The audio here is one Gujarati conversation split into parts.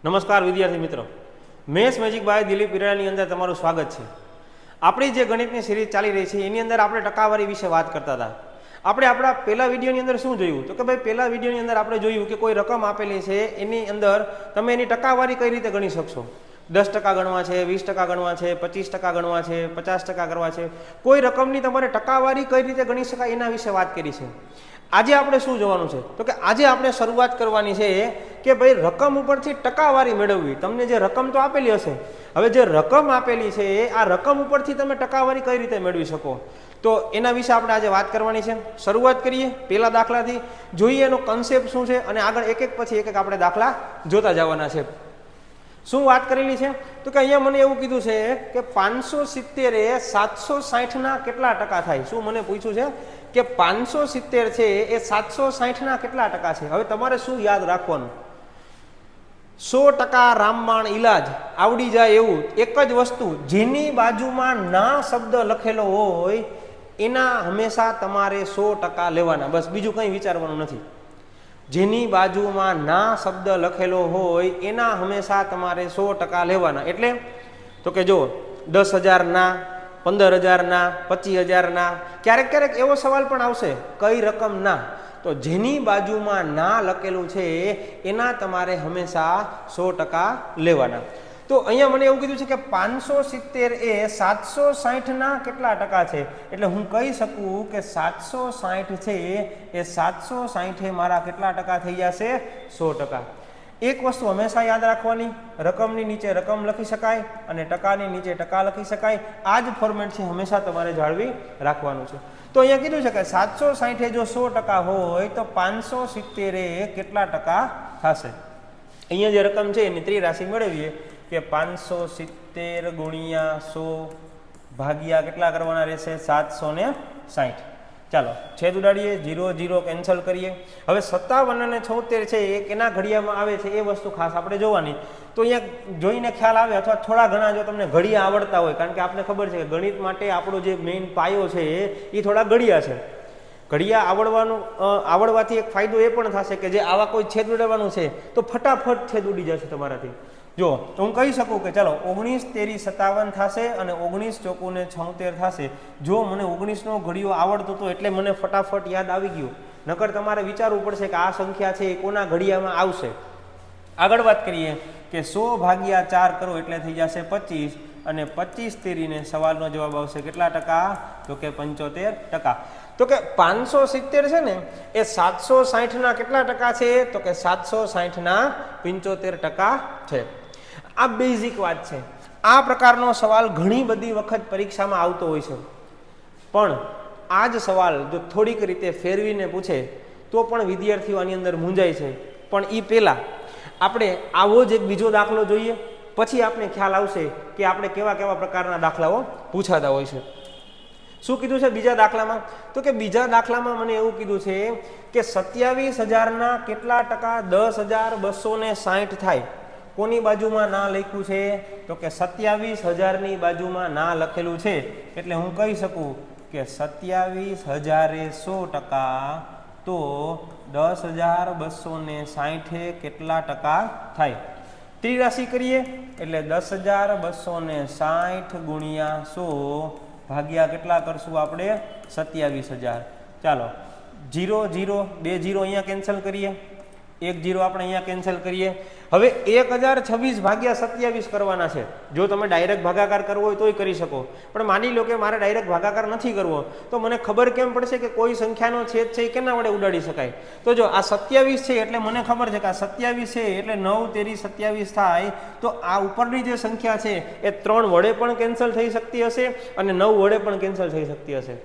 નમસ્કાર વિદ્યાર્થી મિત્રો, maths magic by Dilip Irani અંદર તમારું સ્વાગત છે। આપણી જે ગણિતની સિરીઝ ચાલી રહી છે એની અંદર આપણે ટકાવારી વિશે વાત કરતા હતા। આપણે આપણા પહેલા વિડીયોની અંદર શું જોયું તો કે ભાઈ પહેલા વિડીયોની અંદર આપણે જોયું કે કોઈ રકમ આપેલી છે એની અંદર તમે એની ટકાવારી કઈ રીતે ગણી શકશો। 10% ગણવા છે, 20% ગણવા છે, 25% ગણવા છે, 50% ગણવા છે, કોઈ રકમની તમારે ટકાવારી કઈ રીતે ગણી શકાય એના વિશે વાત કરી છે। આજે આપણે શું જોવાનું છે તો કે આજે આપણે શરૂઆત કરવાની છે કે ભાઈ રકમ ઉપરથી ટકાવારી મેળવવી। તમને જે રકમ તો આપેલી હશે, હવે જે રકમ આપેલી છે આ રકમ ઉપરથી તમે ટકાવારી કઈ રીતે મેળવી શકો તો એના વિશે આપણે આજે વાત કરવાની છે। શરૂઆત કરીએ પહેલા દાખલાથી, જોઈએ એનો કન્સેપ્ટ શું છે અને આગળ એક એક પછી એક એક આપણે દાખલા જોતા જવાના છે। શું વાત કરેલી છે તો કે અહીંયા મને એવું કીધું છે કે 570 એ 760 ના કેટલા ટકા થાય। શું મને પૂછ્યું છે કે 570 છે એ 760 ના કેટલા ટકા છે। હવે તમારે શું યાદ રાખવાનું, 100% રામબાણ ઈલાજ આવડી જાય એવું એક જ વસ્તુ, જેની બાજુમાં ના શબ્દ લખેલો હોય એના હંમેશા તમારે 100% લેવાના, બસ બીજું કંઈ વિચારવાનું નથી। જેની બાજુમાં ના શબ્દ લખેલો હોય એના હંમેશા તમારે 100% લેવાના। એટલે તો કે જો 10,000 ના, 15,000 ના, 25,000 ના, ક્યારેક ક્યારેક એવો સવાલ પણ આવશે કઈ રકમ ના, તો જેની બાજુમાં ના લખેલું છે એના તમારે હંમેશા 100% લેવાના। તો અહીંયા મને એવું કીધું છે કે 570 એ 760 ના કેટલા ટકા છે, એટલે હું કહી શકું કે 760 છે એ 760 એ મારા કેટલા ટકા થઈ જશે, 100%। એક વસ્તુ હંમેશા યાદ રાખવાની, રકમની નીચે રકમ લખી શકાય અને ટકાની નીચે ટકા લખી શકાય। આ જ ફોર્મેટ છે, હંમેશા તમારે જાળવી રાખવાનું છે। તો અહીંયા કીધું છે કે 760 જો 100% હોય તો 570 એ કેટલા ટકા થશે। અહીંયા જે રકમ છે એની ત્રિરાશિ મેળવીએ કે 570 ગુણ્યા 100 ભાગ્યા કેટલા કરવાના રહેશે, 760। ચાલો છેદ ઉડાડીએ, 0 0 કેન્સલ કરીએ। હવે 57 અને 76 છે એ કેના ઘડિયામાં આવે છે એ વસ્તુ ખાસ આપણે જોવાની। તો અહીંયા જોઈને ખ્યાલ આવે, અથવા થોડા ઘણા જો તમને ઘડિયા આવડતા હોય, કારણ કે આપને ખબર છે કે ગણિત માટે આપણો જે મેઇન પાયો છે એ થોડા ઘડિયા છે। ઘડિયા આવડવાથી એક ફાયદો એ પણ થશે કે જે આવા કોઈ છેદ ઉડાડવાનું છે તો ફટાફટ છેદ ઉડી જશે તમારાથી। જો તો હું કહી શકું કે ચાલો 19 તેરી 57 થશે અને 19 ચોકુને 76 થશે। જો મને 19 નો ઘડિયો આવડતો હતો એટલે મને ફટાફટ યાદ આવી ગયું, નકર તમારે વિચારવું પડશે કે આ સંખ્યા છે એ કોના ઘડિયામાં આવશે। આગળ વાત કરીએ કે 100 ભાગ્યા 4 કરો એટલે થઈ જશે 25 અને 25 તેરીને સવાલનો જવાબ આવશે કેટલા ટકા તો કે 75%। તો કે 570 છે ને એ 760 ના કેટલા ટકા છે તો કે 760 ના 75% છે। આ બેઝિક વાત છે। આ પ્રકારનો સવાલ ઘણી બધી વખત પરીક્ષામાં આવતો હોય છે, પણ આ જ સવાલ જો થોડીક રીતે ફેરવીને પૂછે તો પણ વિદ્યાર્થીઓ આની અંદર મૂંઝાય છે। પણ એ પહેલાં આપણે આવો જ એક બીજો દાખલો જોઈએ, પછી આપણે ખ્યાલ આવશે કે આપણે કેવા કેવા પ્રકારના દાખલાઓ પૂછાતા હોય છે। શું કીધું છે બીજા દાખલામાં તો કે બીજા દાખલામાં મને એવું કીધું છે કે 27,000 ના કેટલા ટકા 10,260 થાય। કોની બાજુમાં ના લખ્યું છે તો કે 27,000 ની બાજુમાં ના લખેલું છે, એટલે હું કહી શકું કે 27,000 એ 100% તો 10,260 કેટલા ટકા થાય। ત્રિરાશિ કરીએ એટલે 10,260 ગુણ્યા 100 ભાગ્યા કેટલા કરશું આપણે 27,000। ચાલો 0 0 2 0 અહીંયા કેન્સલ કરીએ, 1 0 આપણે અહીંયા કેન્સલ કરીએ। હવે 1026 ભાગ્યા 27 કરવાના છે। જો તમે ડાયરેક્ટ ભાગાકાર કરવો હોય તોય કરી શકો, પણ માની લો કે મારે ડાયરેક્ટ ભાગાકાર નથી કરવો તો મને ખબર કેમ પડશે કે કોઈ સંખ્યાનો છેદ છે એ કેના વડે ઉડાડી શકાય। તો જો આ 27 છે એટલે મને ખબર છે કે આ 27 છે એટલે 9 તેરી 27 થાય, તો આ ઉપરની જે સંખ્યા છે એ 3 વડે પણ કેન્સલ થઈ શકતી હશે અને 9 વડે પણ કેન્સલ થઈ શકતી હશે।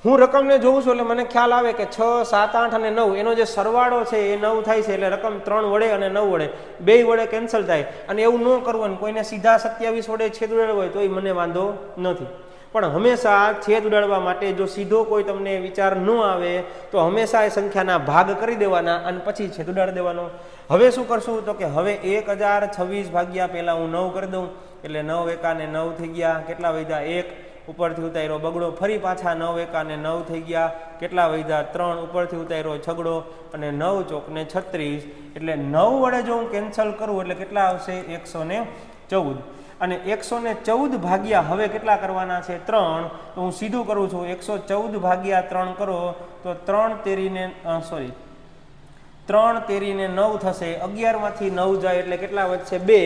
હું રકમને જોઉં છું એટલે મને ખ્યાલ આવે કે 6 7 8 અને 9 એનો જે સરવાળો છે એ 9 થાય છે, એટલે રકમ 3 વડે અને 9 વડે બે વડે કેન્સલ થાય। અને એવું ન કરવું, કોઈને સીધા 27 વડે છેદ ઉડાડવો હોય તો એ મને વાંધો નથી, પણ હંમેશા છેદ ઉડાડવા માટે જો સીધો કોઈ તમને વિચાર ન આવે તો હંમેશા એ સંખ્યાના ભાગ કરી દેવાના અને પછી છેદ ઉડાડી દેવાનો। હવે શું કરશું તો કે હવે 1026 ભાગ્યા પહેલા હું 9 કરી દઉં એટલે 9 એકા ને 9 થઈ ગયા, કેટલા વધ્યા 1 ઉપરથી ઉતાર્યો બગડો, ફરી પાછા 9 એકા ને 9 થઈ ગયા, કેટલા વધ્યા 3, ઉપરથી ઉતાર્યો છગડો અને 9 ચોક ને 36, એટલે 9 વડે જો હું કેન્સલ કરું એટલે કેટલા આવશે 114, અને 114 ભાગ્યા હવે કેટલા કરવાના છે 3, તો હું સીધું કરું છું 114 ભાગ્યા 3 કરો તો 3 તેરીને 9 થશે, 11 માંથી 9 જાય એટલે કેટલા વધશે 2,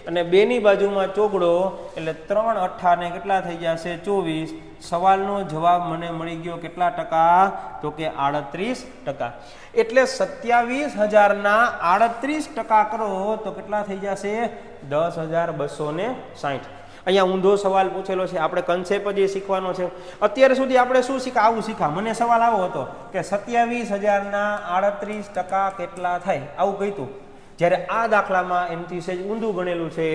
અને 2 ની બાજુમાં ચોગડો એટલે 3 અઠ્ઠા ને કેટલા થઈ જશે 24. સવાલનો જવાબ મને મળી ગયો કેટલા ટકા, તો કે 38%. એટલે 27,000 ના 38% કરો તો કેટલા થઈ જશે 10,260. અહીંયા ઊંધો સવાલ પૂછેલો છે, આપણે કન્સેપ્ટ જ શીખવાનો છે. અત્યાર સુધી આપણે શું શીખા, આવું શીખા. મને સવાલ આવો હતો કે 27,000 ના 38% કેટલા થાય, આવું કહીતું. જ્યારે આ દાખલામાં એમથી સહેજ ઊંધું ગણેલું છે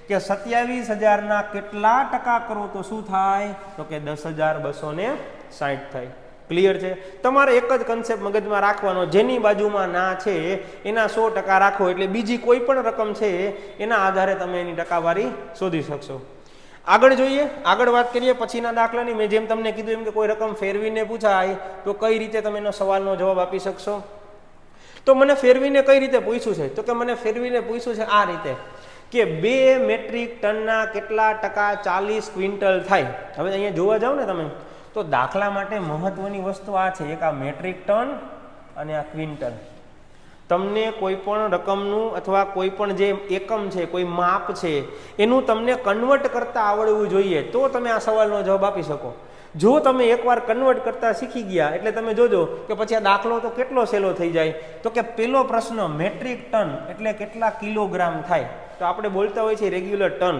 કે 27,000 ના કેટલા ટકા કરો તો શું થાય, તો કે 10,260 થાય. ક્લિયર છે? તમારે એક જ કન્સેપ્ટ મગજમાં રાખવાનો, જેની બાજુમાં ના છે એના 100% રાખો એટલે બીજી કોઈ પણ રકમ છે એના આધારે તમે એની ટકાવારી શોધી શકશો. આગળ જોઈએ, આગળ વાત કરીએ પછીના દાખલાની. મેં જેમ તમને કીધું એમ કે કોઈ રકમ ફેરવીને પૂછાય તો કઈ રીતે તમે એનો સવાલનો જવાબ આપી શકશો. તો મને ફેરવીને કઈ રીતે પૂછ્યું છે, તો કે મને ફેરવીને પૂછ્યું છે આ રીતે કે 2 મેટ્રિક ટનના કેટલા ટકા 40 ક્વિન્ટલ થાય. હવે અહીંયા જોવા જાવ ને તમે તો દાખલા માટે મહત્વની વસ્તુ આ છે, એક આ મેટ્રિક ટન અને આ ક્વિન્ટલ. તમને કોઈ પણ રકમનું અથવા કોઈ પણ જે એકમ છે, કોઈ માપ છે, એનું તમને કન્વર્ટ કરતા આવડવું જોઈએ તો તમે આ સવાલનો જવાબ આપી શકો. જો તમે એકવાર કન્વર્ટ કરતા શીખી ગયા એટલે તમે જોજો કે પછી આ દાખલો તો કેટલો સહેલો થઈ જાય. તો કે પેલો પ્રશ્ન મેટ્રિક ટન એટલે કેટલા કિલોગ્રામ થાય. તો આપણે બોલતા હોય છે રેગ્યુલર ટન,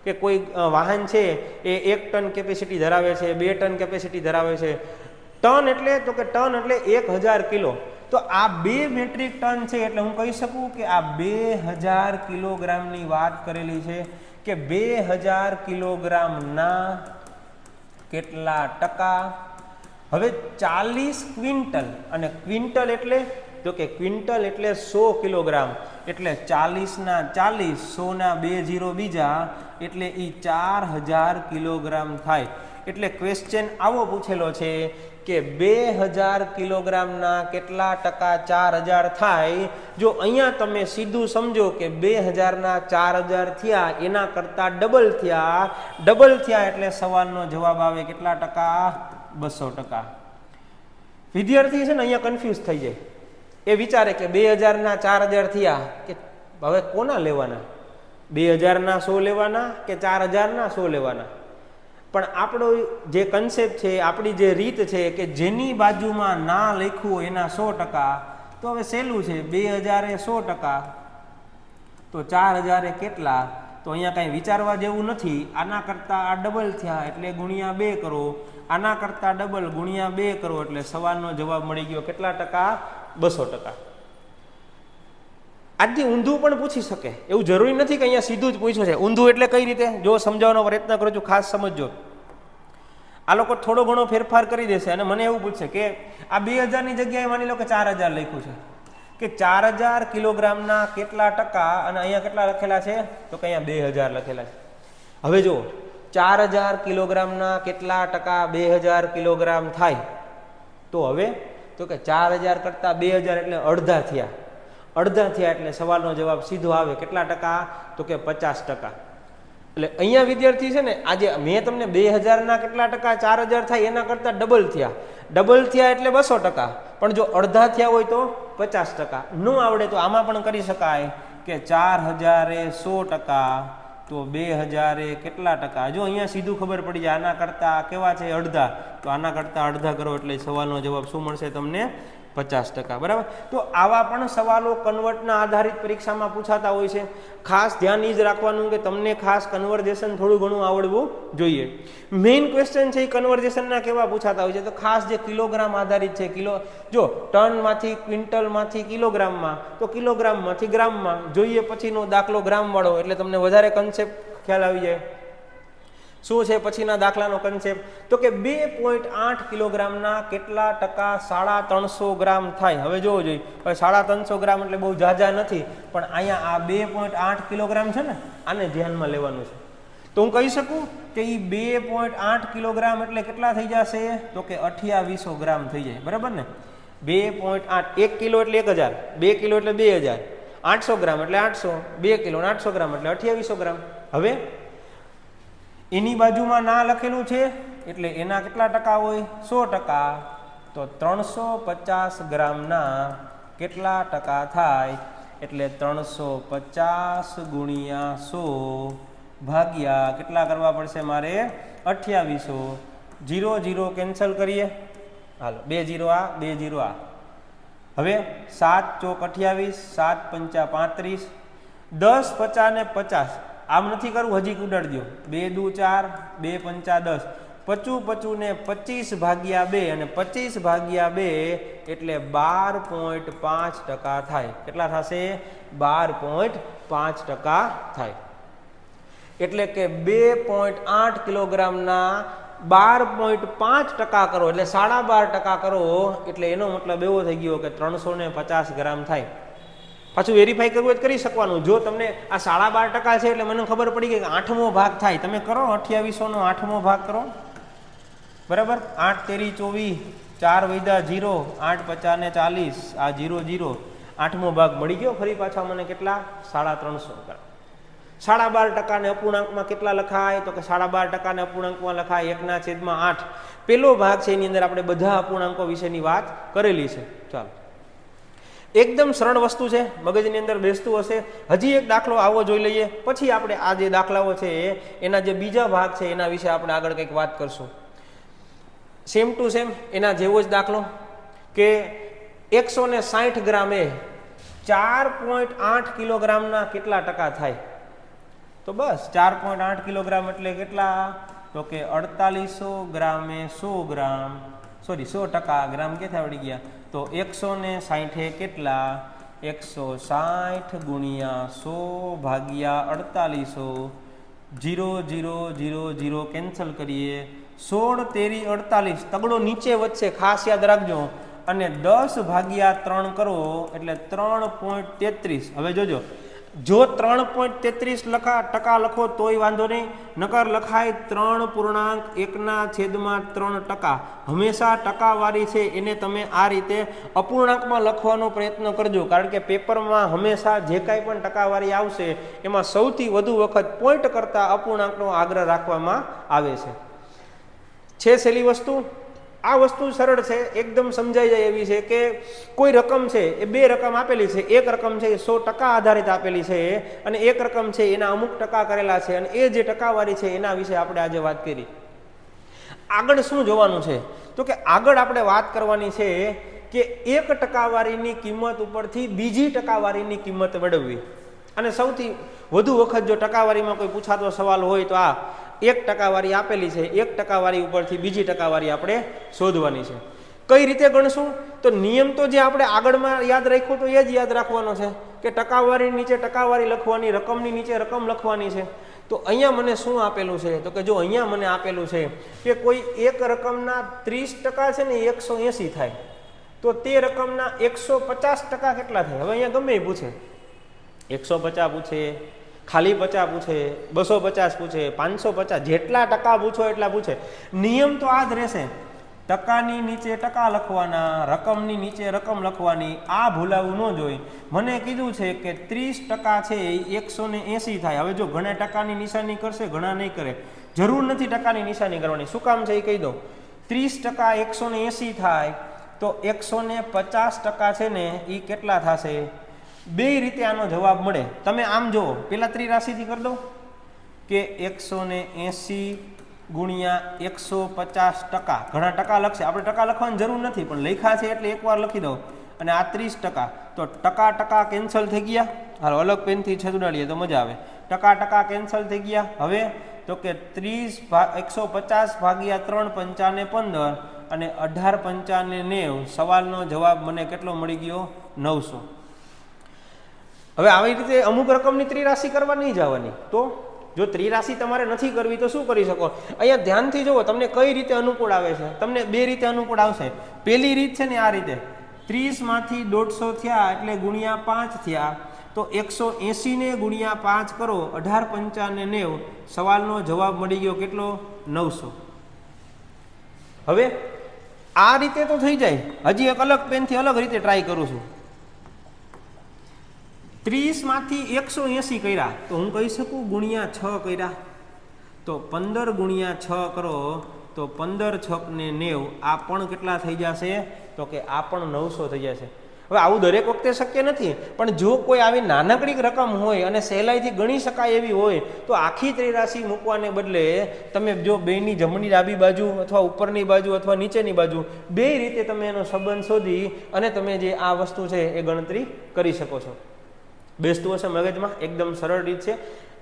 કે કોઈ વાહન છે એ 1 ટન કેપેસિટી ધરાવે છે, 2 ટન કેપેસિટી ધરાવે છે. ટન એટલે તો કે ટન એટલે 1000 કિલો. તો આ 2 મેટ્રિક ટન છે એટલે હું કહી શકું કે આ 2000 કિલોગ્રામની વાત કરેલી છે કે 2000 કિલોગ્રામના કેટલા ટકા. હવે 40 ક્વિન્ટલ, અને ક્વિન્ટલ એટલે તો કે ક્વિન્ટલ એટલે 100 કિલોગ્રામ, એટલે 40 ના 40, 100 ના 2 0 બીજા એટલે એ 4000 કિલોગ્રામ થાય. એટલે ક્વેશ્ચન આવો પૂછેલો છે કે 2000 કિલોગ્રામના કેટલા ટકા 4000 થાય. જો અહીંયા તમે સીધું સમજો કે 2000 ના 4000 થયા એના કરતાં ડબલ થયા એટલે સવાલનો જવાબ આવે કેટલા ટકા 200%. વિદ્યાર્થી છે ને અહીંયા કન્ફ્યુઝ થઈ જાય, એ વિચારે કે 2000 ના 4000 થયા કે હવે કોના લેવાના, 2000 ના 100 લેવાના કે 4000 ના 100 લેવાના. પણ આપણો જે કન્સેપ્ટ છે, આપણી જે રીત છે કે જેની બાજુમાં ના લખ્યું એના 100%, તો હવે સહેલું છે 2000 એ 100%, તો 4000 એ કેટલા, તો અહીંયા કાંઈ વિચારવા જેવું નથી. આના કરતાં આ ડબલ થયા એટલે ગુણ્યા 2 કરો, આના કરતાં ડબલ ગુણ્યા 2 કરો એટલે સવાલનો જવાબ મળી ગયો કેટલા ટકા 200%. આજથી ઊંધું પણ પૂછી શકે, એવું જરૂરી નથી કે અહીંયા સીધું જ પૂછ્યું છે. ઊંધું એટલે કઈ રીતે, જો સમજાવવાનો પ્રયત્ન કરું છું, ખાસ સમજજો. આ લોકો થોડો ઘણો ફેરફાર કરી દેશે અને મને એવું પૂછશે કે આ 2000 ની જગ્યાએ માની લો કે 4000 લખ્યું છે, કે 4000 કિલોગ્રામના કેટલા ટકા, અને અહીંયા કેટલા લખેલા છે, તો કે અહીંયા 2000 લખેલા છે. હવે જો 4000 કિલોગ્રામના કેટલા ટકા 2000 કિલોગ્રામ થાય, તો હવે તો કે 4000 કરતાં 2000 એટલે અડધા થયા એટલે સવાલનો જવાબ સીધો આવે કેટલા ટકા, તો કે 50%. એટલે અહીંયા વિદ્યાર્થી છે ને, આજે મેં તમને 2000 ના કેટલા ટકા 4000 થાય એના કરતાં ડબલ થયા એટલે 200%. પણ જો અડધા થયા હોય તો 50%. ન આવડે તો આમાં પણ કરી શકાય કે 4000 એ 100%, તો 2000 એ કેટલા ટકા. જો અહીંયા સીધું ખબર પડી જાય, આના કરતાં કેવા છે અડધા, તો આના કરતાં અડધા કરો એટલે સવાલનો જવાબ શું મળશે તમને 50%. બરાબર. તો આવા પણ સવાલો કન્વર્ટના આધારિત પરીક્ષામાં પૂછાતા હોય છે. ખાસ ધ્યાન એ જ રાખવાનું કે તમને ખાસ કન્વર્ઝેશન થોડું ઘણું આવડવું જોઈએ. મેઇન ક્વેશ્ચન છે એ કન્વર્ઝેશનના કેવા પૂછાતા હોય છે, તો ખાસ જે કિલોગ્રામ આધારિત છે. જો ટનમાંથી ક્વિન્ટલમાંથી કિલોગ્રામમાં, તો કિલોગ્રામમાંથી ગ્રામમાં જોઈએ. પછીનો દાખલો ગ્રામવાળો એટલે તમને વધારે કન્સેપ્ટ ખ્યાલ આવી જાય. શું છે પછીના દાખલાનો કન્સેપ્ટ, તો કે 2.8 કિલોગ્રામના કેટલા ટકા 350 ગ્રામ થાય. હવે જોવો જોઈએ, હવે 350 ગ્રામ એટલે બહુ ઝાઝા નથી, પણ અહીંયા આ 2.8 કિલોગ્રામ છે ને, આને ધ્યાનમાં લેવાનું છે. તો હું કહી શકું કે એ 2.8 કિલોગ્રામ એટલે કેટલા થઈ જશે? તો કે 2800 ગ્રામ થઈ જાય, બરાબર ને? 2.8, 1 કિલો એટલે 1000, 2 કિલો એટલે 2000, 800 ગ્રામ એટલે 800, 2 કિલો 800 ગ્રામ એટલે 2800 ગ્રામ. હવે એની બાજુમાં ના લખેલું છે એટલે એના કેટલા ટકા હોય? 100%. તો 350 ગ્રામના કેટલા ટકા થાય? એટલે 350 ગુણ્યા 100 ભાગ્યા કેટલા કરવા પડશે મારે? 2800. 0 0 કેન્સલ કરીએ, હાલો 2 0 આ 2 0 આ. હવે 7 ચોક 28, 7 પંચા 35, 10 50 ને 50. આમ નથી કરવું, હજી ઉડાડી દો. 2 દુ 4, 2 પંચા 10, 55 ને 25 ભાગ્યા 2 અને 25 ભાગ્યા 2 એટલે 12.5% થાય. કેટલા થશે? 12.5% થાય. એટલે કે 2.8 કિલોગ્રામના 12.5% કરો એટલે 12.5% કરો એટલે એનો મતલબ એવો થઈ ગયો કે 350 ગ્રામ થાય. પાછું વેરીફાઈ કરવું જ કરી શકવાનું. જો તમને આ 12.5% છે એટલે મને ખબર પડી ગઈ કે 8મો ભાગ થાય. તમે કરો 2800 નો 8મો ભાગ કરો, બરાબર? 8 તેરી 24, 4 વૈદા 0, 8 50 ને 40, આ 0 0, 8મો ભાગ મળી ગયો. ફરી પાછા મને કેટલા? 350 ગ્રામ. 12.5% ને અપૂર્ણાંકમાં કેટલા લખાય? તો કે 12.5% ને અપૂર્ણાંકમાં લખાય 1/8. પેલો ભાગ છે એની અંદર આપણે બધા અપૂર્ણાંકો વિશેની વાત કરેલી છે. ચાલો, એકદમ સરળ વસ્તુ છે, મગજની અંદર બેસતું હશે. હજી એક દાખલો આવો જોઈ લઈએ, પછી આપણે આ જે દાખલાઓ છે એના જે બીજા ભાગ છે એના વિશે આપણે આગળ કંઈક વાત કરશું. સેમ ટુ સેમ એના જેવો જ દાખલો કે 160 ગ્રામે 4.8 કિલોગ્રામના કેટલા ટકા થાય? તો બસ 4.8 કિલોગ્રામ એટલે કેટલા? તો કે 4800 ગ્રામે 100 ગ્રામ, સોરી 100%. ગ્રામ ક્યાંથી આવડી ગયા? તો 160 કેટલા? 160 ગુણ્યા 100 ભાગ્યા 4800. 0 0 0 0 કેન્સલ કરીએ. 16 તેરી 48, તગડો નીચે વધશે, ખાસ યાદ રાખજો. અને 10 ભાગ્યા 3 કરો એટલે 3.33. હવે જોજો, જો 3.33% લખો તોય વાંધો નહીં, નકર લખાય 3.1/3%. હંમેશા ટકાવારી છે એને તમે આ રીતે અપૂર્ણાંકમાં લખવાનો પ્રયત્ન કરજો, કારણ કે પેપરમાં હંમેશા જે કાંઈ પણ ટકાવારી આવશે એમાં સૌથી વધુ વખત પોઈન્ટ કરતાં અપૂર્ણાંકનો આગ્રહ રાખવામાં આવે છે. સહેલી વસ્તુ. આ વસ્તુ સરળ છે, એકદમ સમજાઈ જાય એવી છે કે કોઈ રકમ છે એ બે રકમ આપેલી છે. એક રકમ છે એ 100% આધારિત આપેલી છે અને એક રકમ છે એના અમુક ટકા કરેલા છે, અને એ જે ટકાવારી છે એના વિશે આપણે આજે વાત કરી. આગળ શું જોવાનું છે? તો કે આગળ આપણે વાત કરવાની છે કે એક ટકાવારીની કિંમત ઉપરથી બીજી ટકાવારીની કિંમત મેળવવી. અને સૌથી વધુ વખત જો ટકાવારીમાં કોઈ પૂછાતો સવાલ હોય તો આ 1% આપેલી છે, 1% ઉપરથી બીજી ટકાવારી આપણે શોધવાની છે. કઈ રીતે ગણશું? તો નિયમ તો જે આપણે આગળમાં યાદ રાખ્યો તો એ જ યાદ રાખવાનો છે કે ટકાવારી નીચે ટકાવારી લખવાની, રકમની નીચે રકમ લખવાની છે. તો અહીંયા મને શું આપેલું છે? તો કે જો અહીંયા મને આપેલું છે કે કોઈ એક રકમના 30% છે ને 180 થાય, તો તે રકમના 150% કેટલા થાય? હવે અહીંયા ગમે એ પૂછે, 150 પૂછે, ખાલી 50 પૂછે, 250 પૂછે, 550, જેટલા ટકા પૂછો એટલા પૂછે. નિયમ તો આ જ રહેશે, ટકાની નીચે ટકા લખવાના, રકમની નીચે રકમ લખવાની. આ ભૂલાવું ન જોઈએ. મને કીધું છે કે 30% છે એ 180 થાય. હવે જો ઘણા ટકાની નિશાની કરશે, ઘણા નહીં કરે. જરૂર નથી ટકાની નિશાની કરવાની. શું કામ છે એ કહી દો. 30% 180 થાય તો 150% છે ને એ કેટલા થશે? બે રીતે આનો જવાબ મળે. તમે આમ જુઓ, પેલા ત્રિરાશિથી કરી દો કે 180 ગુણ્યા 150%. ઘણા ટકા લખશે, આપણે ટકા લખવાની જરૂર નથી, પણ લખ્યા છે એટલે એકવાર લખી દો. અને આ 30%, તો ટકા કેન્સલ થઈ ગયા. હાલો અલગ પેનથી છેદડાડીએ તો મજા આવે. ટકા કેન્સલ થઈ ગયા. હવે તો કે 150 ભાગ્યા 3 પંચા ને 15 અને 18 પંચા ને 90. સવાલનો જવાબ મને કેટલો મળી ગયો? 900. હવે આવી રીતે અમુક રકમની ત્રિરાશિ કરવા નહીં જવાની. તો જો ત્રિરાશિ તમારે નથી કરવી તો શું કરી શકો? અહીંયા ધ્યાનથી જુઓ તમને કઈ રીતે અનુકૂળ આવે છે. તમને બે રીતે અનુકૂળ આવશે. પહેલી રીત છે ને આ રીતે, 30 માંથી 150 થયા એટલે ગુણ્યા 5 થયા, તો 180 ને ગુણ્યા 5 કરો, 18 પંચા ને 90, સવાલનો જવાબ મળી ગયો કેટલો? 900. હવે આ રીતે તો થઈ જાય. હજી એક અલગ પેનથી અલગ રીતે ટ્રાય કરું છું. 30 માંથી 180 કર્યા તો હું કહી શકું ગુણ્યા 6 કર્યા, તો 15 ગુણ્યા 6 કરો તો 15 6 ને 90, આ પણ કેટલા થઈ જશે? તો કે આ પણ 900 થઈ જશે. હવે આવું દરેક વખતે શક્ય નથી, પણ જો કોઈ આવી નાનકડી રકમ હોય અને સહેલાઈથી ગણી શકાય એવી હોય તો આખી ત્રિરાશિ મૂકવાને બદલે તમે જો બેની જમણી ડાબી બાજુ અથવા ઉપરની બાજુ અથવા નીચેની બાજુ બે રીતે તમે એનો સંબંધ શોધી અને તમે જે આ વસ્તુ છે એ ગણતરી કરી શકો છો. બેસતું હશે મગજમાં? એકદમ સરળ રીત છે.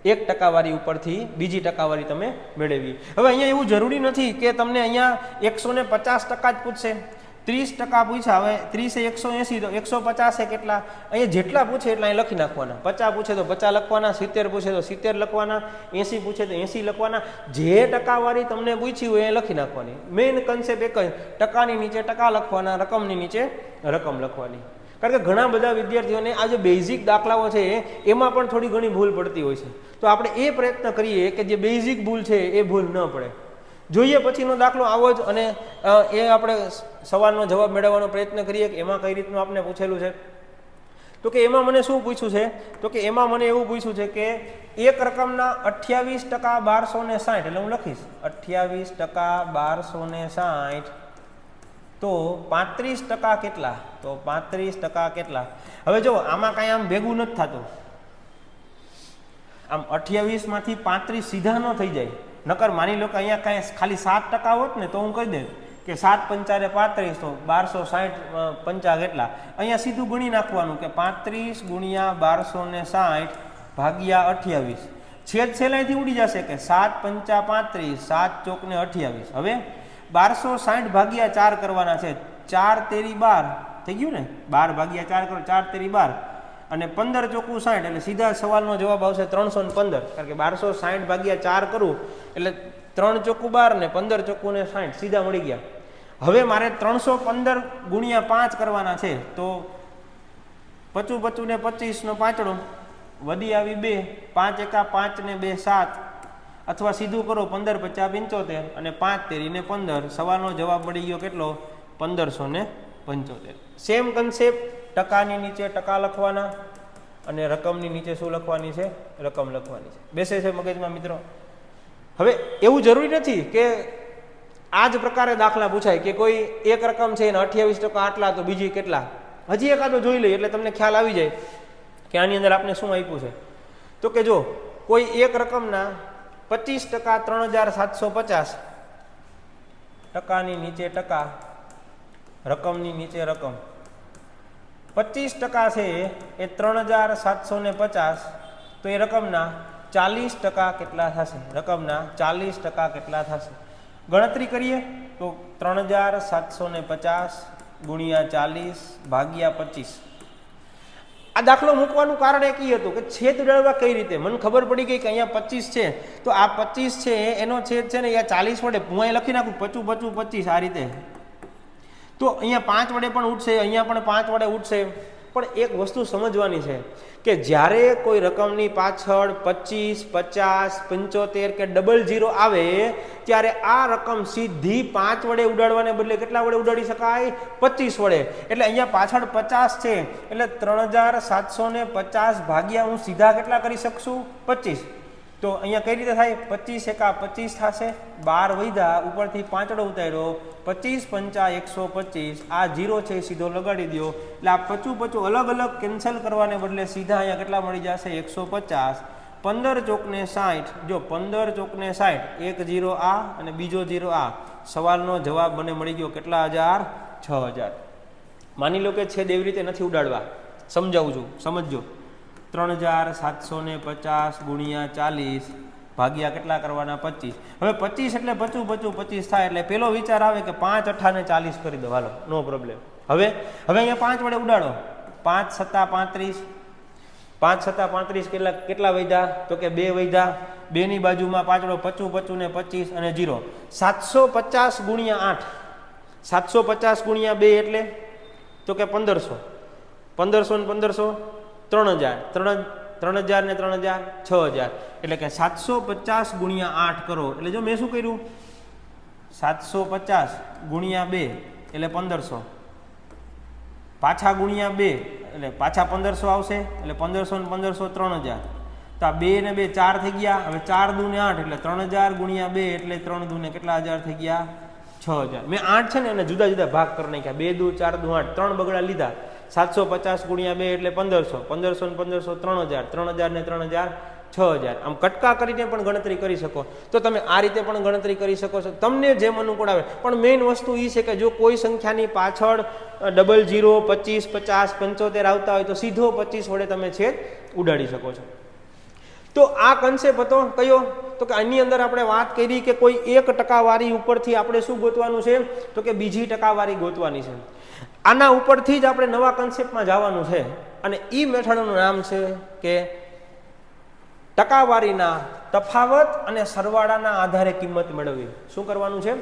1% ઉપરથી બીજી ટકાવારી તમે મેળવી. હવે અહીંયા એવું જરૂરી નથી કે તમને અહીંયા 150% જ પૂછશે, 30% પૂછ્યા. હવે 30 એ 180 તો 150 એ કેટલા? અહીંયા જેટલા પૂછે એટલા અહીં લખી નાખવાના. 50 પૂછે તો 50 લખવાના, 70 પૂછે તો 70 લખવાના, 80 પૂછે તો 80 લખવાના. જે ટકાવારી તમને પૂછી હોય એ લખી નાખવાની. મેઇન કન્સેપ્ટ એક જ, ટકાની નીચે ટકા લખવાના, રકમની નીચે રકમ લખવાની. કારણ કે ઘણા બધા વિદ્યાર્થીઓને આ જે બેઝિક દાખલાઓ છે એમાં પણ થોડી ઘણી ભૂલ પડતી હોય છે. તો આપણે એ પ્રયત્ન કરીએ કે જે બેઝિક ભૂલ છે એ ભૂલ ન પડે. જોઈએ પછીનો દાખલો આવો જ, અને એ આપણે સવાલનો જવાબ મેળવવાનો પ્રયત્ન કરીએ કે એમાં કઈ રીતનું આપણે પૂછેલું છે. તો કે એમાં મને શું પૂછ્યું છે? તો કે એમાં મને એવું પૂછ્યું છે કે એક રકમના 28% 1260, એટલે હું લખીશ 28% 1260, તો 35% કેટલા? તો 35% કેટલા? હવે જો આમાં કાંઈ આમ ભેગું નથી થતું. આમ 28 માંથી 35 સીધા ન થઈ જાય. નકર માની લો કે અહીંયા કાંઈ ખાલી 7% હોત ને તો હું કહી દઉં કે 7 પંચા 35, તો 1260 પંચા કેટલા? અહીંયા સીધું ગણી નાખવાનું કે 35 ગુણ્યા 1260 ભાગ્યા 28. છેદ સહેલાઈથી ઉડી જશે કે 7 પંચા 35, 7 ચોક ને 28. હવે 1260 ભાગ્યા 4 કરવાના છે. 4 તેરી 12 થઈ ગયું ને? 12 ભાગ્યા 4 કરો, 4 તેરી 12, અને 15 ચોખ્ખું 60, એટલે સીધા સવાલનો જવાબ આવશે 315. કારણ કે 1260 ભાગ્યા 4 કરું એટલે 3 ચોખ્ખું 12 ને 15 ચોખ્ખું ને 60 સીધા મળી ગયા. હવે મારે 315 ગુણ્યા 5 કરવાના છે. તો 55 ને 25 નો પાંચડો, વધી આવી 2, 5 એકા 5 ને 2 7, અથવા સીધું કરો 15 50 75, અને 5 તેરી ને 15. સવાલનો જવાબ મળી ગયો કેટલો? 1575. સેમ કન્સેપ્ટ, ટકાની નીચે ટકા લખવાના અને રકમની નીચે શું લખવાની છે? રકમ લખવાની છે. બેસે છે મગજમાં મિત્રો? હવે એવું જરૂરી નથી કે આ જ પ્રકારે દાખલા પૂછાય કે કોઈ એક રકમ છે એને 28% આટલા તો બીજી કેટલા. હજી એકાદો જોઈ લઈએ એટલે તમને ખ્યાલ આવી જાય કે આની અંદર આપણે શું આપ્યું છે. તો કે જો કોઈ એક રકમના 25% 3750, ટકાની નીચે ટકા, રકમની નીચે રકમ. 25% છે એ 3750, તો એ રકમના 40% કેટલા થશે? રકમના 40% કેટલા થશે? ગણતરી કરીએ તો 3750 ગુણ્યા 40 ભાગ્યા 25. આ દાખલો મૂકવાનું કારણ એક એ હતું કે છેદ ઉડાડવા કઈ રીતે. મને ખબર પડી ગઈ કે અહીંયા 25 છે, તો આ 25 છે એનો છેદ છે ને અહીંયા 40 વડે હું અહીં લખી નાખું 55 25 આ રીતે. તો અહીંયા 5 વડે પણ ઉઠશે, અહીંયા પણ 5 વડે ઉઠશે. પણ એક વસ્તુ સમજવાની છે કે જ્યારે કોઈ રકમની પાછળ 25 50 75 કે 00 આવે ત્યારે આ રકમ સીધી 5 વડે ઉડાડવાને બદલે કેટલા વડે ઉડાડી શકાય? 25 વડે. એટલે અહીંયા પાછળ 50 છે એટલે 3750 ભાગ્યા હું સીધા કેટલા કરી શકશું? 25. તો અહીંયા કઈ રીતે થાય? 25 એકા 25 થશે, 12 વધ્યા, ઉપરથી પાંચડો ઉતાર્યો, 25 પંચા 125. આ 0 છે સીધો લગાડી દો. એટલે આ 55 અલગ અલગ કેન્સલ કરવાને બદલે સીધા અહીંયા કેટલા મળી જશે? 150. 15 ચોક ને 60, જો 15 ચોક ને 60, એક 0 આ અને બીજો 0 આ. સવાલનો જવાબ મને મળી ગયો કેટલા હજાર? 6000. માની લો કે છેદ એવી રીતે નથી ઉડાડવા, સમજાવું છું, સમજજો. 3750 ગુણ્યા 40 ભાગ્યા કેટલા કરવાના? 25. હવે 25 એટલે 25 થાય એટલે પેલો વિચાર આવે કે 5 8 ને 40 કરી દો, હાલો, નો પ્રોબ્લેમ. હવે અહીંયા 5 વડે ઉડાડો. 5 7 35, 5 7 35 કેટલા વધ્યા? તો કે 2 વધ્યા. 2 ની બાજુમાં પાંચડો, 55 ને 25 અને 0. 750 ગુણ્યા 8, 750 ગુણ્યા 2 એટલે તો કે 1500. 1500 ને 1500 3000 3000 ને 3000 6000 એટલે કે 750 ગુણ્યા 8 કરો એટલે જો મેં શું કર્યું 750 ગુણ્યા 2 એટલે 1500 પાછા ગુણ્યા 2 એટલે પાછા 1500 આવશે એટલે 1500 ને 1500 3000 તો આ 2 ને 2 4 થઈ ગયા હવે 4 દુ ને 8 એટલે 3000 ગુણ્યા 2 એટલે 3 દુ ને કેટલા હજાર થઈ ગયા 6000 મેં 8 છે ને એને જુદા જુદા ભાગ કરી નાખ્યા 2 દુ 4 દુ 8 3 બગડા લીધા 750 ગુણ્યા 2 એટલે 1500 1500 ને 1500 3000 3000 ને 3000 6000 આમ કટકા કરીને પણ ગણતરી કરી શકો તો તમે આ રીતે પણ ગણતરી કરી શકો છો તમને જેમ અનુકૂળ આવે પણ મેઇન વસ્તુ એ છે કે જો કોઈ સંખ્યાની પાછળ 00 25 50 75 આવતા હોય તો સીધો 25 વડે તમે છેદ ઉડાડી શકો છો તો આ કન્સેપ્ટ હતો કયો તો કે આની અંદર આપણે વાત કરી કે કોઈ 1% વાળી ઉપરથી આપણે શું ગોતવાનું છે તો કે બીજી ટકાવારી ગોતવાની છે આના ઉપરથી જ આપણે નવા કન્સેપ્ટમાં જવાનું છે અને એ મેથડનું નામ છે કે ટકાવારીના તફાવત અને સરવાળાના આધારે કિંમત મેળવવી શું કરવાનું છે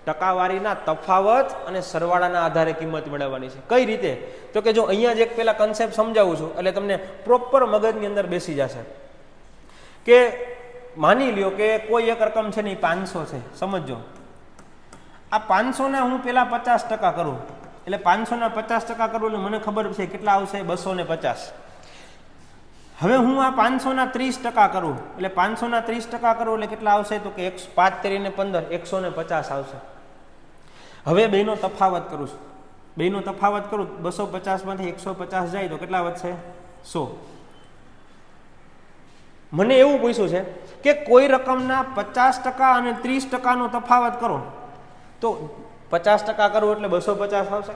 ટકાવારીના તફાવત અને સરવાળાના આધારે કિંમત મેળવવાની છે કઈ રીતે તો કે જો અહીંયા જ એક પેલા કન્સેપ્ટ સમજાવું છું એટલે તમને પ્રોપર મગજની અંદર બેસી જશે કે માની લ્યો કે કોઈ એક રકમ છે ને 500 છે સમજો આ 500 ના હું પેલા 50% કરું એટલે 500 ના 50% કરું એટલે મને ખબર છે કેટલા આવશે 250 હવે હું આ 500 ના 30% કરું એટલે 500 ના 30% કરું એટલે કેટલા આવશે તો કે 5 તેરી ને 15 150 આવશે હવે બેનો તફાવત કરું છું બેનો તફાવત કરું 250 માંથી 150 જાય તો કેટલા વધશે 100 મને એવું પૂછ્યું છે કે કોઈ રકમના 50% અને 30% નો તફાવત કરો તો 50% કરવું એટલે 250 આવશે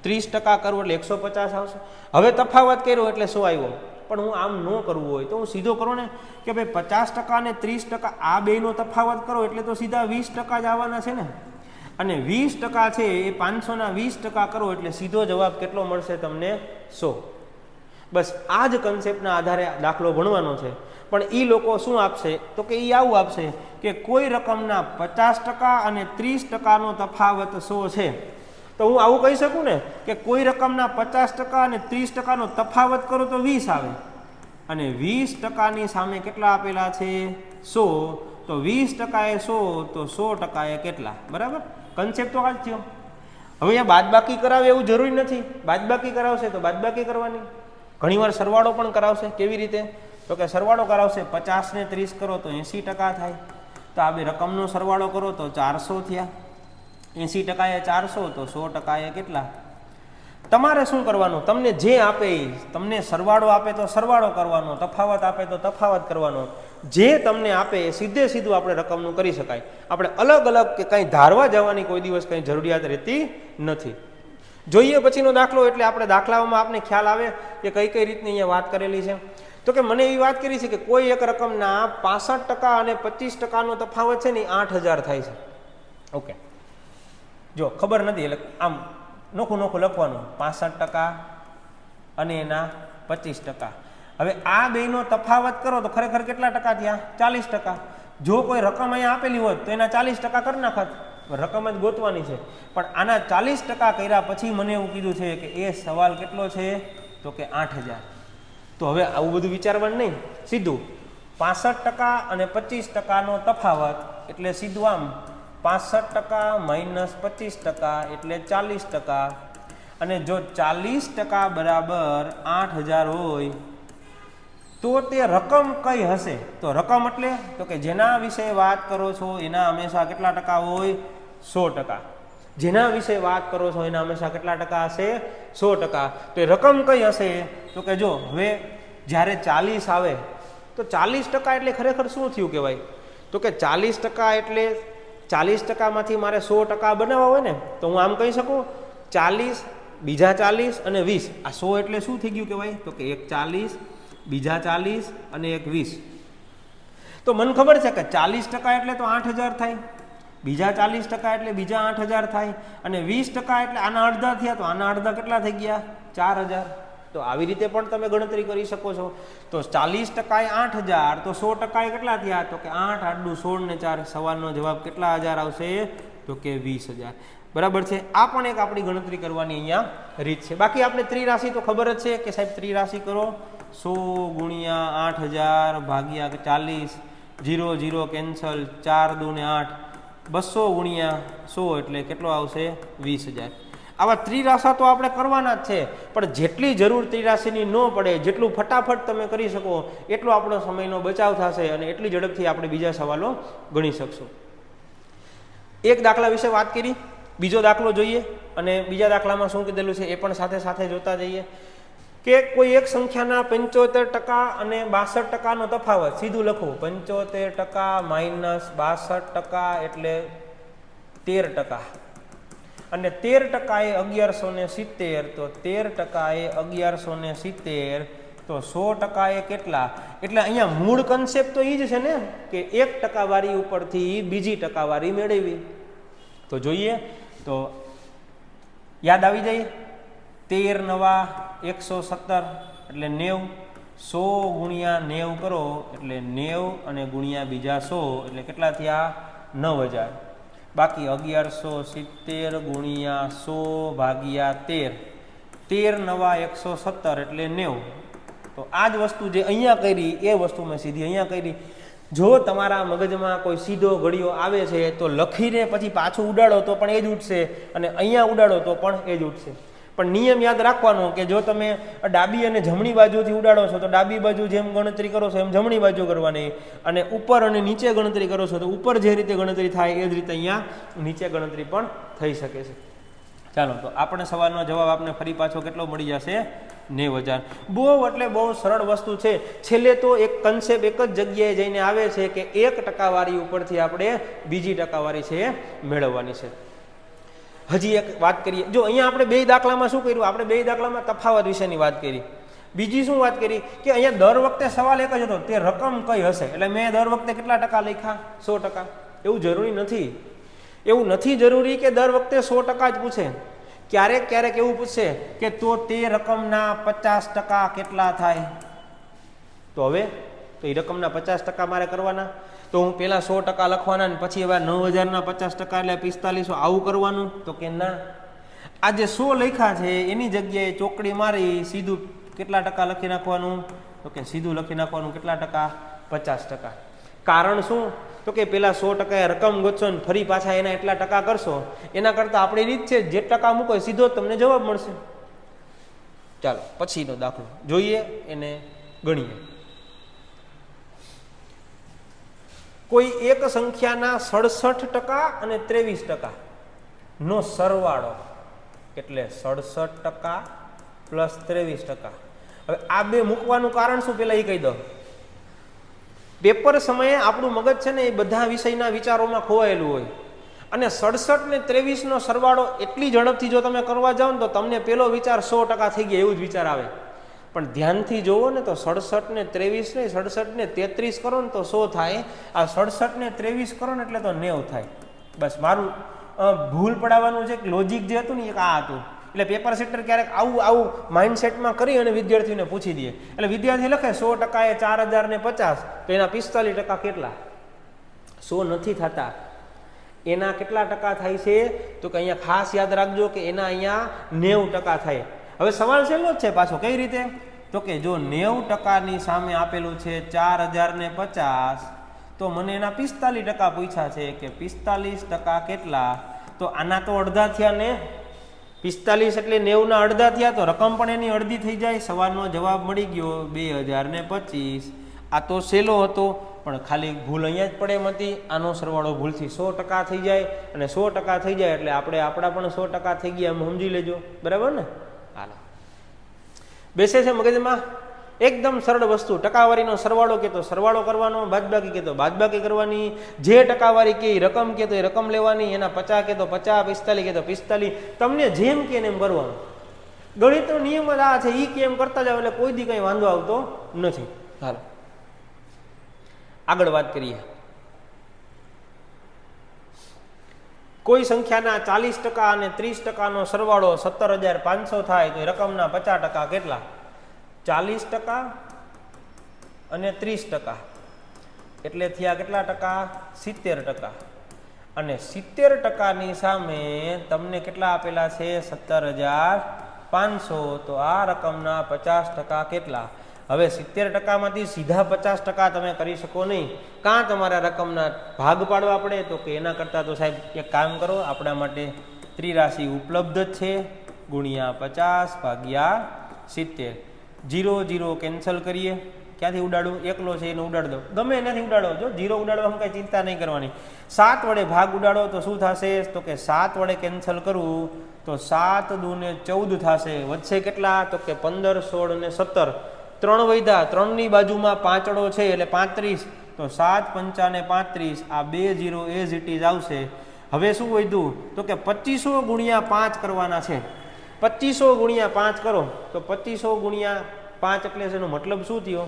30% કરવું એટલે 150 આવશે હવે તફાવત કર્યો એટલે 100 આવ્યો પણ હું આમ ન કરવું હોય તો હું સીધો કરું ને કે ભાઈ 50% અને 30% આ બેનો તફાવત કરો એટલે તો સીધા 20% જ આવવાના છે ને અને 20% છે એ 500 ના 20% કરો એટલે સીધો જવાબ કેટલો મળશે તમને 100 બસ આ જ કન્સેપ્ટના આધારે દાખલો ભણવાનો છે પણ એ લોકો શું આપશે તો કે એ આવું આપશે કે કોઈ રકમના 50% અને 30% નો તફાવત 100 છે તો હું આવું કહી શકું ને કે કોઈ રકમના 50% અને 30% નો તફાવત કરો તો 20 આવે અને 20% ની સામે કેટલા આપેલા છે 100 તો 20% એ 100 તો 100% એ કેટલા બરાબર કન્સેપ્ટ તો આ જ થયો હવે અહીંયા બાદબાકી કરાવે એવું જરૂરી નથી બાદબાકી કરાવશે તો બાદબાકી કરવાની ઘણીવાર સરવાળો પણ કરાવશે કેવી રીતે તો કે સરવાળો કરાવશે 50 ને 30 કરો તો 80% થાય તો આ બે રકમનો સરવાળો કરો તો 400 થયા 80% એ 400 તો 100% એ કેટલા તમારે શું કરવાનું તમને જે આપે તમને સરવાળો આપે તો સરવાળો કરવાનો તફાવત આપે તો તફાવત કરવાનો જે તમને આપે એ સીધે સીધું આપણે રકમનું કરી શકાય આપણે અલગ અલગ કે કંઈ ધારવા જવાની કોઈ દિવસ કંઈ જરૂરિયાત રહેતી નથી જોઈએ પછીનો દાખલો એટલે આપણે દાખલાઓમાં આપને ખ્યાલ આવે કે કઈ કઈ રીતની અહીંયા વાત કરેલી છે તો કે મને એવી વાત કરી છે કે કોઈ એક રકમના 65% અને 25% નો તફાવત છે ને 8000 થાય છે ઓકે જો ખબર નથી એટલે આમ નોખું નોખું લખવાનું 65% અને એના 25% હવે આ બેનો તફાવત કરો તો ખરેખર કેટલા ટકા થયા 40% જો કોઈ રકમ અહીંયા આપેલી હોત તો એના 40% કરી નાખત રકમ જ ગોતવાની છે પણ આના 40% કર્યા પછી મને એવું કીધું છે કે એ સવાલ કેટલો છે તો કે 8000 તો હવે આવું બધું વિચારવાનું નહીં સીધું 65% અને 25% નો તફાવત એટલે સીધું આમ 65% માઇનસ 25% એટલે 40% અને જો 40% બરાબર 8000 હોય તો તે રકમ કઈ હશે તો રકમ એટલે તો કે જેના વિશે વાત કરો છો એના હંમેશા કેટલા ટકા હોય 100% જેના વિશે વાત કરો છો એના હંમેશા કેટલા ટકા હશે 100% તો એ રકમ કઈ હશે તો કે જો હવે જ્યારે 40 આવે તો 40% એટલે ખરેખર શું થયું કહેવાય તો કે 40% એટલે 40% માંથી મારે 100% બનાવવા હોય ને તો હું આમ કહી શકું 40 બીજા 40 અને 20 આ 100 એટલે શું થઈ ગયું કહેવાય તો કે એક 40 બીજા 40 અને એક 20 તો મને ખબર છે કે 40% એટલે તો 8000 થાય બીજા 40% એટલે બીજા 8000 થાય અને 20% એટલે આના અડધા થયા તો આના અડધા કેટલા થઈ ગયા 4000 તો આવી રીતે પણ તમે ગણતરી કરી શકો છો તો 40% એ 8000 તો 100% કેટલા થયા તો કે 8 8 16 ને 4 સવાલનો જવાબ કેટલા હજાર આવશે તો કે 20000 બરાબર છે આ પણ એક આપણી ગણતરી કરવાની અહીંયા રીત છે બાકી આપણે ત્રિરાશિ તો ખબર જ છે કે સાહેબ ત્રિરાશિ કરો 100 ગુણ્યા 8000 ભાગ્યા 40, 0 0 કેન્સલ, 4 દુ ને 8, 200 ગુણ્યા 100 એટલે કેટલો આવશે? 20000. આવા ત્રિરાશા તો આપણે કરવાના જ છે, પણ જેટલી જરૂર ત્રિરાશીની ન પડે, જેટલું ફટાફટ તમે કરી શકો એટલો આપણો સમયનો બચાવ થશે અને એટલી ઝડપથી આપણે બીજા સવાલો ગણી શકશું. એક દાખલા વિશે વાત કરી, બીજો દાખલો જોઈએ અને બીજા દાખલામાં શું કીધેલું છે એ પણ સાથે સાથે જોતા જઈએ કે કોઈ એક સંખ્યાના 75% અને 62%નો તફાવત. સીધું લખવું, 75% માઇનસ 62% એટલે 13%, અને 13% એ 1170, તો 13% એ 1170, તો 100% એ કેટલા? એટલે અહીંયા મૂળ કન્સેપ્ટ તો એ જ છે ને કે 1% વાળી ઉપરથી બીજી ટકાવારી મેળવી. તો જોઈએ તો યાદ આવી જાય, 13 નવા 170 એટલે 90, 100 ગુણ્યા 90 કરો એટલે 90 અને ગુણ્યા બીજા 100 એટલે કેટલા થયા? 9000. બાકી 1170 ગુણ્યા 100 ભાગ્યા 13, 13 નવા 170 એટલે 90. તો આ જ વસ્તુ જે અહીંયા કરી એ વસ્તુ મેં સીધી અહીંયા કરી. જો તમારા મગજમાં કોઈ સીધો ઘડિયો આવે છે તો લખીને પછી પાછું ઉડાડો તો પણ એ જ ઉઠશે, અને અહીંયા ઉડાડો તો પણ એ જ ઉઠશે. પણ નિયમ યાદ રાખવાનો કે જો તમે ડાબી અને જમણી બાજુથી ઉડાડો છો તો ડાબી બાજુ જેમ ગણતરી કરો છો એમ જમણી બાજુ કરવાની, અને ઉપર અને નીચે ગણતરી કરો છો તો ઉપર જે રીતે ગણતરી થાય એ જ રીતે અહીંયા નીચે ગણતરી પણ થઈ શકે છે. ચાલો, તો આપણે સવાલનો જવાબ આપને ફરી પાછો કેટલો મળી જશે? 90,000. બહુ એટલે બહુ સરળ વસ્તુ છે. છેલ્લે તો એક કન્સેપ્ટ એક જ જગ્યાએ જઈને આવે છે કે 1% વાળી ઉપરથી આપણે બીજી ટકાવારી છે એ મેળવવાની છે. હજી એક વાત કરીએ. જો અહીંયા આપણે બે દાખલામાં શું કર્યું? આપણે બે દાખલામાં તફાવત વિશેની વાત કરી. બીજી શું વાત કરી કે અહીંયા દર વખતે સવાલ એક જ હતો, તે રકમ કઈ હશે. એટલે મેં દર વખતે કેટલા ટકા લખ્યા? 100%. એવું જરૂરી નથી. એવું નથી જરૂરી કે દર વખતે 100% જ પૂછે. ક્યારેક ક્યારેક એવું પૂછશે કે તો તે રકમના 50% કેટલા થાય? તો હવે તો એ રકમના 50% મારે કરવાના, તો હું પહેલાં 100% લખવાના ને પછી હવે 9000ના 50% એટલે 4500 આવું કરવાનું? તો કે ના. આ જે 100 લખ્યા છે એની જગ્યાએ ચોકડી મારી સીધું કેટલા ટકા લખી નાખવાનું? તો કે સીધું લખી નાખવાનું કેટલા ટકા? 50%. કારણ શું? તો કે પેલા 100% રકમ ગોતશો ને ફરી પાછા એના એટલા ટકા કરશો, એના કરતાં આપણી રીત છે જે ટકા મૂકો સીધો તમને જવાબ મળશે. ચાલો પછીનો દાખલો જોઈએ, એને ગણીએ. કોઈ એક સંખ્યાના 67% અને 23% નો સરવાળો એટલે 67% પ્લસ 23%. હવે આ બે મૂકવાનું કારણ શું પેલા એ કહી દો. પેપર સમયે આપણું મગજ છે ને એ બધા વિષયના વિચારોમાં ખોવાયેલું હોય, અને 67 ને 23 નો સરવાળો એટલી ઝડપથી જો તમે કરવા જાઓ ને તો તમને પેલો વિચાર 100% થઈ ગયા એવું જ વિચાર આવે. પણ ધ્યાનથી જોવો ને તો 67 ને 23 નહીં, 67 ને 33 કરો ને તો 100 થાય. આ 67 ને 23 કરો ને એટલે તો 90 થાય. બસ મારું ભૂલ પડાવવાનું છે. લોજિક જે હતું ને એક આ હતું. એટલે પેપર સેટર ક્યારેક આવું માઇન્ડસેટમાં કરી અને વિદ્યાર્થીઓને પૂછી દે. એટલે વિદ્યાર્થી લખે 100% એ 4050, તો એના 45% કેટલા? 100 નથી થતા. એના કેટલા ટકા થાય છે? તો કે અહીંયા ખાસ યાદ રાખજો કે એના અહીંયા 90% થાય. હવે સવાલ સહેલો જ છે પાછો. કઈ રીતે? તો કે જો 90%ની સામે આપેલું છે 4050, તો મને એના 45% પૂછ્યા છે કે 45% કેટલા? તો આના તો અડધા થયા ને, 45 એટલે 90ના અડધા થયા, તો રકમ પણ એની અડધી થઈ જાય. સવાલનો જવાબ મળી ગયો 2025. આ તો સહેલો હતો પણ ખાલી ભૂલ અહીંયા જ પડે એમ હતી. આનો સરવાળો ભૂલથી 100% થઈ જાય, અને 100% થઈ જાય એટલે આપણા પણ 100% થઈ ગયા એમ સમજી લેજો. બરાબર ને? હાલો, બેસે છે મગજમાં? એકદમ સરળ વસ્તુ. ટકાવારીનો સરવાળો કે તો સરવાળો કરવાનો, બાદબાકી કે તો બાદબાકી કરવાની, જે ટકાવારી કે રકમ કે તો એ રકમ લેવાની, એના 50 કે તો 50, 45 કે તો 45, તમને જેમ કે એમ કરવાનું. ગણિતનો નિયમ જ આ છે. ઈ કે એમ કરતા જાવ એટલે કોઈ દી કંઈ વાંધો આવતો નથી. હાલો આગળ વાત કરીએ. કોઈ સંખ્યાના 40% અને 30% નો સરવાળો 17,500 થાય, તો એ રકમના 50% કેટલા? 40% અને 30%, એટલે થયા કેટલા ટકા? 70%. અને 70%ની સામે તમને કેટલા આપેલા છે? 17,500. તો આ રકમના 50% કેટલા? હવે 70%માંથી સીધા 50% તમે કરી શકો નહીં. કાં તમારા રકમના ભાગ પાડવા પડે, તો કે એના કરતાં તો સાહેબ એક કામ કરો, આપણા માટે ત્રિરાશિ ઉપલબ્ધ જ છે, ગુણ્યા 50 ભાગ્યા 70. 0 0 કેન્સલ કરીએ. ક્યાંથી ઉડાડું? એકલો છે એને ઉડાડ દો, ગમે એનાથી ઉડાડો, જો 0 ઉડાડવામાં કાંઈ ચિંતા નહીં કરવાની. 7 વડે ભાગ ઉડાડો તો શું થશે? તો કે 7 વડે કેન્સલ કરવું તો 7 દુ ને 14 થશે. વધશે કેટલા? તો કે 15, 16 ને 17. 3 વધ્યા, 3ની બાજુમાં પાંચડો છે એટલે 35, તો 7 5 ને 35. આ 2 0 એઝ ઇટ ઇઝ આવશે. હવે શું વધ્યું? તો કે 2500 ગુણ્યા 5 કરવાના છે. 2500 ગુણ્યા 5 કરો તો 2500 ગુણ્યા 5 એટલે એનો મતલબ શું થયો?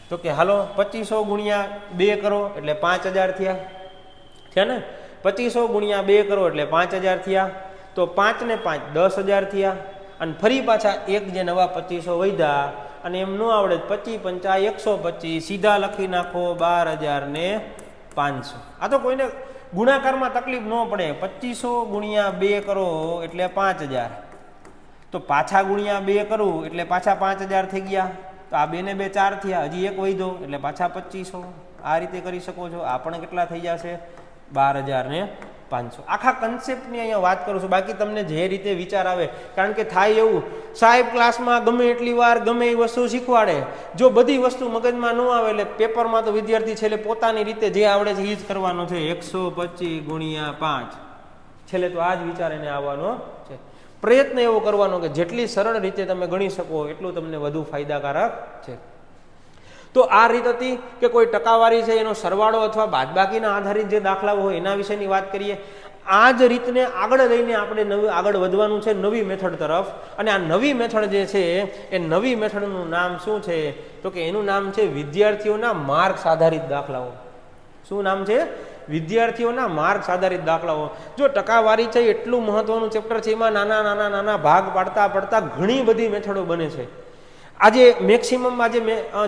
તો કે હાલો 2500 ગુણ્યા 2 કરો એટલે 5000 થયા છે ને. 2500 ગુણ્યા 2 કરો એટલે 5000 થયા. તો 5 ને 5 10000 થયા. અને ફરી પાછા એક જે નવા 2500 વધ્યા, અને એમ ન આવડે 25 5 125, સીધા લખી નાખો 12500. આ તો કોઈને ગુણાકારમાં તકલીફ ન પડે. 2500 ગુણ્યા 2 કરો એટલે 5000, તો પાછા ગુણ્યા 2 કરું એટલે પાછા 5000 થઈ ગયા. તો આ 2 ને 2 4 થયા, હજી એક વધ્યો એટલે પાછા 2500. આ રીતે કરી શકો છો. આ પણ કેટલા થઈ જશે? 12500. આખા કન્સેપ્ટની અહીંયા વાત કરું છું. બાકી તમને જે રીતે વિચાર આવે, કારણ કે થાય એવું, સાહેબ ક્લાસમાં ગમે એટલી વાર ગમે એ વસ્તુ શીખવાડે, જો બધી વસ્તુ મગજમાં ન આવે એટલે પેપરમાં તો વિદ્યાર્થી છેલ્લે પોતાની રીતે જે આવડે છે એ જ કરવાનો છે. 125 ગુણ્યા 5 છેલ્લે તો આ જ વિચાર એને આવવાનો છે. પ્રયત્ન એવો કરવાનો કે જેટલી સરળ રીતે તમે ગણી શકો એટલું તમને વધુ ફાયદાકારક છે. તો આ રીત હતી કે કોઈ ટકાવારી છે એનો સરવાળો અથવા બાદબાકીના આધારિત જે દાખલાઓ હોય એના વિશેની વાત કરીએ. આ જ રીતને આગળ લઈને આપણે આગળ વધવાનું છે નવી મેથડ તરફ. અને આ નવી મેથડ જે છે એ નવી મેથડનું નામ શું છે? તો કે એનું નામ છે વિદ્યાર્થીઓના માર્ક્સ આધારિત દાખલાઓ. શું નામ છે? વિદ્યાર્થીઓના માર્ક્સ આધારિત દાખલાઓ. જો ટકાવારી છે એટલું મહત્વનું ચેપ્ટર છે, એમાં નાના નાના નાના ભાગ પાડતા પડતા ઘણી બધી મેથડો બને છે. આજે મેક્સિમમ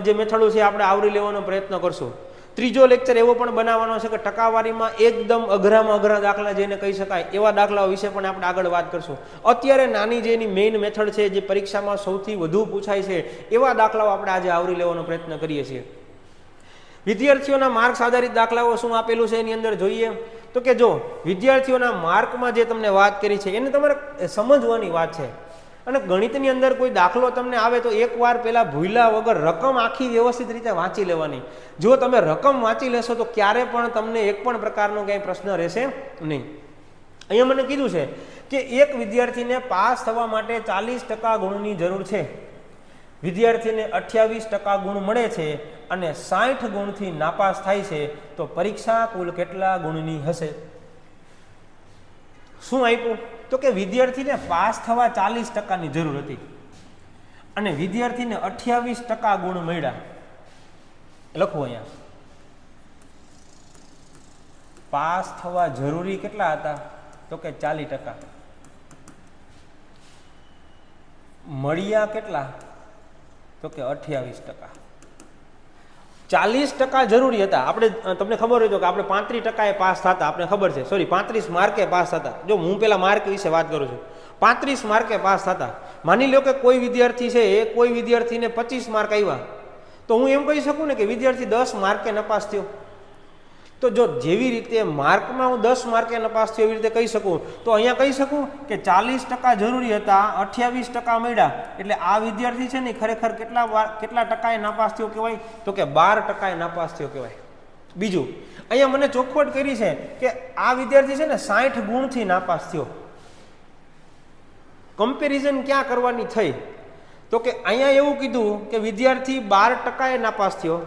જે મેથડો છે આપણે આવરી લેવાનો પ્રયત્ન કરશું. ત્રીજો લેક્ચર એવો પણ બનાવવાનો છે કે ટકાવારીમાં એકદમ અઘરામાં અઘરા દાખલા જેને કહી શકાય એવા દાખલાઓ વિશે પણ આપણે આગળ વાત કરશું. અત્યારે નાની જે એની મેઇન મેથડ છે, જે પરીક્ષામાં સૌથી વધુ પૂછાય છે, એવા દાખલાઓ આપણે આજે આવરી લેવાનો પ્રયત્ન કરીએ છીએ. વિદ્યાર્થીઓના માર્ક્સ આધારિત દાખલાઓ શું આપેલું છે એની અંદર જોઈએ તો કે જો વિદ્યાર્થીઓના માર્કમાં જે તમને વાત કરી છે એને તમારે સમજવાની વાત છે. અને ગણિતની અંદર કોઈ દાખલો તમને આવે તો એકવાર પહેલાં ભૂલ્યા વગર રકમ આખી વ્યવસ્થિત રીતે વાંચી લેવાની. જો તમે રકમ વાંચી લેશો તો ક્યારે પણ તમને એક પણ પ્રકારનો ક્યાંય પ્રશ્ન રહેશે નહીં. અહીંયા મને કીધું છે કે એક વિદ્યાર્થીને પાસ થવા માટે 40% ગુણની જરૂર છે. વિદ્યાર્થીને 28% ગુણ મળે છે અને 60 ગુણથી નાપાસ થાય છે, તો પરીક્ષા કુલ કેટલા ગુણની હશે? શું આપ્યું? તો કે વિદ્યાર્થીને પાસ થવા 40%ની જરૂર હતી અને વિદ્યાર્થીને 28% ગુણ મળ્યા. લખો અહીંયા, પાસ થવા જરૂરી કેટલા હતા? તો કે 40%. મળ્યા કેટલા? તો કે 28%. 40% જરૂરી હતા. આપણે તમને ખબર હોય તો કે આપણે 35% પાસ થતા, આપણે ખબર છે, સોરી 35 માર્કે પાસ થતા. જો હું પેલા માર્ક વિશે વાત કરું છું, 35 માર્કે પાસ થતા. માની લો કે કોઈ વિદ્યાર્થી છે, એ કોઈ વિદ્યાર્થીને 25 માર્ક આવ્યા, તો હું એમ કહી શકું ને કે વિદ્યાર્થી 10 માર્કે નપાસ થયો. તો જો જેવી રીતે માર્કમાં હું 10 માર્કે નપાસ થયો એવી રીતે કહી શકું, તો અહીંયા કહી શકું કે 40% જરૂરી હતા, 28% મળ્યા, એટલે આ વિદ્યાર્થી છે ને ખરેખર કેટલા ટકાએ નાપાસ થયો કહેવાય? તો કે 12% નાપાસ થયો કહેવાય. બીજું અહીંયા મને ચોખવટ કરી છે કે આ વિદ્યાર્થી છે ને 60 ગુણથી નાપાસ થયો. કમ્પેરિઝન ક્યાં કરવાની થઈ? તો કે અહીંયા એવું કીધું કે વિદ્યાર્થી 12%એ નાપાસ થયો,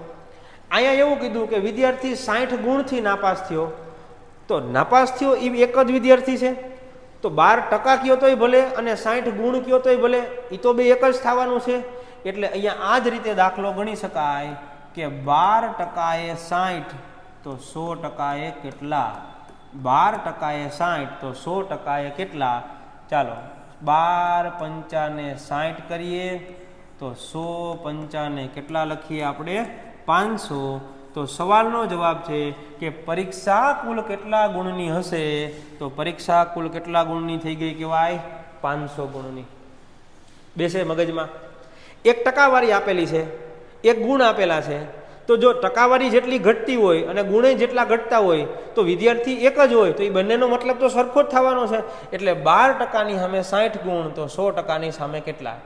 અહીંયા એવું કીધું કે વિદ્યાર્થી 60 ગુણથી નાપાસ થયો. તો નાપાસ થયો એ એક જ વિદ્યાર્થી છે, તો 12% કયો તોય ભલે અને 60 ગુણ કયો તોય ભલે, એ તો બે એક જ થવાનું છે. એટલે અહીંયા આ જ રીતે દાખલો ગણી શકાય કે 12%એ 60 તો 100%એ કેટલા? 12%એ 60 તો 100%એ કેટલા? ચાલો 12 5 ને 60 કરીએ તો 100 5 ને કેટલા લખીએ આપણે? 500. તો સવાલનો જવાબ છે કે પરીક્ષા કુલ કેટલા ગુણની હશે? તો પરીક્ષા કુલ કેટલા ગુણની થઈ ગઈ કહેવાય? 500 ગુણની. બેસે મગજમાં. એક ટકાવારી આપેલી છે, એક ગુણ આપેલા છે, તો જો ટકાવારી જેટલી ઘટતી હોય અને ગુણે જેટલા ઘટતા હોય તો વિદ્યાર્થી એક જ હોય, તો એ બંનેનો મતલબ તો સરખો જ થવાનો છે. એટલે 12% સામે 60 ગુણ, તો 100% સામે કેટલા?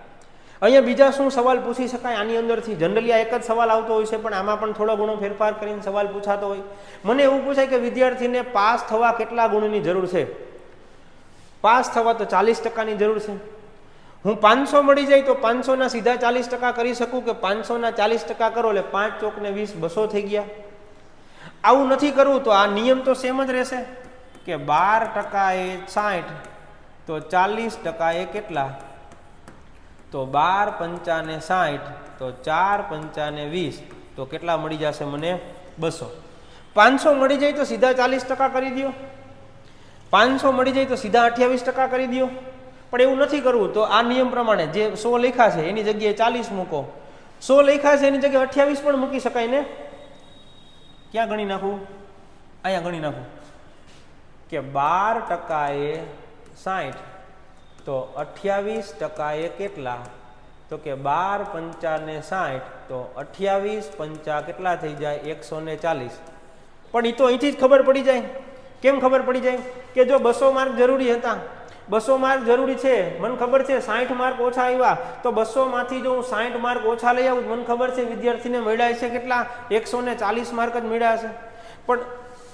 અહીંયા બીજા શું સવાલ પૂછી શકાય આની અંદરથી? જનરલી આ એક જ સવાલ આવતો હોય છે, પણ આમાં પણ થોડો ઘણો ફેરફાર કરીને સવાલ પૂછાતો હોય. મને એવું પૂછાય કે વિદ્યાર્થીને પાસ થવા કેટલા ગુણની જરૂર છે? પાસ થવા તો 40%ની જરૂર છે. હું 500 મળી જાય તો 500 ના સીધા 40% કરી શકું કે 500 ના 40% કરો એટલે 5 ચોક ને 20, 200 થઈ ગયા? આવું નથી કરવું તો આ નિયમ તો સેમ જ રહેશે કે 12% એ 60, તો 40% એ કેટલા? તો 12 પંચા ને 60, તો 4 પંચા ને 20, તો કેટલા મળી જશે મને? 200. 500 મળી જાય તો સીધા 40% કરી દો, 500 મળી જાય તો સીધા 28% કરી દો. પણ એવું નથી કરવું, તો આ નિયમ પ્રમાણે જે 100 લખ્યા છે એની જગ્યાએ 40 મૂકો, 100 લખ્યા છે એની જગ્યાએ 28 પણ મૂકી શકાય ને? ક્યાં ગણી નાખવું? અહીંયા ગણી નાખું કે 12% એ 60, તો 28% એ કેટલા? તો કે 12 પંચા ને 60, તો 28 પંચા કેટલા થઈ જાય? 140. પણ એ તો અહીંથી જ ખબર પડી જાય. કેમ ખબર પડી જાય? કે જો 200 માર્ક જરૂરી હતા, 200 માર્ક જરૂરી છે, મને ખબર છે 60 માર્ક ઓછા આવ્યા, તો 200 માંથી જો હું 60 માર્ક ઓછા લઈ આવું, મને ખબર છે વિદ્યાર્થીને મળ્યા છે કેટલા? 140 માર્ક જ મળ્યા છે. પણ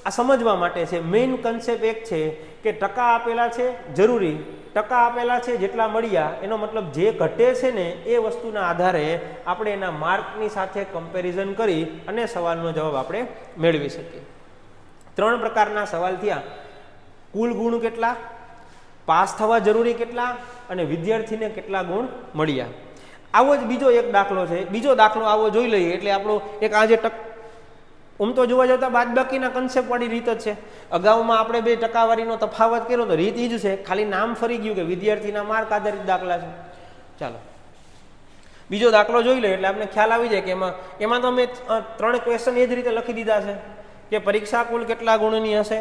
આ સમજવા માટે છે, મેઇન કન્સેપ્ટ એક છે કે ટકા આપેલા છે જરૂરી, ટકા આપેલા છે જેટલા મળ્યા, એનો મતલબ જે ઘટે છે ને એ વસ્તુના આધારે આપણે એના માર્કની સાથે કમ્પેરિઝન કરી અને સવાલનો જવાબ આપણે મેળવી શકીએ. 3 પ્રકારના સવાલ થયા: કુલ ગુણ કેટલા, પાસ થવા જરૂરી કેટલા, અને વિદ્યાર્થીને કેટલા ગુણ મળ્યા. આવો જ બીજો એક દાખલો છે. બીજો દાખલો આવો જોઈ લઈએ એટલે આપણો એક આજે તો જોવા જતા બાદબાકીના કન્સેપ્ટ વાળી રીત જ છે. અગાઉમાં આપણે 2 ટકાવારીનો તફાવત કર્યો તો રીત એ જ છે, ખાલી નામ ફરી ગયું કે વિદ્યાર્થીના માર્ક આધારિત દાખલા છે. ચાલો બીજો દાખલો જોઈ લઈએ એટલે આપણે ખ્યાલ આવી જાય કે એમાં તો અમે 3 ક્વેશ્ચન એ જ રીતે લખી દીધા છે કે પરીક્ષા કુલ કેટલા ગુણની હશે,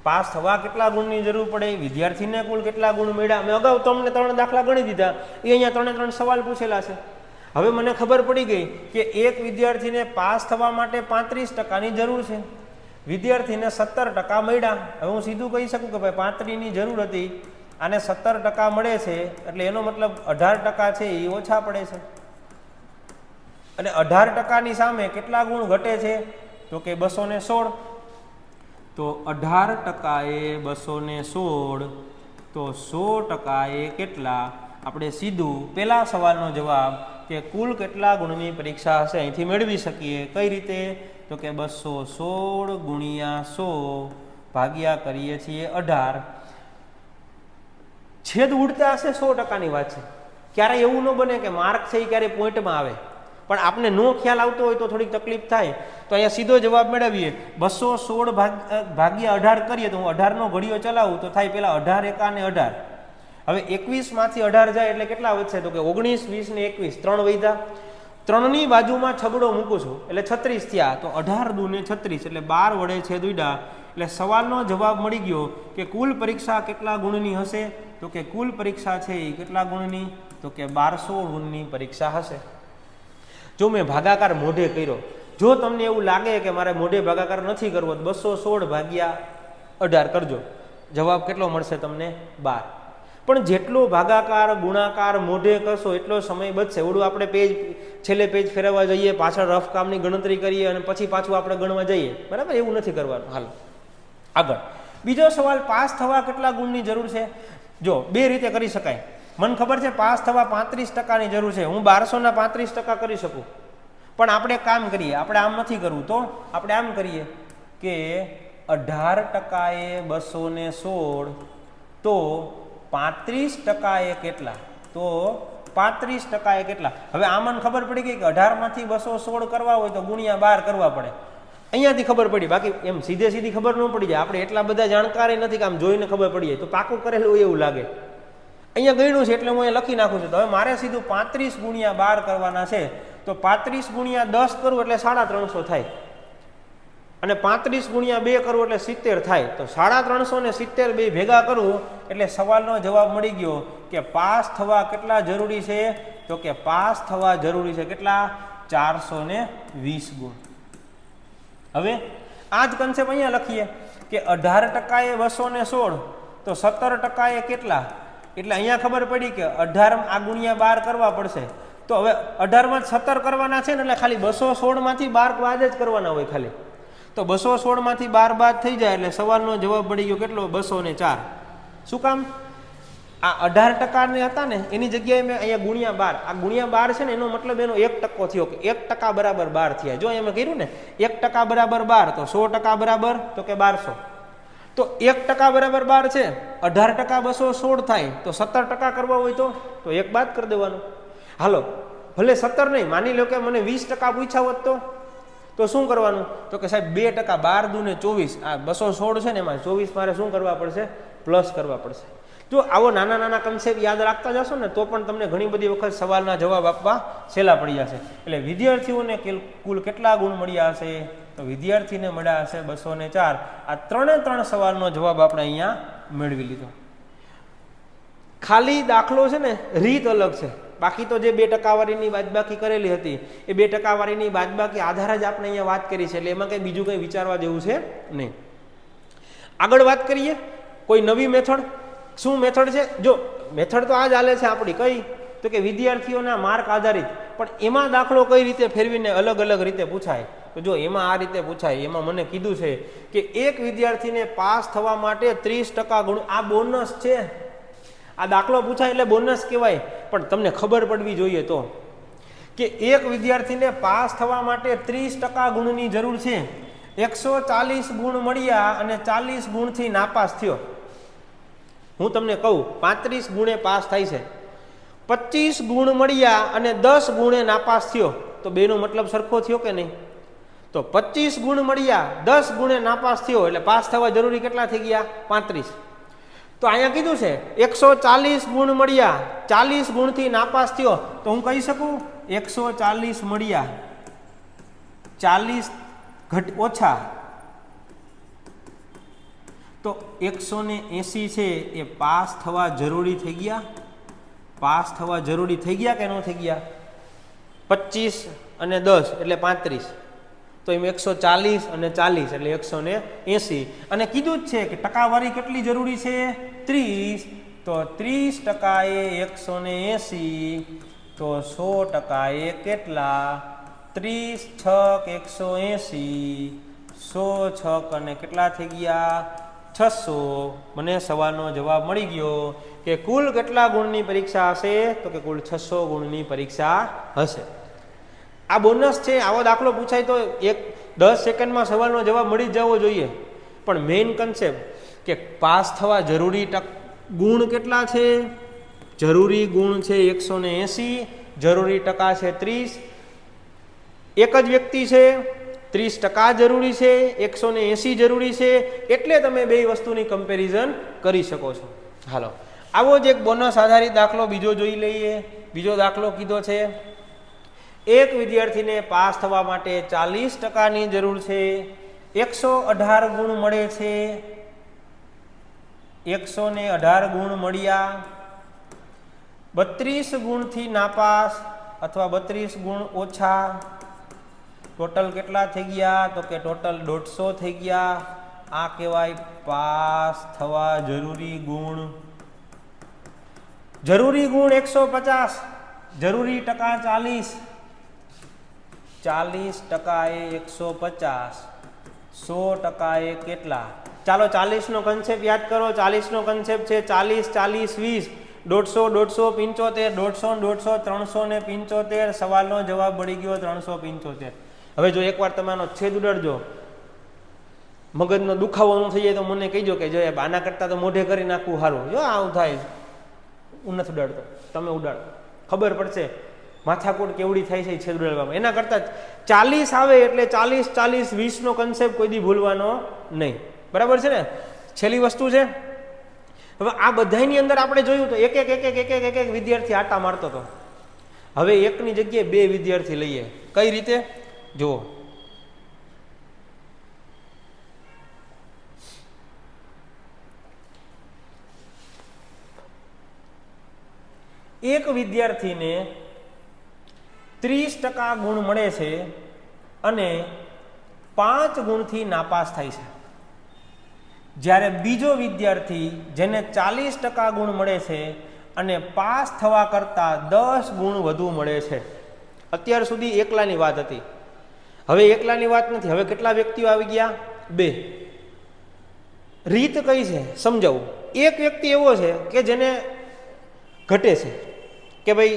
પાસ થવા કેટલા ગુણની જરૂર પડે, વિદ્યાર્થીને કુલ કેટલા ગુણ મળ્યા. મેં અગાઉ તમને 3 દાખલા ગણી દીધા, એ અહીંયા 3 સવાલ પૂછેલા છે. હવે મને ખબર પડી ગઈ કે એક વિદ્યાર્થીને પાસ થવા માટે 35%ની જરૂર છે, વિદ્યાર્થીને 17% મળ્યા. હવે હું સીધું કહી શકું કે ભાઈ 35ની જરૂર હતી અને 17% મળે છે, એટલે એનો મતલબ 18% છે એ ઓછા પડે છે. અને 18%ની સામે કેટલા ગુણ ઘટે છે? તો કે 216. તો 18% એ 216, તો 100% એ કેટલા? આપણે સીધું પેલા સવાલનો જવાબ કે કુલ કેટલા ગુણની પરીક્ષા હશે અહીંથી મેળવી શકીએ. કઈ રીતે? તો કે 216 ગુણ્યા 100 ભાગ્યા કરીએ છીએ 18. છેદ ઉડતા હશે 100%ની વાત છે. ક્યારેય એવું ન બને કે માર્ક છે એ ક્યારેય પોઈન્ટમાં આવે, પણ આપણે નો ખ્યાલ આવતો હોય તો થોડીક તકલીફ થાય. તો અહીંયા સીધો જવાબ મેળવીએ. 216 ભાગ્યા 18 કરીએ તો હું 18નો ઘડિયો ચલાવું તો થાય પેલા 18 એકા ને 18. હવે 21 માંથી 18 જાય એટલે કેટલા વધશે? તો કે 19, 20 ને 21, 3 વધ્યા. 3ની બાજુમાં છગડો મૂકું છું એટલે 36 થયા. તો 18 દૂને 36 એટલે 12 વડે છેદ ઉડ્યા. એટલે સવાલનો જવાબ મળી ગયો કે કુલ પરીક્ષા કેટલા ગુણની હશે? તો કે કુલ પરીક્ષા છે એ કેટલા ગુણની? તો કે 1200 ગુણની પરીક્ષા હશે. જો મેં ભાગાકાર મોઢે કર્યો, જો તમને એવું લાગે કે મારે મોઢે ભાગાકાર નથી કરવો, 216 ભાગ્યા 18 કરજો, જવાબ કેટલો મળશે તમને? 12. પણ જેટલો ભાગાકાર ગુણાકાર મોઢે કરશો એટલો સમય બચશે. ઓડું આપણે છેલ્લે પેજ ફેરવવા જઈએ, પાછળ રફ કામની ગણતરી કરીએ અને પછી પાછું આપણે ગણવા જઈએ, બરાબર? એવું નથી કરવાનું. હાલ આગળ બીજો સવાલ, પાસ થવા કેટલા ગુણની જરૂર છે? જો 2 રીતે કરી શકાય. મને ખબર છે પાસ થવા 35%ની જરૂર છે, હું 1200ના 35% કરી શકું. પણ આપણે કામ કરીએ, આપણે આમ નથી કરવું, તો આપણે આમ કરીએ કે 18% એ 216, તો 35% એ કેટલા? તો 35% એ કેટલા? હવે આ મને ખબર પડી ગઈ કે 18 માંથી 216 કરવા હોય તો ગુણ્યા 12 કરવા પડે. અહીંયાથી ખબર પડી, બાકી એમ સીધી ખબર ન પડી જાય. આપણે એટલા બધા જાણકાર નથી કે આમ જોઈને ખબર પડી જાય, તો પાકું કરેલું હોય એવું લાગે. અહીંયા ગણ્યું છે એટલે હું અહીંયા લખી નાખું છું. તો હવે મારે સીધું 35 ગુણ્યા 12 કરવાના છે. તો 35 ગુણ્યા 10 કરું એટલે 350 થાય, અને 35 ગુણ્યા 2 કરવું એટલે 70 થાય. તો 350 ને 70 બે ભેગા કરવું એટલે સવાલનો જવાબ મળી ગયો કે પાસ થવા કેટલા જરૂરી છે? તો કે પાસ થવા જરૂરી છે કેટલા? 420 ગુણ. હવે આ જ કન્સેપ્ટ અહીંયા લખીએ કે 18% એ 216 તો 17% એ કેટલા, એટલે અહીંયા ખબર પડી કે 18 આ ગુણ્યા 12 કરવા પડશે. તો હવે 18 માં 17 કરવાના છે ને, એટલે ખાલી 216 માંથી 12 બાદ જ કરવાના હોય ખાલી. તો 216 માંથી 12 બાદ થઈ જાય એટલે સવાલનો જવાબ પડી ગયો કેટલો, 204. શું કામ? આ 18% ને હતા ને એની જગ્યાએ મેં અહીંયા ગુણ્યા 12, આ ગુણ્યા 12 છે ને એનો મતલબ એનો 1% થયો કે 1% બરાબર 12 થયા. જો એમાં કર્યું ને 1% બરાબર 12 તો 100% બરાબર તો કે 1200. તો 1% બરાબર 12 છે, 18% 216 થાય તો 17% કરવા હોય તો 1 બાદ કરી દેવાનું. હાલો ભલે 17 નહીં, માની લો કે મને 20% પૂછ્યા હોત તો શું કરવાનું, તો કે સાહેબ 2%, 12 દૂને 24, આ 216 છે ને એમાં 24 મારે શું કરવા પડશે, પ્લસ કરવા પડશે. જો આવો નાના નાના કન્સેપ્ટ યાદ રાખતા જશો ને તો પણ તમને ઘણી બધી વખત સવાલના જવાબ આપવા સહેલા પડી જશે. એટલે વિદ્યાર્થીઓને કુલ કેટલા ગુણ મળ્યા હશે, તો વિદ્યાર્થીને મળ્યા હશે 204. આ 3 સવાલનો જવાબ આપણે અહીંયા મેળવી લીધો. ખાલી દાખલો છે ને રીત અલગ છે, બાકી તો જે 2% વાળીની બાદબાકી કરેલી હતી એ 2% વાળીની બાદબાકી આધાર જ આપણે અહીંયા વાત કરી છે, એટલે એમાં કંઈ બીજું કંઈ વિચારવા જેવું છે નહીં. આગળ વાત કરીએ કોઈ નવી મેથડ. શું મેથડ છે? જો મેથડ તો આ જ હાલે છે આપણી, કઈ તો કે વિદ્યાર્થીઓના માર્ક આધારિત, પણ એમાં દાખલો કઈ રીતે ફેરવીને અલગ અલગ રીતે પૂછાય. તો જો એમાં આ રીતે પૂછાય. એમાં મને કીધું છે કે એક વિદ્યાર્થીને પાસ થવા માટે 30% ગુણ, આ બોનસ છે. આ દાખલો પૂછાય એટલે બોનસ કહેવાય, પણ તમને ખબર પડવી જોઈએ તો કે એક વિદ્યાર્થીને પાસ થવા માટે 30% ગુણની જરૂર છે. 140 ગુણ મળ્યા અને 40 ગુણથી નાપાસ થયો. હું તમને કહું 35 ગુણે પાસ થાય છે. 25 ગુણ મળ્યા અને 10 ગુણે નાપાસ થયો, તો બેનો મતલબ સરખો થયો કે નહીં? તો 25 ગુણ મળ્યા 10 ગુણે નાપાસ થયો એટલે પાસ થવા જરૂરી કેટલા થઈ ગયા? 35. તો અહીંયા કીધું છે 140 ગુણ મળ્યા 40 ગુણથી નાપાસ થયો, તો હું કહી શકું 140 મળ્યા 40 ઓછા તો 180 છે એ પાસ થવા જરૂરી થઈ ગયા. પાસ થવા જરૂરી થઈ ગયા કે ન થઈ ગયા? 25 અને 10 એટલે 35, તો એમ 140 અને 40 એટલે 180. અને કીધું જ છે કે ટકાવારી કેટલી જરૂરી છે? 30. તો 30% એ 180, તો 100% એ કેટલા? 30 છક 180, 100 છક અને કેટલા થઈ ગયા? 600. મને સવાલનો જવાબ મળી ગયો કે કુલ કેટલા ગુણની પરીક્ષા હશે, તો કે કુલ 600 ગુણની પરીક્ષા હશે. આ બોનસ છે. આવો દાખલો પૂછાય તો 10 સેકન્ડમાં સવાલનો જવાબ મળી જ જવો જોઈએ, પણ મેઇન કન્સેપ્ટ કે પાસ થવા જરૂરી ગુણ કેટલા છે? જરૂરી ગુણ છે 180, જરૂરી ટકા છે 30. એક જ વ્યક્તિ છે, 30% જરૂરી છે, 180 જરૂરી છે, એટલે તમે બે વસ્તુની કમ્પેરિઝન કરી શકો છો. હાલો આવો જ એક બોનસ આધારિત દાખલો બીજો જોઈ લઈએ. બીજો દાખલો કીધો છે એક વિદ્યાર્થીને પાસ થવા માટે 40%ની જરૂર છે. 118 ગુણ મળે છે. 118 ગુણ મળ્યા, 32 ગુણથી નાપાસ અથવા 32 ગુણ ઓછા. ટોટલ કેટલા થઈ ગયા? તો કે ટોટલ 150 થઈ ગયા. આ કહેવાય પાસ થવા જરૂરી ગુણ. જરૂરી ગુણ 150, જરૂરી ટકા 40. 40% એ 150, 100% એ કેટલા? ચાલો 40 નો કન્સેપ્ટ યાદ કરો. 40 નો કન્સેપ્ટ છે 40 40 20, 150 175, 150 300 ને 75. સવાલનો જવાબ મળી ગયો 375. હવે જો એકવાર તમે આનો છેદ ઉડાડજો, મગજનો દુખાવો ન થઈ જાય તો મને કહીજો કે જો આના કરતાં તો મોઢે કરી નાખવું સારું. જો આવું થાય, હું નથી ઉડાડતો, તમે ઉડાડો, ખબર પડશે માથાકૂટ કેવડી થાય છે છેદ ઉડાડવામાં. એના કરતાં 40 આવે એટલે 40 40 20 નો કન્સેપ્ટ કોઈ દી ભૂલવાનો નહીં. બરાબર છે ને? છેલ્લી વસ્તુ છે. હવે આ બધાની અંદર આપણે જોયું તો એક એક વિદ્યાર્થી આટા મારતો હતો. હવે એકની જગ્યાએ 2 વિદ્યાર્થી લઈએ. કઈ રીતે? જુઓ, એક વિદ્યાર્થીને 30% ગુણ મળે છે અને 5 ગુણથી નાપાસ થાય છે. જ્યારે બીજો વિદ્યાર્થી જેને 40% ગુણ મળે છે અને પાસ થવા કરતાં 10 ગુણ વધુ મળે છે. અત્યાર સુધી એકલાની વાત હતી, હવે એકલાની વાત નથી. હવે કેટલા વ્યક્તિઓ આવી ગયા? 2. રીત કઈ છે સમજાવું. એક વ્યક્તિ એવો છે કે જેને ઘટે છે કે ભાઈ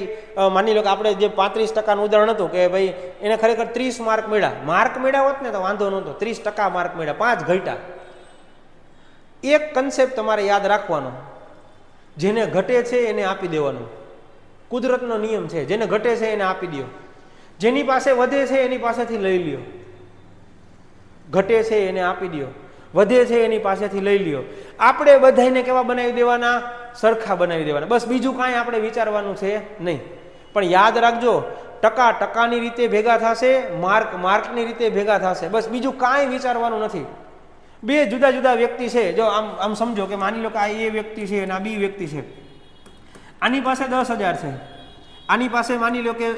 માની લો કે આપણે જે 35%નું ઉદાહરણ હતું કે ભાઈ એને ખરેખર 30 માર્ક મળ્યા હોત ને તો વાંધો નહોતો. 30% માર્ક મળ્યા, 5 ઘટ્યા. એક કન્સેપ્ટ તમારે યાદ રાખવાનો, જેને ઘટે છે એને આપી દેવાનું. કુદરતનો નિયમ છે, જેને ઘટે છે એને આપી દો. જેની પાસે વધે છે એની પાસેથી લઈ લ્યો. ઘટે છે એને આપી દો, વધે છે એની પાસેથી લઈ લ્યો. આપણે બધાને કેવા બનાવી દેવાના? સરખા બનાવી દેવાના. બસ બીજું કાંઈ આપણે વિચારવાનું છે નહીં. પણ યાદ રાખજો, ટકા ટકાની રીતે ભેગા થશે, માર્ક માર્કની રીતે ભેગા થશે. બસ બીજું કાંઈ વિચારવાનું નથી. 2 જુદા જુદા વ્યક્તિ છે. જો આમ સમજો કે માની લો કે આ એ વ્યક્તિ છે અને આ બી વ્યક્તિ છે. આની પાસે 10,000 છે, આની પાસે માની લો કે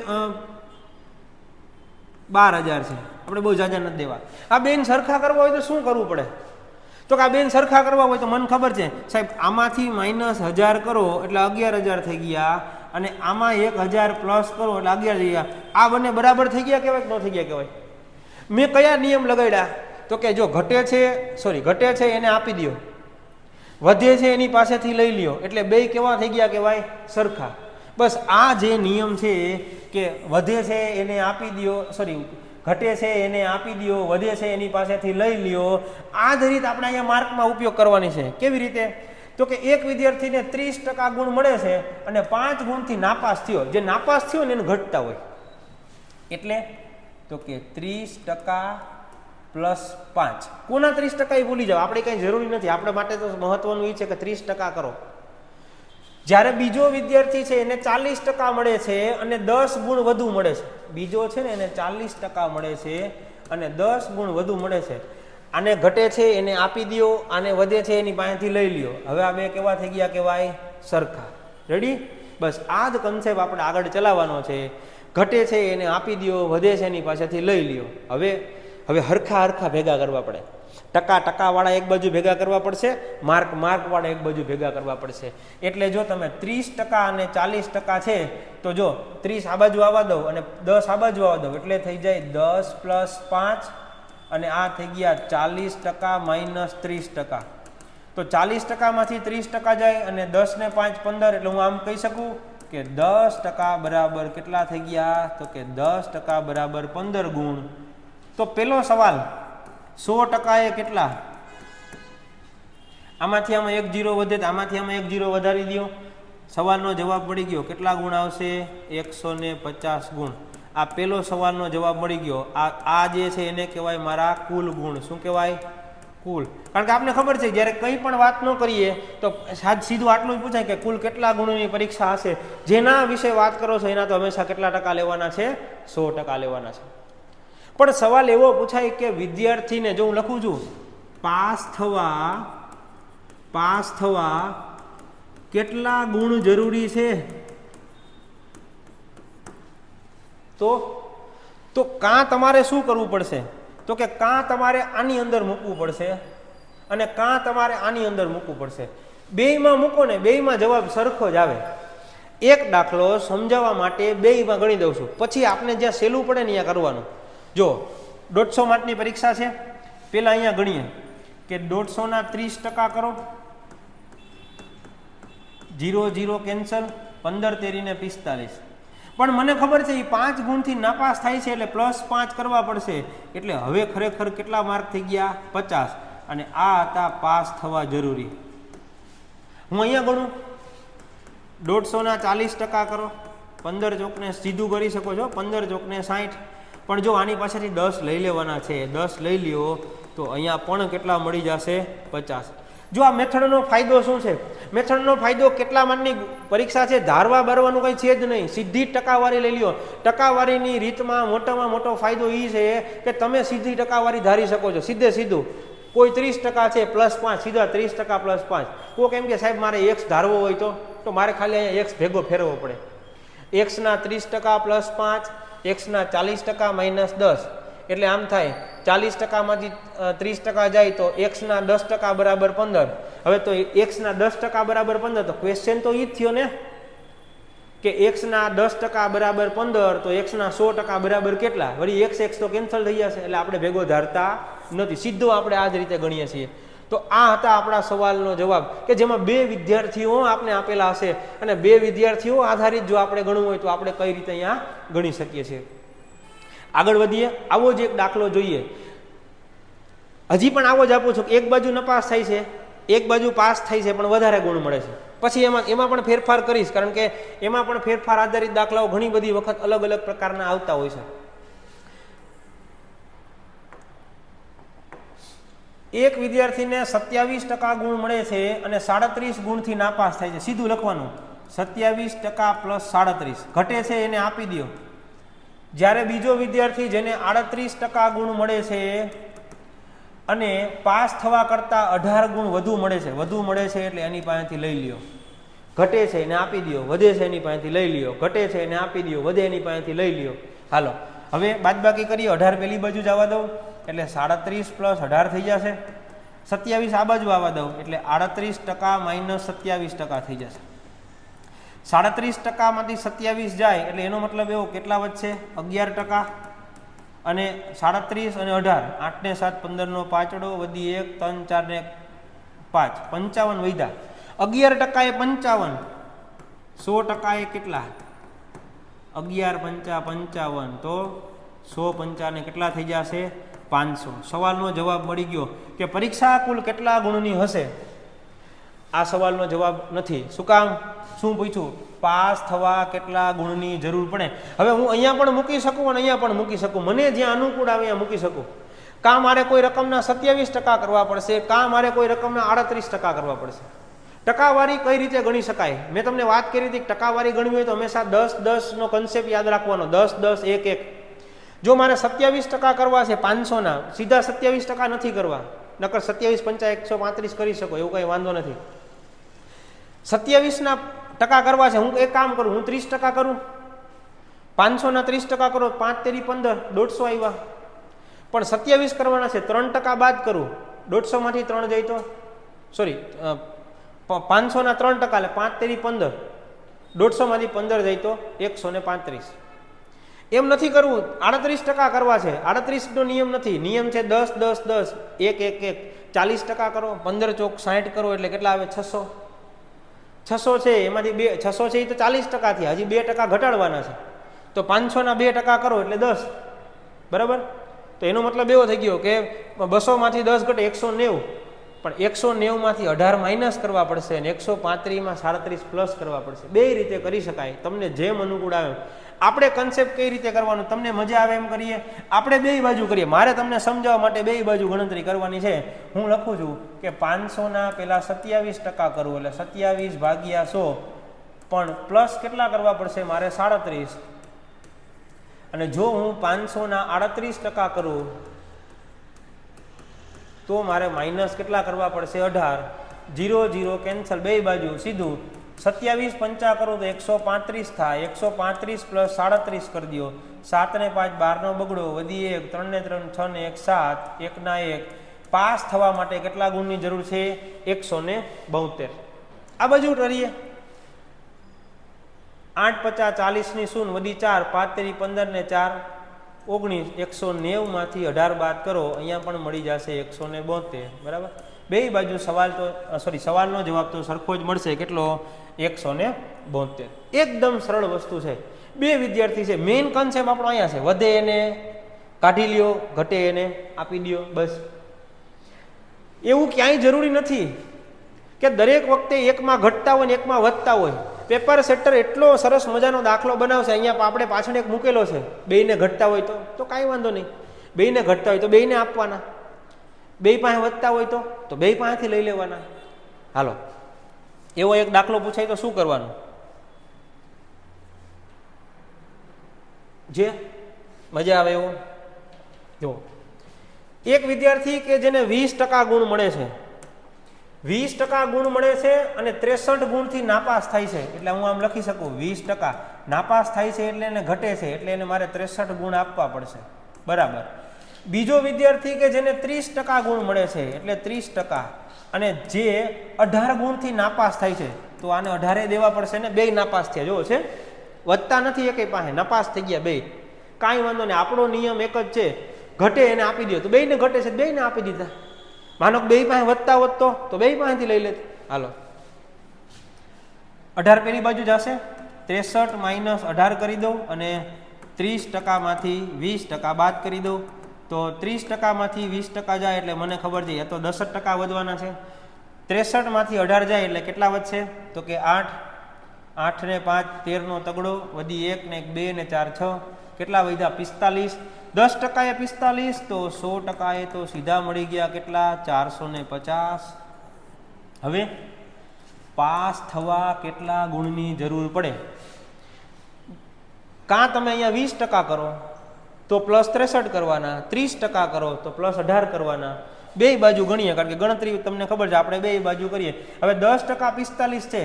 12,000 છે. આપણે બહુ જાજા નથી દેવા. આ બેન સરખા કરવા હોય તો શું કરવું પડે? તો કે આ બેન સરખા કરવા હોય તો મને ખબર છે સાહેબ, આમાંથી -1000 કરો એટલે 11,000 થઈ ગયા, અને આમાં 1,000 પ્લસ કરો એટલે 11 થઈ ગયા. આ બંને બરાબર થઈ ગયા કહેવાય કે ન થઈ ગયા કહેવાય? મેં કયા નિયમ લગાડ્યા? તો કે જો ઘટે છે એને આપી દો, વધે છે એની પાસેથી લઈ લ્યો, એટલે બે કેવા થઈ ગયા કહેવાય? સરખા. બસ આ જે નિયમ છે કે વધે છે એને આપી દો, ઘટે છે એને આપી દો, વધે છે એની પાસેથી લઈ લ્યો. આ જ રીત આપણે અહીંયા માર્કમાં ઉપયોગ કરવાની છે. કેવી રીતે? તો કે એક વિદ્યાર્થીને 30% ગુણ મળે છે અને 5 ગુણથી નાપાસ થયો. જે નાપાસ થયો ને એને ઘટતા હોય, એટલે તો કે 30% +5. કોના 30% એ ભૂલી જાઓ, આપણે કંઈ જરૂરી નથી. આપણે માટે તો મહત્વનું એ છે કે 30% કરો. જ્યારે બીજો વિદ્યાર્થી છે એને 40% મળે છે અને 10 ગુણ વધુ મળે છે. બીજો છે ને એને 40% મળે છે અને 10 ગુણ વધુ મળે છે. આને ઘટે છે એને આપી દો, આને વધે છે એની પાસેથી લઈ લ્યો. હવે આ બે કેવા થઈ ગયા કહેવાય? સરખા. રેડી? બસ આ જ કન્સેપ્ટ આપણે આગળ ચલાવવાનો છે. ઘટે છે એને આપી દો, વધે છે એની પાસેથી લઈ લ્યો. હવે હરખા ભેગા કરવા પડે. ટકાવાળા એક બાજુ ભેગા કરવા પડશે, માર્કવાળા એક બાજુ ભેગા કરવા પડશે. એટલે જો તમે 30% અને 40% છે તો જો 30 આ બાજુ આવવા દો અને 10 આ બાજુ આવવા દો, એટલે થઈ જાય 10 + 5 અને આ થઈ ગયા 40% - 30%. તો 40% માંથી 30% જાય અને 10 ને 5 15, એટલે હું આમ કહી શકું કે 10% બરાબર કેટલા થઈ ગયા? તો કે 10% બરાબર 15 ગુણ. તો પેલો સવાલ 100% એ કેટલા? આમાંથી આમાં 1 0 વધે તો આમાંથી આમાં 1 0 વધારી દો. સવાલનો જવાબ મળી ગયો. કેટલા ગુણ આવશે? 150 ગુણ. આ પેલો સવાલનો જવાબ મળી ગયો. આ જે છે એને કહેવાય મારા કુલ ગુણ. શું કહેવાય? કુલ. કારણ કે આપને ખબર છે જ્યારે કંઈ પણ વાત ન કરીએ તો સીધું આટલું જ પૂછાય કે કુલ કેટલા ગુણની પરીક્ષા હશે. જેના વિશે વાત કરો છો એના તો હંમેશા કેટલા ટકા લેવાના છે? 100% લેવાના છે. પણ સવાલ એવો પૂછાય કે વિદ્યાર્થીને, જો હું લખું છું પાસ થવા કેટલા ગુણ જરૂરી છે, તો કાં તમારે શું કરવું પડશે? તો કે કાં તમારે આની અંદર મૂકવું પડશે અને કાં તમારે આની અંદર મૂકવું પડશે. બેયમાં મૂકો ને, બેયમાં જવાબ સરખો જ આવે. એક દાખલો સમજાવવા માટે બેયમાં ગણી દઉં છું, પછી આપણે જ્યાં સહેલું પડે ને ત્યાં કરવાનું. જો 150 માર્કની પરીક્ષા છે, પેલા અહીંયા ગણીએ કે 150 ના 30% કરો, 0 0 કેન્સલ, 15 તેરી ને 45. પણ મને ખબર છે એ 5 ગુણથી નાપાસ થાય છે એટલે +5 કરવા પડશે. એટલે હવે ખરેખર કેટલા માર્ક થઈ ગયા? 50. અને આ હતા પાસ થવા જરૂરી. હું અહીંયા ગણું 150 ના 40% કરો, 15 ચોકને સીધું કરી શકો છો, 15 ચોકને 60. પણ જો આની પાસેથી 10 લઈ લેવાના છે, 10 લઈ લ્યો તો અહીંયા પણ કેટલા મળી જશે? 50. જો આ મેથડનો ફાયદો શું છે? મેથડનો ફાયદો કેટલા માર્કની પરીક્ષા છે ધારવા બારવાનું કંઈ છે જ નહીં. સીધી ટકાવારી લઈ લ્યો. ટકાવારીની રીતમાં મોટામાં મોટો ફાયદો એ છે કે તમે સીધી ટકાવારી ધારી શકો છો. સીધું કોઈ 30% છે +5, સીધા 30% +5. કોઈ કેમ કે સાહેબ મારે x ધારવો હોય તો મારે ખાલી અહીંયા x ભેગો ફેરવવો પડે. x ના 30% +5 એક્સના 40% માઇનસ 10 એટલે આમ થાય 40%માંથી 30% જાય તો એક્સના 10% બરાબર 15. હવે તો એક્સના 10% બરાબર 15 તો ક્વેશ્ચન તો ઈ જ થયો ને કે એક્સના 10% બરાબર 15 તો એક્સના 100% બરાબર કેટલા? વળી એક્સ એક્સ તો કેન્સલ થઈ જશે એટલે આપણે ભેગો ધારતા નથી, સીધો આપણે આ જ રીતે ગણીએ છીએ. તો આ હતા આપણા સવાલનો જવાબ કે જેમાં 2 વિદ્યાર્થીઓ આપણે આપેલા હશે અને 2 વિદ્યાર્થીઓ આધારિત જો આપણે ગણવું હોય તો આપણે કઈ રીતે અહીંયા ગણી શકીએ છીએ. આગળ વધીએ. આવો જ એક દાખલો જોઈએ. હજી પણ આવો જ આપું છું કે એક બાજુ નપાસ થાય છે, એક બાજુ પાસ થાય છે પણ વધારે ગુણ મળે છે. પછી એમાં પણ ફેરફાર કરીશ, કારણ કે એમાં પણ ફેરફાર આધારિત દાખલાઓ ઘણી બધી વખત અલગ અલગ પ્રકારના આવતા હોય છે. એક વિદ્યાર્થીને 27% ગુણ મળે છે અને 37 ગુણથી નાપાસ થાય છે. સીધું લખવાનું 27% પ્લસ 37 ઘટે છે એને આપી દો. જ્યારે બીજો વિદ્યાર્થી જેને 38% ગુણ મળે છે અને પાસ થવા કરતાં 18 ગુણ વધુ મળે છે એટલે એની પાસેથી લઈ લ્યો. ઘટે છે એને આપી દો, વધે છે એની પાસેથી લઈ લ્યો, ઘટે છે એને આપી દો, વધે એની પાસેથી લઈ લ્યો. હાલો હવે બાદબાકી કરીએ. 18 પેલી બાજુ જવા દઉં એટલે 37 પ્લસ 18 થઈ જશે. 27 આ બાજુ આવવા દઉં એટલે 38% માઇનસ 27% થઈ જશે. 37% માંથી 27 જાય એટલે એનો મતલબ એવો કેટલા વધશે? 11%. અને 37 અને 18 8 ને 7 15 નો પાંચડો વધી 1 3 4 ને 5 55 વધ્યા. 11% એ 55, 100% એ કેટલા? 11 5 55 તો 155 ને કેટલા થઈ જશે? 500. સવાલનો જવાબ મળી ગયો કે પરીક્ષા કુલ કેટલા ગુણની હશે? આ સવાલનો જવાબ નથી. શું કામ? શું પૂછ્યું? પાસ થવા કેટલા ગુણની જરૂર પડે. હવે હું અહીંયા પણ મૂકી શકું અને અહીંયા પણ મૂકી શકું, મને જ્યાં અનુકૂળ આવે ત્યાં મૂકી શકું. કાં મારે કોઈ રકમના 27% કરવા પડશે, કાં મારે કોઈ રકમના 38% કરવા પડશે. ટકાવારી કઈ રીતે ગણી શકાય? મેં તમને વાત કરી હતી કે ટકાવારી ગણવી હોય તો હંમેશા 10-10 નો કન્સેપ્ટ યાદ રાખવાનો. 10-10 1-1. જો મારે 27% કરવા છે 500ના, સીધા 27% નથી કરવા, નકર 27 5 135 કરી શકો, એવું કઈ વાંધો નથી. 27% કરવા છે, હું એક કામ કરું, હું 30% કરું. 500ના 30% કરો, 5 તેરી 15, 150 આવ્યા. પણ 27 કરવાના છે, 3% બાદ કરું, 150 માંથી 3 જાય તો સોરી 500ના 3% એટલે 5 તેરી 15, 150 માંથી 15 જાય તો 135. એમ નથી કરવું, 38% કરવા છે. 38 નો નિયમ નથી, નિયમ છે 10-10-10 1-1-1. 40% કરો, 15 ચોક 60 કરો એટલે કેટલા આવે? 600. 600 છે એમાંથી 600 છે એ તો 40% થયા, હજી 2% ઘટાડવાના છે. તો 500ના 2% કરો એટલે 10. બરાબર? તો એનો મતલબ એવો થઈ ગયો કે 200 માંથી 10 ઘટે 190, પણ 190 માંથી 18 માઇનસ કરવા પડશે અને 135 માં 37 પ્લસ કરવા પડશે. બે રીતે કરી શકાય, તમને જેમ અનુકૂળ આવે. આપણે કન્સેપ્ટ કઈ રીતે કરવાનું, તમને મજા આવે એમ કરીએ. આપણે બે બાજુ કરીએ, મારે તમને સમજાવવા માટે બે બાજુ ગણતરી કરવાની છે. હું લખું છું કે 500ના પેલા 27% કરવું એટલે 27 ભાગ્યા 100, પણ પ્લસ કેટલા કરવા પડશે મારે? 37. અને જો હું 500ના 38% કરું તો મારે માઇનસ કેટલા કરવા પડશે? 18. 0 0 કેન્સલ, બે બાજુ સીધું. 27 5 કરો તો 135 થાય. 135 પ્લસ 37 કરી દો. 7 ને 5 12 નો બગડો, વધી 1 3 ને 3 6 ને 1 7, 1 ના 1. પાસ થવા માટે કેટલા ગુણની જરૂર છે? 172. આ બાજુ કરીએ. 8 50 40 ની શૂન્ય વધી 4, 5 તેરી 15 ને 4 19. 190 માંથી 18 બાદ કરો, અહીંયા પણ મળી જશે 172. બરાબર? બે બાજુ સવાલનો જવાબ તો સરખો જ મળશે. કેટલો? 172. એકદમ સરળ વસ્તુ છે. બે વિદ્યાર્થી છે, મેઇન કન્સેપ્ટ આપણો અહીંયા છે. વધે એને કાઢી લ્યો, ઘટે એને આપી દો, બસ. એવું ક્યાંય જરૂરી નથી કે દરેક વખતે એકમાં ઘટતા હોય ને એકમાં વધતા હોય. પેપર સેટર એટલો સરસ મજાનો દાખલો બનાવશે, અહીંયા આપણે પાછળ એક મૂકેલો છે, બેયને ઘટતા હોય તો કાંઈ વાંધો નહીં. બેયને ઘટતા હોય તો બેયને આપવાના, બે પાસે વધતા હોય તો બે પાસેથી લઈ લેવાના. હાલો, એવો એક દાખલો પૂછાય તો શું કરવાનું? જે મજા આવે એવો. જો એક વિદ્યાર્થી કે જેને 20% ગુણ મળે છે, 20% ગુણ મળે છે અને 63 ગુણથી નાપાસ થાય છે, એટલે હું આમ લખી શકું 20% નાપાસ થાય છે એટલે એને ઘટે છે, એટલે એને મારે 63 ગુણ આપવા પડશે. બરાબર. બીજો વિદ્યાર્થી કે જેને 30% ગુણ મળે છે એટલે 30% અને જે 18 ગુણથી નાપાસ થાય છે, તો આને 18 દેવા પડશે ને. બે નાપાસ થયા, જો છે વધતા નથી એકેય પાસે, નપાસ થઈ ગયા બે. કાંઈ વાંધો નહીં, આપણો નિયમ એક જ છે, ઘટે એને આપી દો. તો બેયને ઘટે છે, બેયને આપી દીધા. માનો કે બે પાસે વધતા હોત તો બે પાસેથી લઈ લેત. હાલો 18 પેલી બાજુ જશે, 63 માઇનસ 18 કરી દો અને 30% માંથી 20% બાદ કરી દો. તો 30% માંથી 20% જાય એટલે મને ખબર છે એ તો 10% વધવાના છે. 63 માંથી 18 જાય એટલે કેટલા વધશે? તો કે 8, 8 ને 5 13 નો તગડો, વધી 1 ને 1 2 ને 4 6, કેટલા વધ્યા? 45. 10% એ 45, તો 100% એ તો સીધા મળી ગયા કેટલા? 450. હવે પાસ થવા કેટલા ગુણની જરૂર પડે? કાં તમે અહીંયા 20% કરો તો પ્લસ 63 કરવાના, 30% કરો તો પ્લસ 18 કરવાના. બે બાજુ ગણીએ, કારણ કે ગણતરી તમને ખબર છે, આપણે બે બાજુ કરીએ. હવે 10% 45 છે,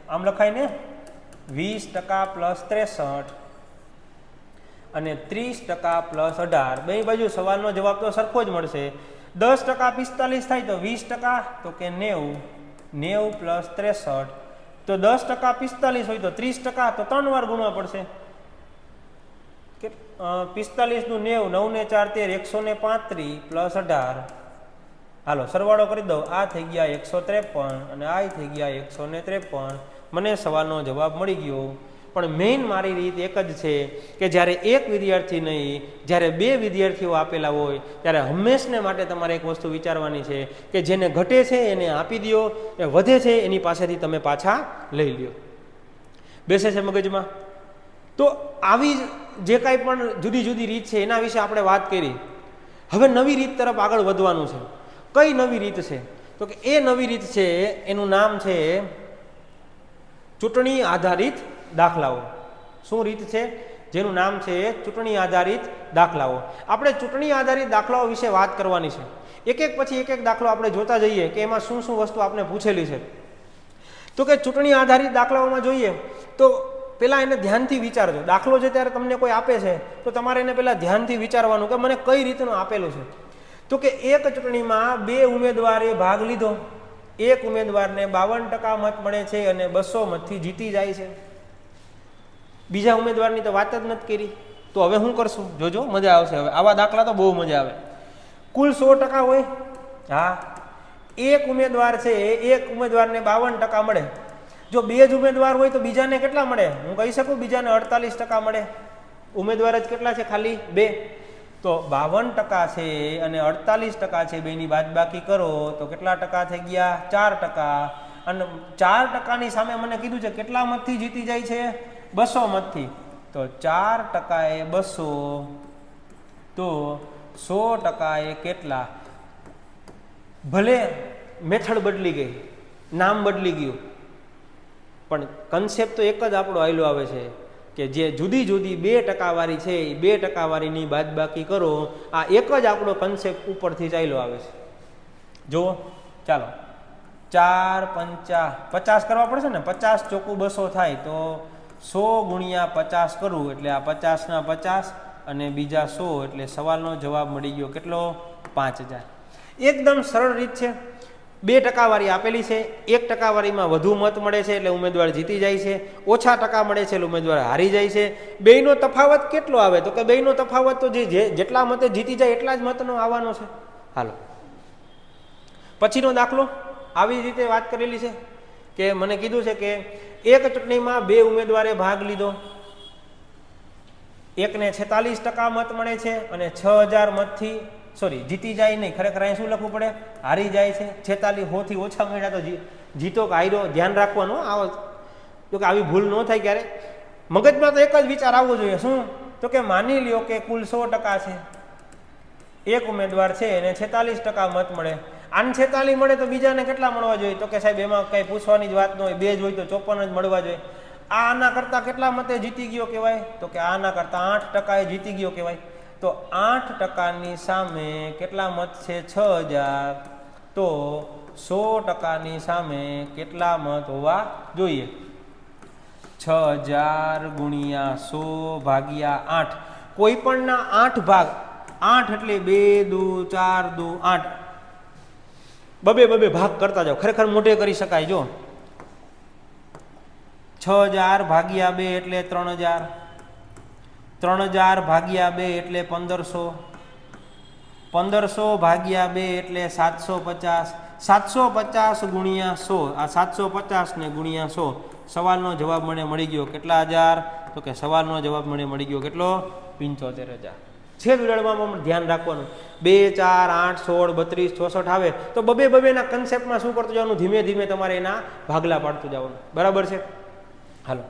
આમ લખાય ને 20% પ્લસ 63 અને 30% પ્લસ 18. બે બાજુ સવાલનો જવાબ તો સરખો જ મળશે. 10% 45 થાય તો 20%, તો કે 90. 90 પ્લસ 63, તો 10% 45 હોય તો 30%, તો 3 વાર ગુણવા પડશે. 45 નું 90, 9 ને 4 13, 135 પ્લસ 18. હાલો સરવાળો કરી દો. આ થઈ ગયા 153 અને આ થઈ ગયા 153. મને સવાલનો જવાબ મળી ગયો. પણ મેઇન મારી રીત એક જ છે કે જ્યારે એક વિદ્યાર્થી નહીં, જ્યારે બે વિદ્યાર્થીઓ આપેલા હોય ત્યારે હંમેશને માટે તમારે એક વસ્તુ વિચારવાની છે કે જેને ઘટે છે એને આપી દો, એ વધે છે એની પાસેથી તમે પાછા લઈ લ્યો. બેસે છે મગજમાં? તો આવી જે કાંઈ પણ જુદી જુદી રીત છે એના વિશે આપણે વાત કરી. હવે નવી રીત તરફ આગળ વધવાનું છે. કઈ નવી રીત છે? તો કે એ નવી રીત છે, એનું નામ છે ચૂંટણી આધારિત દાખલાઓ. શું રીત છે? જેનું નામ છે ચૂંટણી આધારિત દાખલાઓ. આપણે ચૂંટણી આધારિત દાખલાઓ વિશે વાત કરવાની છે. એક એક પછી એક દાખલો આપણે જોતા જઈએ કે એમાં શું શું વસ્તુ આપણે પૂછેલી છે. તો કે ચૂંટણી આધારિત દાખલાઓમાં જોઈએ તો પહેલાં એને ધ્યાનથી વિચારજો. દાખલો છે ત્યારે તમને કોઈ આપે છે તો તમારે એને પહેલાં ધ્યાનથી વિચારવાનું કે મને કઈ રીતનું આપેલું છે. તો કે એક ચૂંટણીમાં બે ઉમેદવારે ભાગ લીધો, એક ઉમેદવારને 52% મત મળે છે અને 200 મતથી જીતી જાય છે. બીજા ઉમેદવારની તો વાત જ નથી કરી. તો હવે શું કરશું? જોજો, મજા આવશે. હવે આવા દાખલા તો બહુ મજા આવે. કુલ 100% હોય. હા, એક ઉમેદવાર છે, એક ઉમેદવારને 52% મળે. જો બે જ ઉમેદવાર હોય તો બીજાને કેટલા મળે? હું કહી શકું બીજાને 48% મળે. ઉમેદવાર જ કેટલા છે? ખાલી બે. તો 52% છે અને 48% છે, બેની બાદબાકી કરો તો કેટલા ટકા થઈ ગયા? 4%. અને 4%ની સામે મને કીધું છે કેટલા મતથી જીતી જાય છે? 200 મતથી. તો 4% એ 200, તો 100% એ કેટલા? ભલે મેથડ બદલી ગઈ, નામ બદલી ગયું, પણ કન્સેપ્ટ તો એક જ આપણો આયલો આવે છે કે જે જુદી જુદી 2% વાળી છે એ 2% વાળીની બાદબાકી કરો. આ એક જ આપણો કન્સેપ્ટ ઉપરથી ચાલ્યો આવે છે. જુઓ, ચાલો 4 5 50 કરવા પડશે ને. 50 ચોખ્ખું 200 થાય તો 100 ગુણ્યા 50 કરવું એટલે આ 50 ના 50 અને બીજા 100 એટલે સવાલનો જવાબ મળી ગયો કેટલો? 5000. એકદમ સરળ રીત છે. 2% વાળી આપેલી છે, 1% વાળીમાં વધુ મત મળે છે એટલે ઉમેદવાર જીતી જાય છે, ઓછા ટકા મળે છે એટલે ઉમેદવાર હારી જાય છે. બેયનો તફાવત કેટલો આવે? તો કે બેયનો તફાવત તો જેટલા મતે જીતી જાય એટલા જ મતનો આવવાનો છે. હાલો પછીનો દાખલો આવી રીતે વાત કરેલી છે કે મને કીધું છે કે એક ચૂંટણીમાં બે ઉમેદવારે ભાગ લીધો, એકને 46% મત મળે છે અને 6000 મતથી જીતી જાય નહીં, ખરેખર અહીં શું લખવું પડે? હારી જાય છે. 46 100 થી ઓછા મળ્યા તો જીતો કે હાર્યો, ધ્યાન રાખવાનું. આવો તો કે આવી ભૂલ ન થાય ક્યારે. મગજમાં તો એક જ વિચાર આવવો જોઈએ. શું? તો કે માની લ્યો કે કુલ 100% છે, એક ઉમેદવાર છે એને 46% મત મળે. આને 46 મળે તો બીજાને કેટલા મળવા જોઈએ? તો કે સાહેબ એમાં કઈ પૂછવાની જ વાત ન હોય, બે જ હોય તો 54 જ મળવા જોઈએ. આના કરતા કેટલા મતે જીતી ગયો કહેવાય? તો કે આના કરતા 8% એ જીતી ગયો કહેવાય. તો 8%ની સામે કેટલા મત છે? 6000. તો 100%ની સામે કેટલા મત હોવા જોઈએ? 6000 ગુણ્યા 100 ભાગ્યા 8. કોઈ પણના 8 ભાગ, 8 એટલે 2 દુ 4 દુ 8, બબે ભાગ કરતા જાઓ, ખરેખર મોટે કરી શકાય. જો 6000 ભાગ્યા 2 એટલે 3000, 3000 ભાગ્યા 2 એટલે 1500, 1500 ભાગ્યા 2 એટલે 750, 750 ગુણ્યા 100, આ 750 ને ગુણ્યા 100. સવાલનો જવાબ મને મળી ગયો કેટલા હજાર? તો કે સવાલનો જવાબ મને મળી ગયો કેટલો? 75000. છે વિરળમાં ધ્યાન રાખવાનું. 2 4 8 16 32 64 આવે તો બબેના કન્સેપ્ટમાં શું કરતું જવાનું? ધીમે ધીમે તમારે એના ભાગલા પાડતું જવાનું. બરાબર છે? હાલો,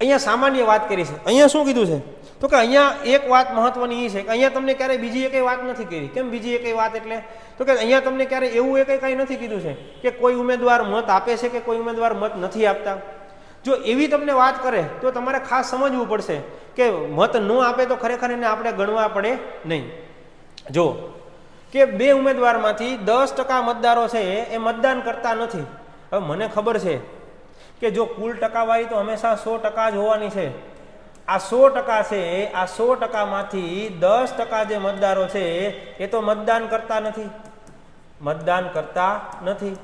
અહીંયા સામાન્ય વાત કરી છે. અહીંયા શું કીધું છે? તો કે અહીંયા એક વાત મહત્વની એ છે કે અહીંયા તમને ક્યારેય બીજી એકેય વાત નથી કરી. કેમ બીજી એકેય વાત? એટલે તો કે અહીંયા તમને ક્યારેય એવું એકેય કંઈ નથી કીધું છે કે કોઈ ઉમેદવાર મત આપે છે કે કોઈ ઉમેદવાર મત નથી આપતા. જો એવી તમને વાત કરે તો તમારે ખાસ સમજવું પડશે કે મત ન આપે તો ખરેખર એને આપણે ગણવા પડે નહીં. જો કે 2 ઉમેદવારમાંથી 10% મતદારો છે એ મતદાન કરતા નથી. હવે મને ખબર છે કે જો કુલ ટકાવારી તો હંમેશા 100% જ હોવાની છે. આ 100% છે, આ 100%માંથી 10% જે મતદારો છે એ તો મતદાન કરતા નથી. મતદાન કરતા નથી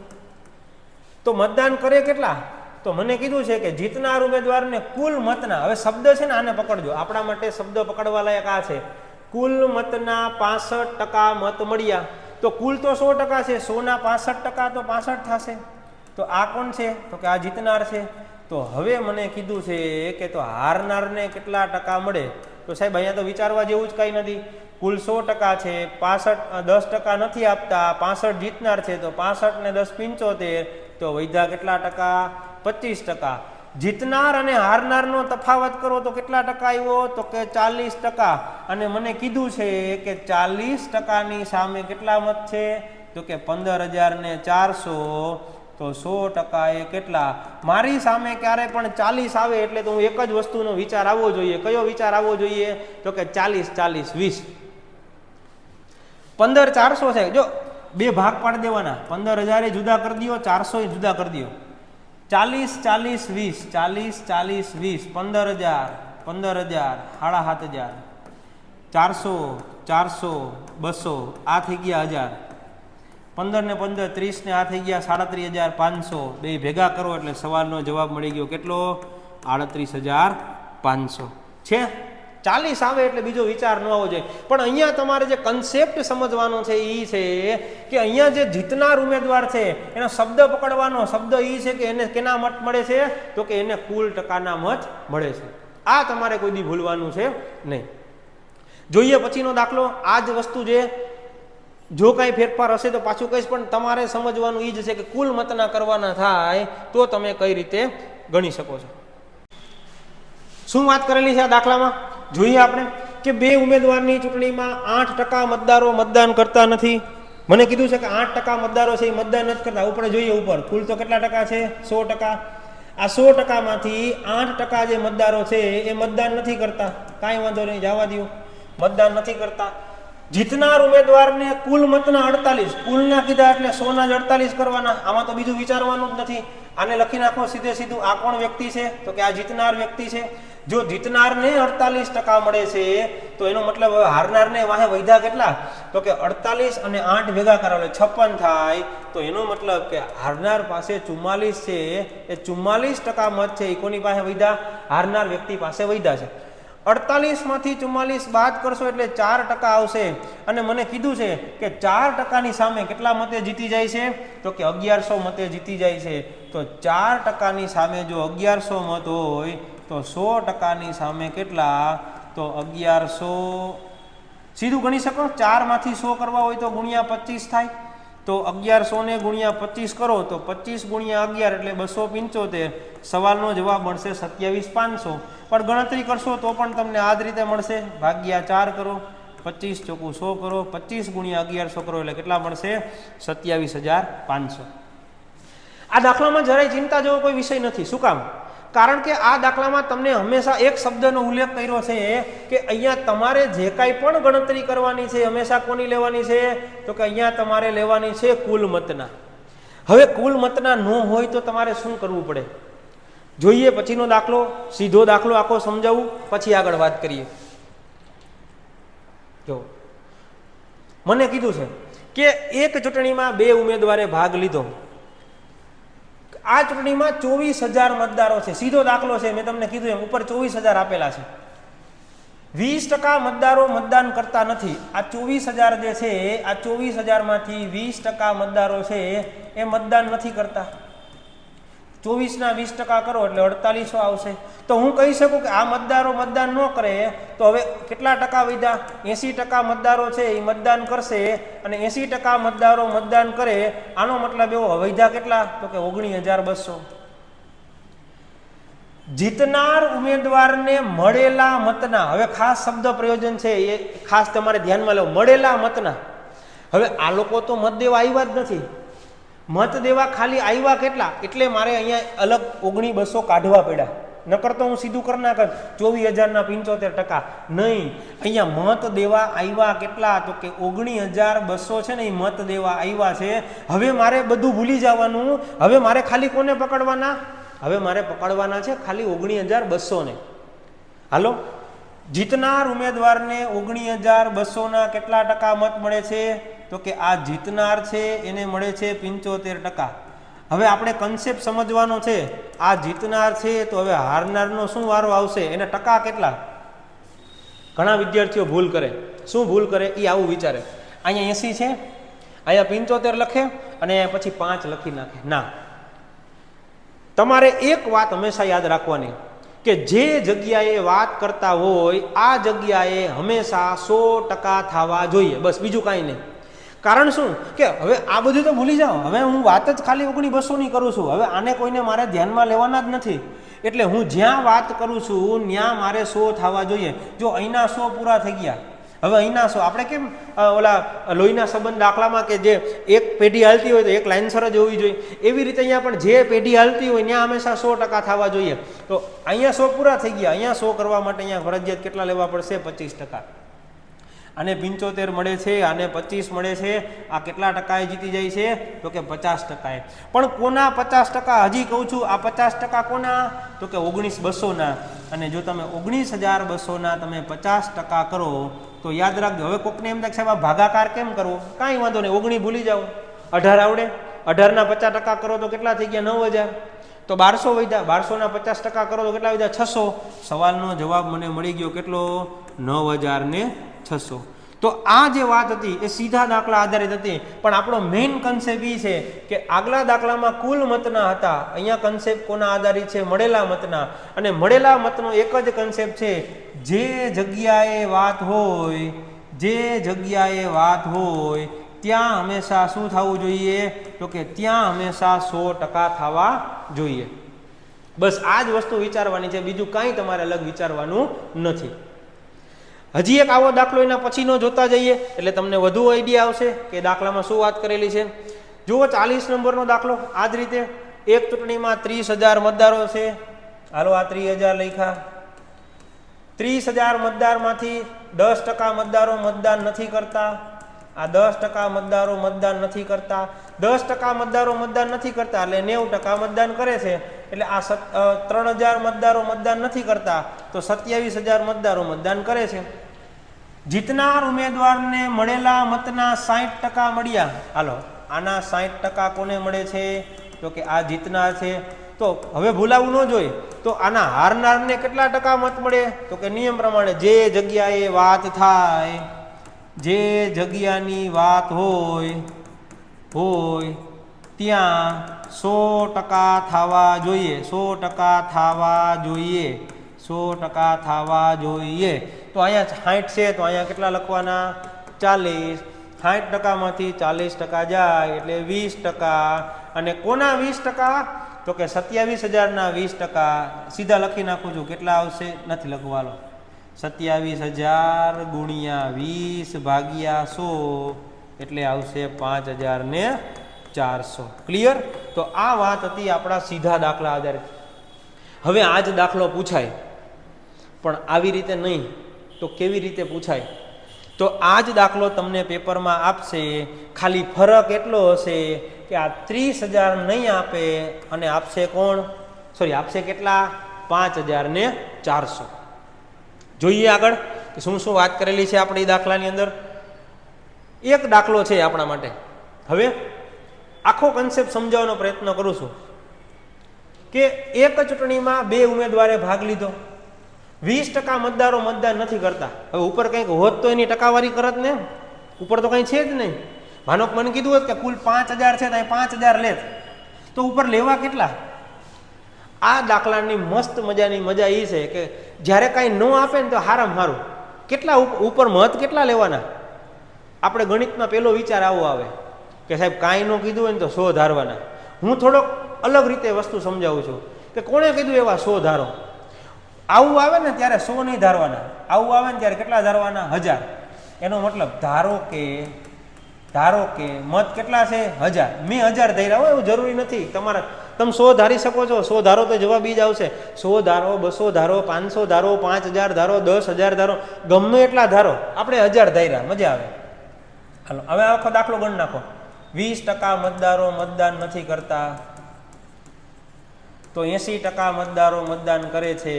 તો મતદાન કરે કેટલા? તો મને કીધું છે કે જીતનાર ઉમેદવારને કુલ મતના, હવે શબ્દ છે ને આને પકડજો, આપણા માટે શબ્દ પકડવા લાયક આ છે. કુલ મતના 65% મત મળ્યા તો કુલ તો 100% છે, 100ના 65% તો 65 થશે. તો આ કોણ છે? તો કે આ જીતનાર છે. તો હવે મને કીધું છે કે તો હારનારને કેટલા ટકા મળે? તો સાહેબ અહીંયા તો વિચારવા જેવું જ કંઈ નથી. કુલ 100% છે, 10% નથી આપતા, 65 જીતનાર છે, તો 65 ને 10 75, તો વૈધા કેટલા ટકા? 25%. જીતનાર અને હારનારનો તફાવત કરો તો કેટલા ટકા આવ્યો? તો કે 40%. અને મને કીધું છે કે 40%ની સામે કેટલા મત છે? તો કે 15400. તો 100% એ કેટલા? મારી સામે ક્યારે પણ 40 આવે એટલે તો હું એક જ વસ્તુનો વિચાર આવવો જોઈએ. કયો વિચાર આવવો જોઈએ? તો કે 40 40 20. 15400 છે. જો 2 ભાગ પાડી દેવાના, 15000 જુદા કરી દો, 400 જુદા કરી દો. 40 40 20, 40 40 20, 15000 15000, 7500, 400 400, 200, આ થઈ ગયા 1000. 15 ને 15 30 ને આ થઈ ગયા 37500. બે ભેગા કરો એટલે સવાલનો જવાબ મળી ગયો કેટલો? 38500 છે. 40 આવે એટલે બીજો વિચાર ન આવવો જોઈએ. પણ અહીંયા તમારે જે કન્સેપ્ટ સમજવાનો છે એ છે કે અહીંયા જે જીતનાર ઉમેદવાર છે એનો શબ્દ પકડવાનો શબ્દ એ છે કે એને કેના મત મળે છે? તો કે એને કુલ ટકાના મત મળે છે. આ તમારે કોઈ દી ભૂલવાનું છે નહીં. જોઈએ પછીનો દાખલો. આ જ વસ્તુ જે જો કાંઈ ફેરફાર હશે તો પાછું કહીશ, પણ તમારે સમજવાનું એ જ છે કે કુલ મતના કરવાના થાય તો તમે કઈ રીતે ગણી શકો છો. શું વાત કરેલી છે આ દાખલામાં? જોઈએ આપણે કે 2 ઉમેદવારની ચૂંટણીમાં 8% મતદારો મતદાન કરતા નથી. મને કીધું છે કે 8% મતદારો છે એ મતદાન નથી કરતા. ઉપર જોઈએ ઉપર કુલ તો કેટલા ટકા છે? 100%. આ 100%માંથી 8% જે મતદારો છે એ મતદાન નથી કરતા. કાંઈ વાંધો નહીં, જવા દો, મતદાન નથી કરતા. જીતનાર ઉમેદવારને કુલ મતના 48, કુલના કીધા એટલે 100ના જ 48 કરવાના. આમાં તો બીજું વિચારવાનું જ નથી. આને લખી નાખો સીધે સીધું. આ કોણ વ્યક્તિ છે? તો કે આ જીતનાર વ્યક્તિ છે. જો જીતનારને 48% મળે છે તો એનો મતલબ હારનારને વાહે વૈધા કેટલા? તો કે 48 અને 8 ભેગા કરો એટલે 56 થાય. તો એનો મતલબ કે હારનાર પાસે 44 છે, એ 44% મત છે એ કોની પાસે વૈધા? હારનાર વ્યક્તિ પાસે વૈધા છે. 48માંથી 44 બાદ કરશો એટલે 4% આવશે. અને મને કીધું છે કે 4%ની સામે કેટલા મતે જીતી જાય છે? તો કે 1100 મતે જીતી જાય છે. તો 4%ની સામે જો 1100 મત હોય તો 100%ની સામે કેટલા? તો 1100. સીધું ગણી શકો. 4માંથી 100 કરવા હોય તો ગુણ્યા 25 થાય. તો 1100 ને ગુણ્યા 25 કરો તો 25 ગુણ્યા 11 એટલે 275. સવાલનો જવાબ મળશે 27500. પણ ગણતરી કરશો તો પણ તમને આ જ રીતે મળશે. ભાગ્યા 4 કરો, 25 ચોકું 100 કરો, 25 ગુણ્યા 1100 કરો એટલે કેટલા મળશે? 27500. આ દાખલામાં જરાય ચિંતા જેવો કોઈ વિષય નથી. શું કામ? કારણ કે આ દાખલામાં તમને હંમેશા એક શબ્દનો ઉલ્લેખ કર્યો છે કે અહીંયા તમારે જે કાંઈ પણ ગણતરી કરવાની છે હંમેશા કોની લેવાની છે? તો કે અહીંયા તમારે લેવાની છે કુલ મતના. હવે કુલ મતના ન હોય તો તમારે શું કરવું પડે? જોઈએ પછીનો દાખલો, સીધો દાખલો આખો સમજાવું, પછી આગળ વાત કરીએ. જો મને કીધું છે કે એક ચૂંટણીમાં 2 ઉમેદવારે ભાગ લીધો. આ ચૂંટણીમાં 24,000 મતદારો છે. સીધો દાખલો છે, મેં તમને કીધું એમ ઉપર 24,000 આપેલા છે. 20% મતદારો મતદાન કરતા નથી. આ 24,000 જે છે, આ 24,000માંથી 20% મતદારો છે એ મતદાન નથી કરતા. 24 ના 20% કરો એટલે 4800 આવશે. તો હું કહી શકું કે આ મતદારો મતદાન ન કરે તો હવે કેટલા ટકા વધ્યા? 80% મતદારો છે એ મતદાન કરશે અને 80% મતદારો મતદાન કરે. આનો મતલબ એવો વધ્યા કેટલા? તો કે 19,200. જીતનાર ઉમેદવારને મળેલા મતના, હવે ખાસ શબ્દ પ્રયોજન છે એ ખાસ તમારે ધ્યાનમાં લેવો, મળેલા મતના. હવે આ લોકો તો મત દેવા આવ્યા જ નથી. મત દેવા ખાલી આવ્યા કેટલા? એટલે મારે અહીંયા અલગ 19,200 કાઢવા પડ્યા. નકર તો હું સીધું કરી નાખ 24,075% નહીં. અહીંયા મત દેવા આવ્યા કેટલા? તો કે 19,200 છે ને એ મત દેવા આવ્યા છે. હવે મારે બધું ભૂલી જવાનું. હવે મારે ખાલી કોને પકડવાના? હવે મારે પકડવાના છે ખાલી 19,200 ને. હાલો, જીતનાર ઉમેદવારને 19,200 કેટલા ટકા મત મળે છે? તો કે આ જીતનાર છે એને મળે છે 75%. હવે આપણે કન્સેપ્ટ સમજવાનો છે. આ જીતનાર છે તો હવે હારનારનો શું વારો આવશે? એના ટકા કેટલા? ઘણા વિદ્યાર્થીઓ ભૂલ કરે. શું ભૂલ કરે? એ આવું વિચારે, અહીંયા 80 છે, અહીંયા 75 લખે અને પછી 5 લખી નાખે. ના, તમારે એક વાત હંમેશા યાદ રાખવાની કે જે જગ્યાએ વાત કરતા હોય આ જગ્યાએ હંમેશા 100% થવા જોઈએ. બસ, બીજું કાંઈ નહીં. કારણ શું કે હવે આ બધું તો ભૂલી જાઓ. હવે હું વાત જ ખાલી 19,200 કરું છું. હવે આને કોઈને મારે ધ્યાનમાં લેવાના જ નથી. એટલે હું જ્યાં વાત કરું છું ત્યાં મારે 100 થવા જોઈએ. જો અહીંના 100 પૂરા થઈ ગયા, હવે અહીંના 100 આપણે કેમ ઓલા લોહીના સંબંધ દાખલામાં કે જે એક પેઢી હાલતી હોય તો એક લાઇનસર જ હોવી જોઈએ, એવી રીતે અહીંયા પણ જે પેઢી હાલતી હોય ત્યાં હંમેશા 100% થવા જોઈએ. તો અહીંયા 100 પૂરા થઈ ગયા. અહીંયા 100 કરવા માટે અહીંયા ફરજિયાત કેટલા લેવા પડશે? 25%. આને 75 મળે છે, આને 25 મળે છે. આ કેટલા ટકાએ જીતી જાય છે? તો કે 50%. પણ કોના 50%? હજી કહું છું, આ 50% કોના? તો કે 19,200 અને જો તમે 19,200 તમે 50% કરો તો યાદ રાખજો. હવે કોકને એમ થાય સાહેબ આ ભાગાકાર કેમ કરવો? કાંઈ વાંધો નહીં, 19 ભૂલી જાઓ. 18 આવડે? 18 ના 50% કરો તો કેટલા થઈ ગયા? 9,000. તો 1200 વધ્યા. 1200 ના 50% કરો તો કેટલા વધ્યા? 600. સવાલનો જવાબ મને મળી ગયો કેટલો? 9,600. તો આ જે વાત હતી એ સીધા દાખલા આધારિત હતી. પણ આપણો મેઇન કન્સેપ્ટ એ છે કે આગલા દાખલામાં કુલ મતના હતા, અહીંયા કન્સેપ્ટ કોના આધારિત છે? મળેલા મતના. અને મળેલા મતનો એક જ કન્સેપ્ટ છે, જે જગ્યાએ વાત હોય, જે જગ્યાએ વાત હોય ત્યાં હંમેશા શું થવું જોઈએ? તો કે ત્યાં હંમેશા 100% થવા જોઈએ. બસ આ જ વસ્તુ વિચારવાની છે, બીજું કાંઈ તમારે અલગ વિચારવાનું નથી. હજી એક આવો દાખલો એના પછીનો જોતા જઈએ એટલે તમને વધુ આઈડિયા આવશે કે દાખલામાં શું વાત કરેલી છે. જુઓ 40 નંબરનો દાખલો. આ જ રીતે એક ચૂંટણીમાં 30,000 મતદારો છે. હાલો, આ 30,000 લખ્યા. 30,000 મતદારમાંથી 10% મતદારો મતદાન નથી કરતા. આ 10% મતદારો મતદાન નથી કરતા. 10% મતદારો મતદાન નથી કરતા એટલે 90% મતદાન કરે છે. એટલે આ 3,000 મતદારો મતદાન નથી કરતા તો 27,000 મતદારો મતદાન કરે છે. જીતનાર ઉમેદવારને મળેલા મતના 60% મળ્યા. હાલો, આના 60% કોને મળે છે? તો કે આ જીતનાર છે. તો હવે ભૂલાવું ન જોઈએ. તો આના હારનારને કેટલા ટકા મત મળે? તો કે નિયમ પ્રમાણે જે જગ્યાએ વાત થાય, જે જગ્યાની વાત હોય ત્યાં 100% થવા જોઈએ. 100% થવા જોઈએ. 100% થવા જોઈએ. તો અહીંયા 60 છે તો અહીંયા કેટલા લખવાના? 40. 60% માંથી 40% જાય એટલે 20%. અને કોના 20%? તો કે 27,000 20%. સીધા લખી નાખું છું, કેટલા આવશે? નથી લખવાનો. 27,000 ગુણ્યા 20 ભાગ્યા 100 એટલે આવશે 5,400. ક્લિયર? તો આ વાત હતી આપણા સીધા દાખલા આધારિત. હવે આ જ દાખલો પૂછાય, પણ આવી રીતે નહીં તો કેવી રીતે પૂછાય? તો આ જ દાખલો તમને પેપરમાં આપશે, ખાલી ફરક એટલો હશે કે આ 30,000 નહીં આપે અને આપશે કોણ? આપશે કેટલા? 5,400. જોઈએ આગળ કે શું શું વાત કરેલી છે આપણી દાખલાની અંદર. એક દાખલો છે આપણા માટે. હવે આખો કન્સેપ્ટ સમજાવવાનો પ્રયત્ન કરું છું કે એક ચૂંટણીમાં 2 ઉમેદવારે ભાગ લીધો, 20% મતદારો મતદાન નથી કરતા. હવે ઉપર કંઈક હોત તો એની ટકાવારી કરત ને, ઉપર તો કંઈ છે જ નહીં. માનો મને કીધું હોત કે કુલ 5,000 છે તો 5,000 લેત, તો ઉપર લેવા કેટલા? આ દાખલાની મસ્ત મજાની મજા એ છે કે જ્યારે કાંઈ ન આપે ને તો હારામાં હારું કેટલા ઉપર મત કેટલા લેવાના. આપણે ગણિતમાં પહેલો વિચાર આવો આવે કે સાહેબ કાંઈ ન કીધું હોય ને તો 100 ધારવાના. હું થોડોક અલગ રીતે વસ્તુ સમજાવું છું કે કોણે કીધું એવા 100 ધારો. આવું આવે ને ત્યારે 100 નહીં ધારવાના, આવું આવે ને ત્યારે કેટલા ધારવાના? 1000. એનો મતલબ ધારો કે મત કેટલા છે? 1000. મેં 1000 ધાર્યા હોય એવું જરૂરી નથી. તમે 100 ધારી શકો છો. 100 ધારો તો જવાબ ઈ જ આવશે. 100 ધારો, 200 ધારો, 500 ધારો, 5000 ધારો, 10,000 ધારો, ગમે એટલા ધારો. આપણે 1000 ધાર્યા, મજા આવે. હાલો હવે આખો દાખલો ગણ નાખો. 20% મતદારો મતદાન નથી કરતા, તો 80% મતદારો મતદાન કરે છે.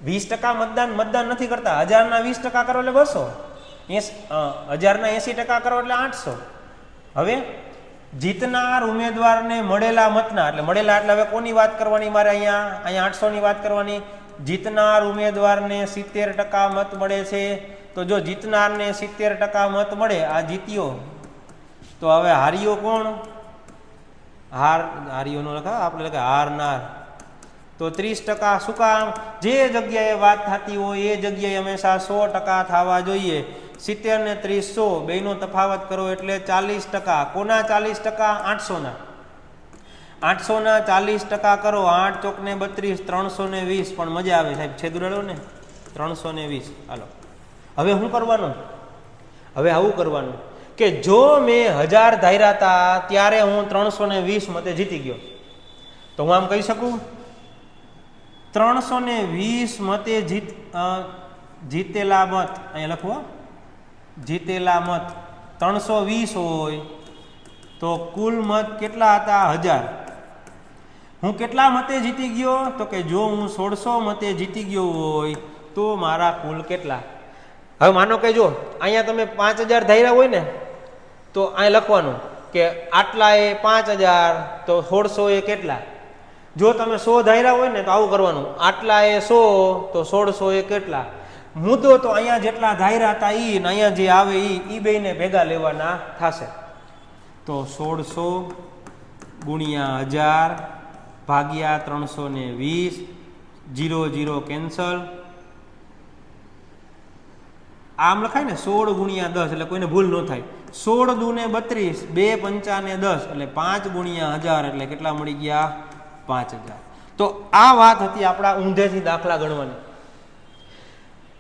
20% મતદાન નથી કરતા. 1000 ના 20% કરો એટલે 200. 1000 ના 80% કરો એટલે 800. હવે જીતનાર ઉમેદવારને મળેલા મતના, એટલે મળેલા એટલે હવે કોની વાત કરવાની મારે? અહીંયા 800 ની વાત કરવાની. જીતનાર ઉમેદવારને 70% મત મળે છે. તો જો જીતનારને 70% મત મળે, આ જીત્યો, તો હવે હાર્યો કોણ? હાર્યો નો લખા, આપણે લખા હારનાર. તો 30%. શું કામ? જે જગ્યાએ વાત થતી હોય એ જગ્યાએ હંમેશા 100% થવા જોઈએ. 70 ને 30 100, બેનો તફાવત કરો એટલે 40%. કોના 40%? 800 ના. 800 ના 40% કરો, 8 ચોક ને 32, 320. પણ મજા આવે સાહેબ, છેદુડાડો ને 320. હાલો હવે શું કરવાનું? હવે આવું કરવાનું કે જો મેં 1000 ધાર્યા હતા ત્યારે હું 320 મતે જીતી ગયો, તો હું આમ કહી શકું 320 મતે જીતેલા મત, અહીંયા લખવો, જીતેલા મત 320 હોય તો કુલ મત કેટલા હતા? 1000. હું કેટલા મતે જીતી ગયો? તો કે જો હું 1600 મતે જીતી ગયો હોય તો મારા કુલ કેટલા? હવે માનો કે જો અહીંયા તમે 5000 ધાર્યા હોય ને, તો અહીં લખવાનું કે આટલા એ 5000, તો 1600 એ કેટલા? જો તમે 100 ધાર્યા હોય ને તો આવું કરવાનું, આટલા એ 100, તો 1600 એ કેટલા? મુદ્દો તો અહીંયા જેટલા ધાર્યા હતા ઈ ને અહીંયા જે આવે ઈ બેયને ભેગા લેવાના થશે. તો 1600 ગુણ્યા 1000 ભાગ્યા 320, 0 કેન્સલ. આમ લખાય ને 16 ગુણ્યા 10, એટલે કોઈને ભૂલ ન થાય. 16 દૂને 32, 2 પંચા ને 10, એટલે 5 ગુણ્યા 1000, એટલે કેટલા મળી ગયા? 5000. તો આ વાત હતી આપણા ઊંધેથી દાખલા ગણવાની.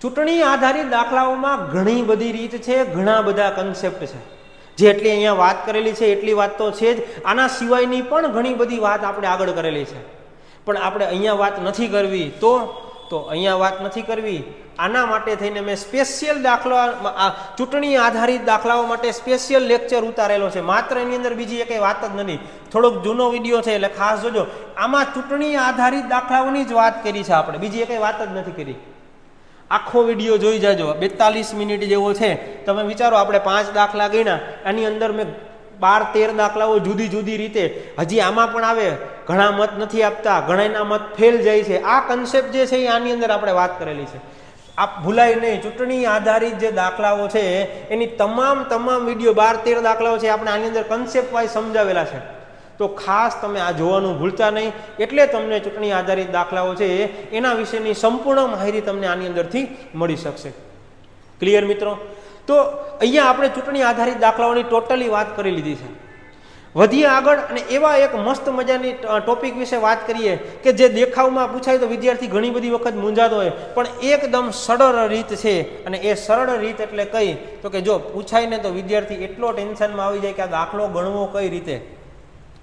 ચૂંટણી આધારિત દાખલાઓમાં ઘણી બધી રીત છે, ઘણા બધા કન્સેપ્ટ છે. જેટલી અહીંયા વાત કરેલી છે એટલી વાત તો છે જ. આના સિવાયની પણ ઘણી બધી વાત આપણે આગળ કરેલી છે, પણ આપણે અહીંયા વાત નથી કરવી. તો અહીંયા વાત નથી કરવી. આના માટે થઈને મેં સ્પેશિયલ દાખલા, ચૂંટણી આધારિત દાખલાઓ માટે સ્પેશિયલ લેક્ચર ઉતારેલો છે. માત્ર એની અંદર બીજી એકેય વાત જ નથી. થોડોક જૂનો વિડીયો છે એટલે ખાસ જોજો. આમાં ચૂંટણી આધારિત દાખલાઓની જ વાત કરી છે આપણે, બીજી એકેય વાત જ નથી કરી. આખો વિડીયો જોઈ જાજો, 42 મિનિટ જેવો છે. તમે વિચારો આપણે 5 દાખલા ગણ્યા, આની અંદર મેં 12-13 દાખલાઓ જુદી જુદી રીતે, હજી આમાં પણ આવે, ઘણા મત નથી આપતા, ઘણાના મત ફેલ જાય છે. આ કન્સેપ્ટ જે છે એ આની અંદર આપણે વાત કરેલી છે. આપ ભૂલાય નહીં, ચૂંટણી આધારિત જે દાખલાઓ છે એની તમામ વિડીયો 12-13 દાખલાઓ છે આપણે આની અંદર કન્સેપ્ટ વાઇઝ સમજાવેલા છે. તો ખાસ તમે આ જોવાનું ભૂલતા નહીં. એટલે તમને ચૂંટણી આધારિત દાખલાઓ છે એના વિશેની સંપૂર્ણ માહિતી તમને આની અંદરથી મળી શકશે. ક્લિયર મિત્રો? તો અહીંયા આપણે ચૂંટણી આધારિત દાખલાઓની ટોટલી વાત કરી લીધી છે. વધીએ આગળ અને એવા એક મસ્ત મજાની ટોપિક વિશે વાત કરીએ કે જે દેખાવમાં પૂછાય તો વિદ્યાર્થી ઘણી બધી વખત મૂંઝાતો હોય, પણ એકદમ સરળ રીત છે. અને એ સરળ રીત એટલે કઈ? તો કે જો પૂછાય ને તો વિદ્યાર્થી એટલો ટેન્શનમાં આવી જાય કે આ દાખલો ગણવો કઈ રીતે.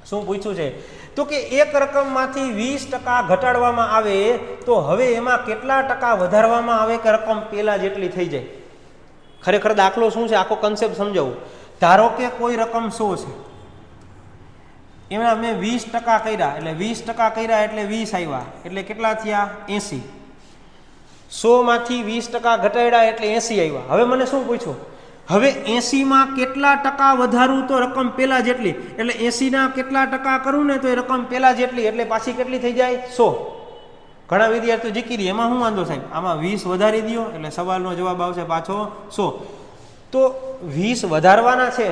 શું પૂછ્યું છે? તો કે એક રકમમાંથી 20% ઘટાડવામાં આવે તો હવે એમાં કેટલા ટકા વધારવામાં આવે કે રકમ પેલા જેટલી થઈ જાય? ખરેખર દાખલો શું છે, આખો કન્સેપ્ટ સમજાવું. ધારો કે કોઈ રકમ 100 છે, એમાં મેં 20% કર્યા, એટલે 20% કર્યા એટલે 20 આવ્યા, એટલે કેટલા થયા? 80. 100 માંથી 20% ઘટાડ્યા એટલે 80 આવ્યા. હવે મને શું પૂછ્યું? હવે 80માં કેટલા ટકા વધારું તો રકમ પેલા જેટલી, એટલે 80ના કેટલા ટકા કરું ને તો એ રકમ પેલા જેટલી, એટલે પાછી કેટલી થઈ જાય? 100. ઘણા વિદ્યાર્થીઓ જીકી દે, એમાં શું વાંધો સાહેબ? આમાં 20 વધારી દો એટલે સવાલનો જવાબ આવશે પાછો 100. તો 20 વધારવાના છે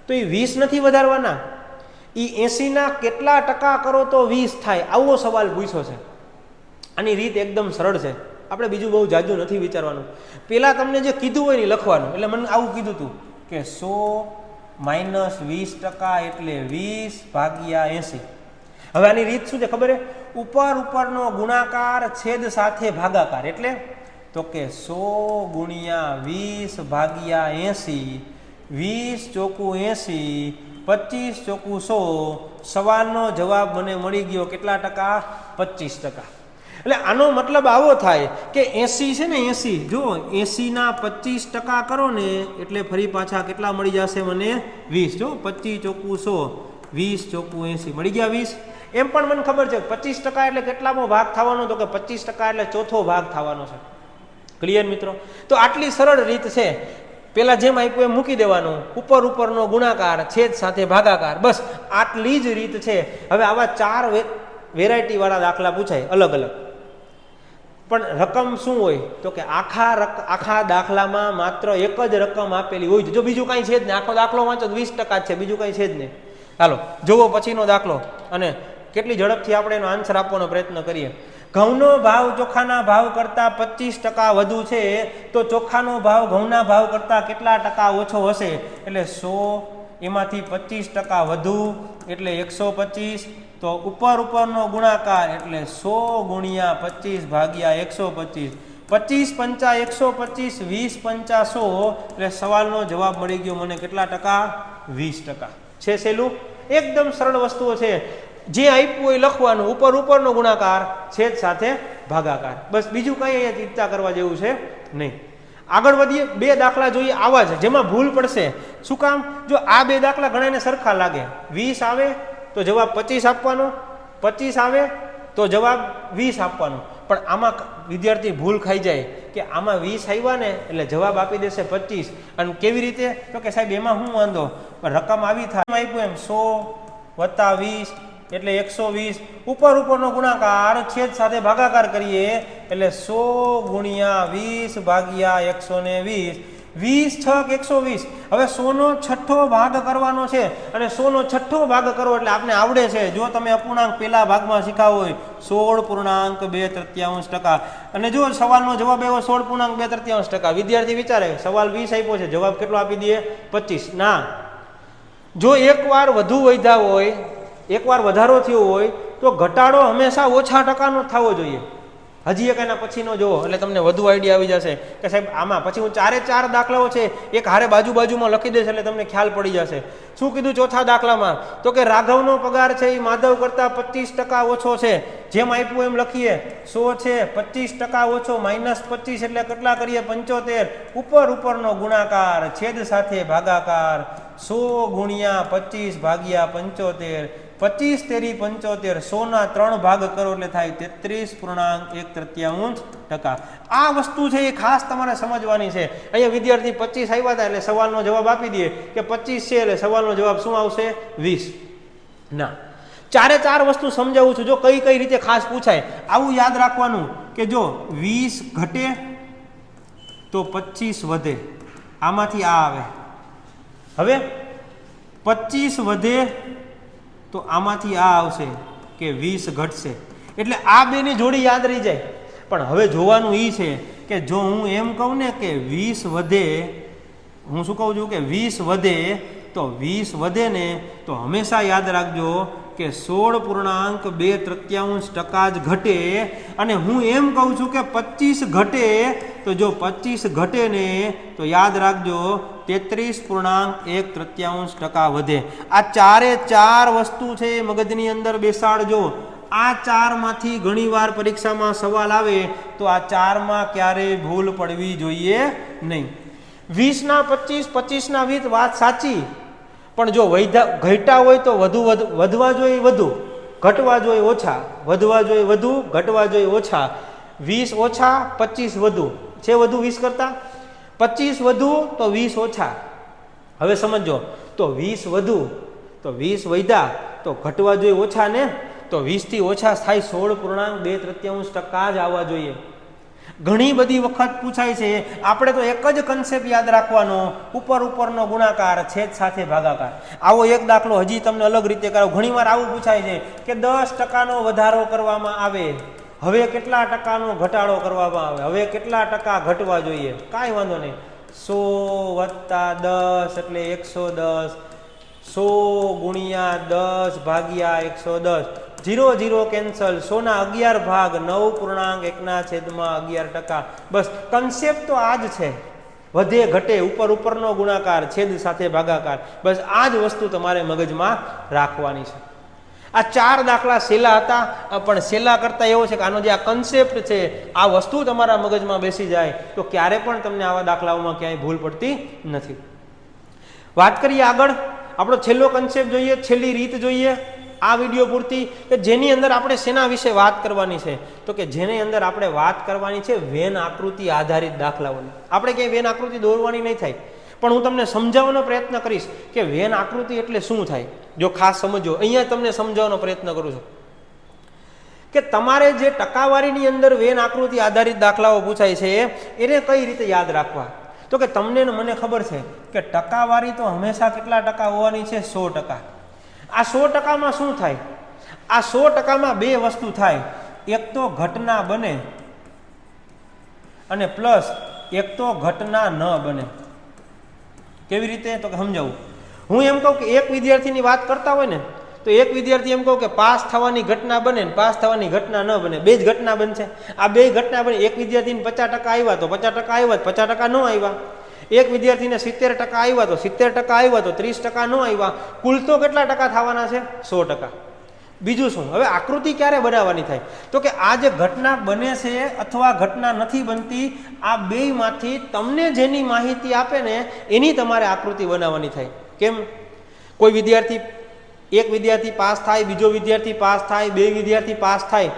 તો એ 20 નથી વધારવાના, એ 80ના કેટલા ટકા કરો તો 20 થાય, આવો સવાલ પૂછ્યો છે. આની રીત એકદમ સરળ છે, આપણે બીજું બહુ જાજુ નથી વિચારવાનું. પહેલાં તમને જે કીધું હોય ને લખવાનું. એટલે મને આવું કીધું હતું કે 100 માઇનસ 20% એટલે 20 ભાગ્યા 80. હવે આની રીત શું છે ખબર છે? ઉપરનો ગુણાકાર છેદ સાથે ભાગાકાર. એટલે તો કે 100 ગુણ્યા 20 ભાગ્યા 80, 20 ચોકું 80, 25 ચોકું 100. સવાલનો જવાબ મને મળી ગયો કેટલા ટકા? 25%. એટલે આનો મતલબ આવો થાય કે 80 છે ને 80, જો 80ના 25% કરો ને એટલે ફરી પાછા કેટલા મળી જશે મને? 20. જો 25 ચોકું 100, 20 ચોકું 80, મળી ગયા 20. એમ પણ મને ખબર છે 25% એટલે કેટલામો ભાગ થવાનો? તો કે 25% એટલે ચોથો ભાગ થવાનો છે. ક્લિયર મિત્રો? તો આટલી સરળ રીત છે. પેલા જેમ આપ્યું એમ મૂકી દેવાનું, ઉપરનો ગુણાકાર છેદ સાથે ભાગાકાર, બસ આટલી જ રીત છે. હવે આવા 4 વેરાયટી વાળા દાખલા પૂછાય અલગ અલગ. પણ રકમ શું હોય? તો કે આખા દાખલામાં માત્ર એક જ રકમ આપેલી હોય. જો બીજું કાંઈ છે જ નહીં, આખો દાખલો વાંચો 20% જ છે, બીજું કાંઈ છે જ નહીં. ચાલો જોવો પછીનો દાખલો, અને કેટલી ઝડપથી આપણે એનો આન્સર આપવાનો પ્રયત્ન કરીએ. ઘઉંનો ભાવ ચોખાના ભાવ કરતાં 25% વધુ છે તો ચોખાનો ભાવ ઘઉંના ભાવ કરતાં કેટલા ટકા ઓછો હશે? એટલે 100, એમાંથી 25% વધુ એટલે 125. તો ઉપરનો ગુણાકાર એટલે 100 ગુણ્યા 25 ભાગ્યા 125. 25 પંચા 125, 20 પંચા 100, એટલે સવાલનો જવાબ મળી ગયો મને કેટલા ટકા? 20%. છે સહેલું, એકદમ સરળ વસ્તુઓ છે. જે આપ્યું હોય લખવાનું, ઉપરનો ગુણાકાર છેદ સાથે ભાગાકાર, બસ બીજું કંઈ અહીંયા ચિંતા કરવા જેવું છે નહીં. આગળ વધીએ, 2 દાખલા જોઈએ આવા જ જેમાં ભૂલ પડશે. શું કામ? જો આ 2 દાખલા ઘણાને સરખા લાગે. 20 આવે તો જવાબ 25 આપવાનો, 25 આવે તો જવાબ 20 આપવાનો. પણ આમાં વિદ્યાર્થી ભૂલ ખાઈ જાય કે આમાં 20 આવ્યા ને એટલે જવાબ આપી દેશે 25. અને કેવી રીતે? તો કે સાહેબ એમાં શું વાંધો, રકમ આવી થાય આપ્યું એમ 100 વત્તા 20 એટલે 120. ઉપરનો ગુણાકાર છેદ સાથે ભાગાકાર કરીએ એટલે 100 ગુણ્યા 20 ભાગ્યા 120. 20 છક 120. હવે 100નો છઠ્ઠો ભાગ કરવાનો છે, અને 100નો છઠ્ઠો ભાગ કરો એટલે આપણે આવડે છે. જો તમે અપૂર્ણાંક પેલા ભાગમાં શીખાવ હોય 16.2/3. અને જો સવાલનો જવાબ એવો 16.2/3. વિદ્યાર્થી વિચારે સવાલ 20 આપ્યો છે, જવાબ કેટલો આપી દઈએ? 25. ના, જો એકવાર વધુ વધ્યા હોય, એકવાર વધારો થયો હોય તો ઘટાડો હંમેશા ઓછા ટકાનો થવો જોઈએ. હજી એક એના પછીનો જુઓ એટલે તમને વધુ આઈડિયા આવી જશે કે સાહેબ આમાં પછી હું 4 દાખલાઓ છે એક હારે બાજુમાં લખી દઈશ એટલે તમને ખ્યાલ પડી જશે. શું કીધું ચોથા દાખલામાં? તો કે રાઘવનો પગાર છે એ માધવ કરતાં 25% ઓછો છે. જેમ આપ્યું એમ લખીએ, 100 છે, 25% ઓછો, -25 એટલે કેટલા કરીએ? 75. ઉપરનો ગુણાકાર છેદ સાથે ભાગાકાર 100 ગુણ્યા 25 ભાગ્યા 75. 25 તેરી 75, 100ના 3 ભાગ કરો એટલે થાય 33.1/3. આ વસ્તુ છે એ ખાસ તમારે સમજવાની છે. અહીંયા વિદ્યાર્થી 25 આવ્યા હતા એટલે સવાલનો જવાબ આપી દઈએ કે 25 છે એટલે સવાલનો જવાબ શું આવશે? 20. ના, 4 વસ્તુ સમજાવું છું, જો કઈ રીતે ખાસ પૂછાય. આવું યાદ રાખવાનું કે જો 20 ઘટે તો 25 વધે, આમાંથી આ આવે. હવે 25 વધે તો આમાંથી આ આવશે કે 20 ઘટશે. એટલે આ બેની જોડી યાદ રહી જાય. પણ હવે જોવાનું એ છે કે જો હું એમ કહું ને કે 20 વધે, હું શું કહું છું કે 20 વધે તો 20 વધે ને તો હંમેશા યાદ રાખજો કે 16.2/3% જ ઘટે. અને હું એમ કહું છું કે 25 ઘટે તો જો 25 ઘટે ને તો યાદ રાખજો 33.1/3 વધે. આ ચારે ચાર વસ્તુ છે મગજની અંદર બેસાડજો. આ ચારમાંથી ઘણીવાર પરીક્ષામાં સવાલ આવે તો આ ચારમાં ક્યારેય ભૂલ પડવી જોઈએ નહીં. 20 ના 25, 25 ના 20 વાત સાચી, પણ જો ઘટ્યા હોય તો વધવા જોઈએ વધુ, ઘટવા જોઈએ ઓછા, વધવા જોઈએ વધુ, ઘટવા જોઈએ ઓછા. 20 ઓછા 25 વધુ છે, વધુ 20 કરતા 25 વધુ તો 20 ઓછા. હવે સમજો, તો 20 વધુ તો 20 વધ્યા તો ઘટવા જોઈએ ઓછા ને, તો 20 થી ઓછા થાય 16.2/3 જ આવવા જોઈએ. ઘણી બધી વખત પૂછાય છે. આપણે તો એક જ કન્સેપ્ટ યાદ રાખવાનો, ઉપરનો ગુણાકાર છેદ સાથે ભાગાકાર. આવો એક દાખલો હજી તમને અલગ રીતે કરાવો. ઘણીવાર આવું પૂછાય છે કે 10% વધારો કરવામાં આવે, હવે કેટલા ટકાનો ઘટાડો કરવામાં આવે, હવે કેટલા ટકા ઘટવા જોઈએ. કાંઈ વાંધો નહીં, 100 + 10 એટલે 110, 100 × 10 ભાગ્યા 110, 0 0 કેન્સલ, 100 ના 11 ભાગ 9.1/11%. બસ કન્સેપ્ટ તો આ જ છે, વધે ઘટે, ઉપરનો ગુણાકાર છેદ સાથે ભાગાકાર. બસ આ જ વસ્તુ તમારે મગજમાં રાખવાની છે. આ ચાર દાખલા સહેલા હતા, પણ સહેલા કરતા એવો છે કે આનો જે આ કન્સેપ્ટ છે, આ વસ્તુ તમારા મગજમાં બેસી જાય તો ક્યારે પણ તમને આવા દાખલાઓમાં ક્યાંય ભૂલ પડતી નથી. વાત કરીએ આગળ. આપણો છેલ્લો કન્સેપ્ટ જોઈએ, છેલ્લી રીત જોઈએ આ વિડીયો પૂરતી, કે જેની અંદર આપણે શેના વિશે વાત કરવાની છે, તો કે જેની અંદર આપણે વાત કરવાની છે વેન આકૃતિ આધારિત દાખલાઓની. આપણે ક્યાંય વેન આકૃતિ દોરવાની નહીં થાય, પણ હું તમને સમજાવવાનો પ્રયત્ન કરીશ કે વેન આકૃતિ એટલે શું થાય. જો ખાસ સમજો, અહીંયા તમને સમજાવવાનો પ્રયત્ન કરું છું કે તમારે જે ટકાવારીની અંદર વેન આકૃતિ આધારિત દાખલાઓ પૂછાય છે એને કઈ રીતે યાદ રાખવા. તો કે તમને મને ખબર છે કે ટકાવારી તો હંમેશા કેટલા ટકા હોવાની છે? 100%. આ 100%માં શું થાય? આ 100%માં બે વસ્તુ થાય. એક તો ઘટના બને અને પ્લસ એક તો ઘટના ન બને. કેવી રીતે? તો કે સમજાવું. હું એમ કહું કે એક વિદ્યાર્થીની વાત કરતા હોય ને, તો એક વિદ્યાર્થી એમ કહું કે પાસ થવાની ઘટના બને ને પાસ થવાની ઘટના ન બને, બે જ ઘટના બનશે. આ બે ઘટના બને. એક વિદ્યાર્થીને 50% આવ્યા તો 50% આવ્યા, 50% ન આવ્યા. એક વિદ્યાર્થીને 70% આવ્યા તો 70% આવ્યા, તો 30% ન આવ્યા. કુલ તો કેટલા ટકા થવાના છે? 100%. બીજું શું? હવે આકૃતિ ક્યારે બનાવવાની થાય? તો કે આ જે ઘટના બને છે અથવા ઘટના નથી બનતી, આ બેયમાંથી તમને જેની માહિતી આપે ને એની તમારે આકૃતિ બનાવવાની થાય. કેમ? કોઈ વિદ્યાર્થી, એક વિદ્યાર્થી પાસ થાય, બીજો વિદ્યાર્થી પાસ થાય, બે વિદ્યાર્થી પાસ થાય.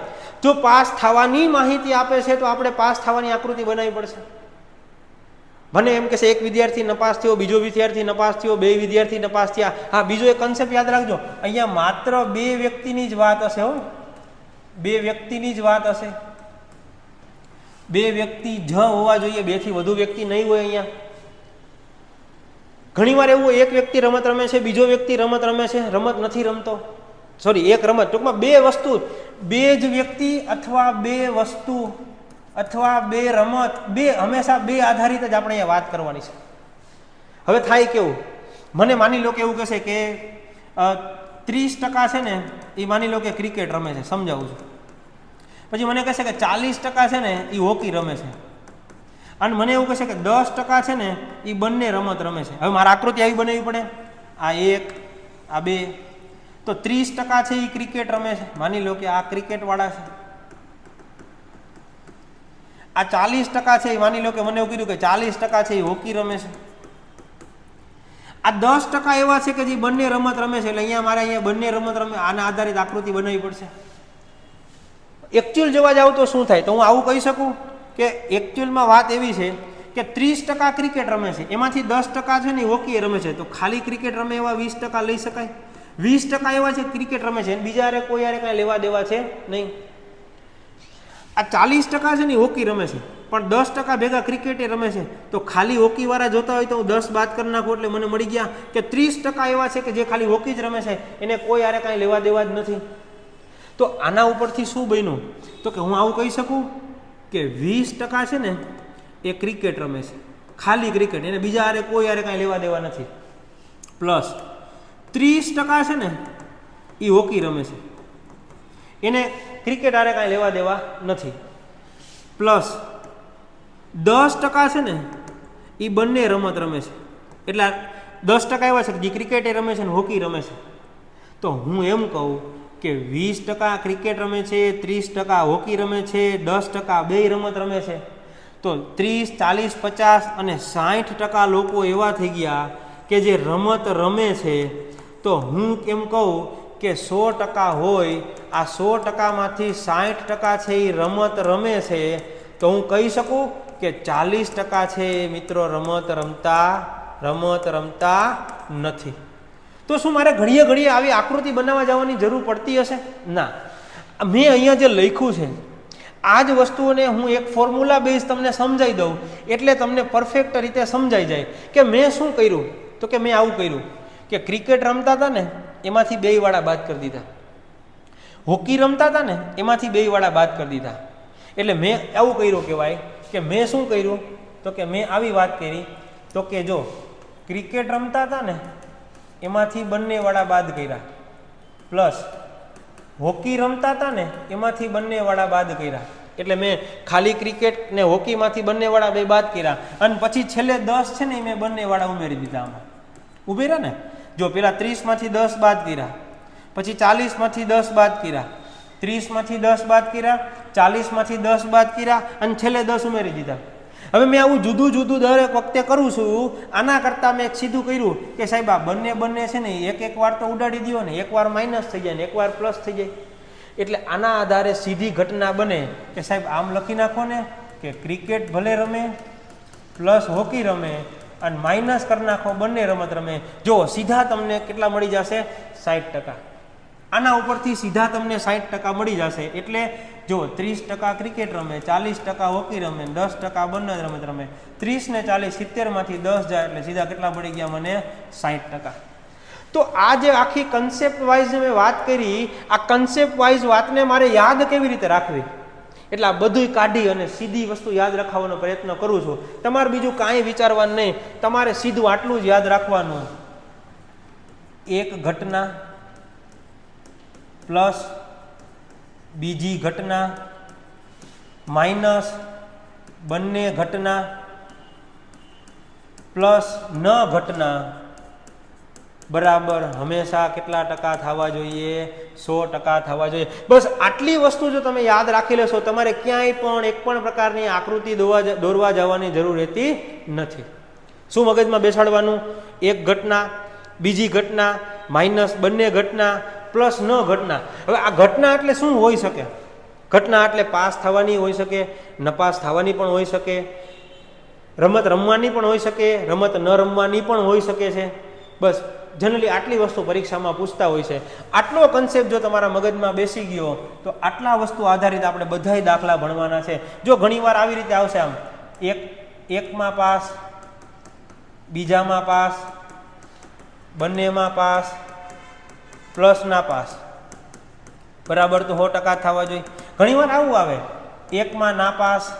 જો પાસ થવાની માહિતી આપે છે તો આપણે પાસ થવાની આકૃતિ બનાવવી પડશે. મને એમ કે છે એક વિદ્યાર્થી નપાસ થયો, બીજો વિદ્યાર્થી નપાસ થયો, બે વિદ્યાર્થી નપાસ થયા. હા, બીજો એક કન્સેપ્ટ યાદ રાખજો, અહીંયા માત્ર બે વ્યક્તિની જ વાત હશે. હો, બે વ્યક્તિની જ વાત હશે. બે વ્યક્તિ જ હોવા જોઈએ, બે થી વધુ વ્યક્તિ નહીં હોય. અહીંયા ઘણીવાર એવું એક વ્યક્તિ રમત રમે છે, બીજો વ્યક્તિ રમત રમે છે, રમત નથી રમતો. સોરી, એક રમત, ટૂંકમાં બે વસ્તુ, બે જ વ્યક્તિ અથવા બે વસ્તુ અથવા બે રમત, બે હંમેશા બે આધારિત જ આપણે અહીંયા વાત કરવાની છે. હવે થાય કેવું, મને માની લો કે એવું કહેશે કે 30% છે ને એ માની લો કે ક્રિકેટ રમે છે, સમજાવું છું. પછી મને કહેશે કે 40% છે ને એ હોકી રમે છે, અને મને એવું કહેશે કે 10% છે ને એ બંને રમત રમે છે. હવે મારે આકૃતિ આવી બનાવવી પડે. આ એક, આ બે, તો 30% છે એ ક્રિકેટ રમે છે, માની લો કે આ ક્રિકેટ વાળા છે. આ 40% છે એ માની લો કે મને એવું કીધું કે 40% છે એ હોકી રમે છે. આ 10% એવા છે કે જે બંને રમત રમે છે, એટલે અહીંયા મારે અહીંયા બંને રમત રમે, આના આધારિત આકૃતિ બનાવવી પડશે. એકચ્યુઅલ જોવા જાવ તો શું થાય? તો હું આવું કહી શકું કે એકચ્યુઅલમાં વાત એવી છે કે 30% ક્રિકેટ રમે છે, એમાંથી 10% છે ને હોકી રમે છે, તો ખાલી ક્રિકેટ રમે એવા 20% લઈ શકાય. 20% એવા છે ક્રિકેટ રમે છે, બીજા હારે કોઈ હારે કાંઈ લેવા દેવા છે નહીં. આ 40% છે ને હોકી રમે છે, પણ 10% ભેગા ક્રિકેટે રમે છે, તો ખાલી હોકી વાળા જોતા હોય તો હું 10 બાદ કરી નાખું એટલે મને મળી ગયા કે 30% એવા છે કે જે ખાલી હોકી જ રમે છે, એને કોઈ હારે કાંઈ લેવા દેવા જ નથી. તો આના ઉપરથી શું બન્યું? તો કે હું આવું કહી શકું કે 20% છે ને એ ક્રિકેટ રમે છે, ખાલી ક્રિકેટ, એને બીજા હારે કોઈ હારે કાંઈ લેવા દેવા નથી. પ્લસ 30% છે ને એ હોકી રમે છે, એને ક્રિકેટ હારે કાંઈ લેવા દેવા નથી. પ્લસ 10% છે ને એ બંને રમત રમે છે, એટલે 10% એવા છે કે જે ક્રિકેટ રમે છે ને હોકી રમે છે. તો હું એમ કહું કે 20% ક્રિકેટ રમે છે, 30% હોકી રમે છે, 10% બે રમત રમે છે. તો 30, 40, 50 અને 60% લોકો એવા થઈ ગયા કે જે રમત રમે છે. તો હું એમ કહું કે 100% હોય, આ 100%માંથી 60% છે એ રમત રમે છે. તો હું કહી શકું કે 40% છે મિત્રો રમત રમતા નથી. તો શું મારે ઘડીએ ઘડીએ આવી આકૃતિ બનાવવા જવાની જરૂર પડતી હશે? ના. મેં અહીંયા જે લખ્યું છે આ જ વસ્તુઓને હું એક ફોર્મ્યુલા બેઝ તમને સમજાવી દઉં એટલે તમને પરફેક્ટ રીતે સમજાઈ જાય કે મેં શું કર્યું. તો કે મેં આવું કર્યું કે ક્રિકેટ રમતા હતા ને એમાંથી 2 વાળા બાદ કરી દીધા, હોકી રમતા હતા ને એમાંથી 2 વાળા બાદ કરી દીધા. એટલે મેં આવું કર્યું કહેવાય કે મેં શું કર્યું, તો કે મેં આવી વાત કરી તો કે જો ક્રિકેટ રમતા હતા ને એમાંથી બંને વાળા બાદ કર્યા, પ્લસ હોકી રમતા હતા ને એમાંથી બંને વાળા બાદ કર્યા. એટલે મેં ખાલી ક્રિકેટ ને હોકીમાંથી બંને વાળા 2 બાદ કર્યા અને પછી છેલ્લે 10 છે ને મેં બંને વાળા ઉમેરી દીધા. આમાં ઉમેર્યા ને, જો પેલા 30માંથી 10 બાદ કર્યા, પછી 40માંથી 10 બાદ કર્યા, 30માંથી 10 બાદ કર્યા, 40માંથી 10 બાદ કર્યા અને છેલ્લે 10 ઉમેરી દીધા. હવે મેં આવું જુદું જુદું દરેક વખતે કરું છું. આના કરતાં મેં સીધું કર્યું કે સાહેબ આ બંને છે ને એક વાર તો ઉડાડી દો ને, એકવાર માઇનસ થઈ જાય ને એકવાર પ્લસ થઈ જાય. એટલે આના આધારે સીધી ઘટના બને કે સાહેબ આમ લખી નાખો ને કે ક્રિકેટ ભલે રમે પ્લસ હોકી રમે અને માઇનસ કરી નાખો બંને રમત રમે. જો સીધા તમને કેટલા મળી જશે? 60%. આના ઉપરથી સીધા તમને 60% મળી જશે. એટલે જો 30% ક્રિકેટ રમે, 40% હોકી રમે, 10% બંને રમત રમે, 30 ને 40 70માંથી 10 જાય એટલે સીધા કેટલા મળી ગયા મને? 60%. તો આ જે આખી કન્સેપ્ટ વાઇઝ મેં વાત કરી, આ કન્સેપ્ટ વાઇઝ વાતને મારે યાદ કેવી રીતે રાખવી, એટલે આ બધું કાઢી અને સીધી વસ્તુ યાદ રાખવાનો પ્રયત્ન કરું છું. તમારે બીજું કાંઈ વિચારવાનું નહીં, તમારે સીધું આટલું જ યાદ રાખવાનું. એક ઘટના પ્લસ બીજી ઘટના માઇનસ બંને ઘટના પ્લસ ન ઘટના બરાબર હંમેશા કેટલા ટકા થવા જોઈએ? 100% થવા જોઈએ. બસ આટલી વસ્તુ જો તમે યાદ રાખી લેશો, તમારે ક્યાંય પણ એક પણ પ્રકારની આકૃતિ દોરવા જવાની જરૂર રહેતી નથી. શું મગજમાં બેસાડવાનું? એક ઘટના, બીજી ઘટના, માઇનસ બંને ઘટના, પ્લસ ન ઘટના. હવે આ ઘટના એટલે શું હોઈ શકે? ઘટના એટલે પાસ થવાની હોઈ શકે, નપાસ થવાની પણ હોઈ શકે, રમત રમવાની પણ હોઈ શકે, રમત ન રમવાની પણ હોઈ શકે છે. બસ જનરલી આટલી વસ્તુ પરીક્ષામાં પૂછતા હોય છે. આટલો કન્સેપ્ટ જો તમારા મગજમાં બેસી ગયો તો આટલા વસ્તુ આધારિત આપણે બધાય દાખલા ભણવાના છે. જો ઘણીવાર આવી રીતે આવશે, આમ એકમાં પાસ, બીજામાં પાસ, બંનેમાં પાસ, પ્લસ ના પાસ બરાબર તો 100% થવા જોઈએ. ઘણીવાર આવું આવે, એકમાં ના પાસ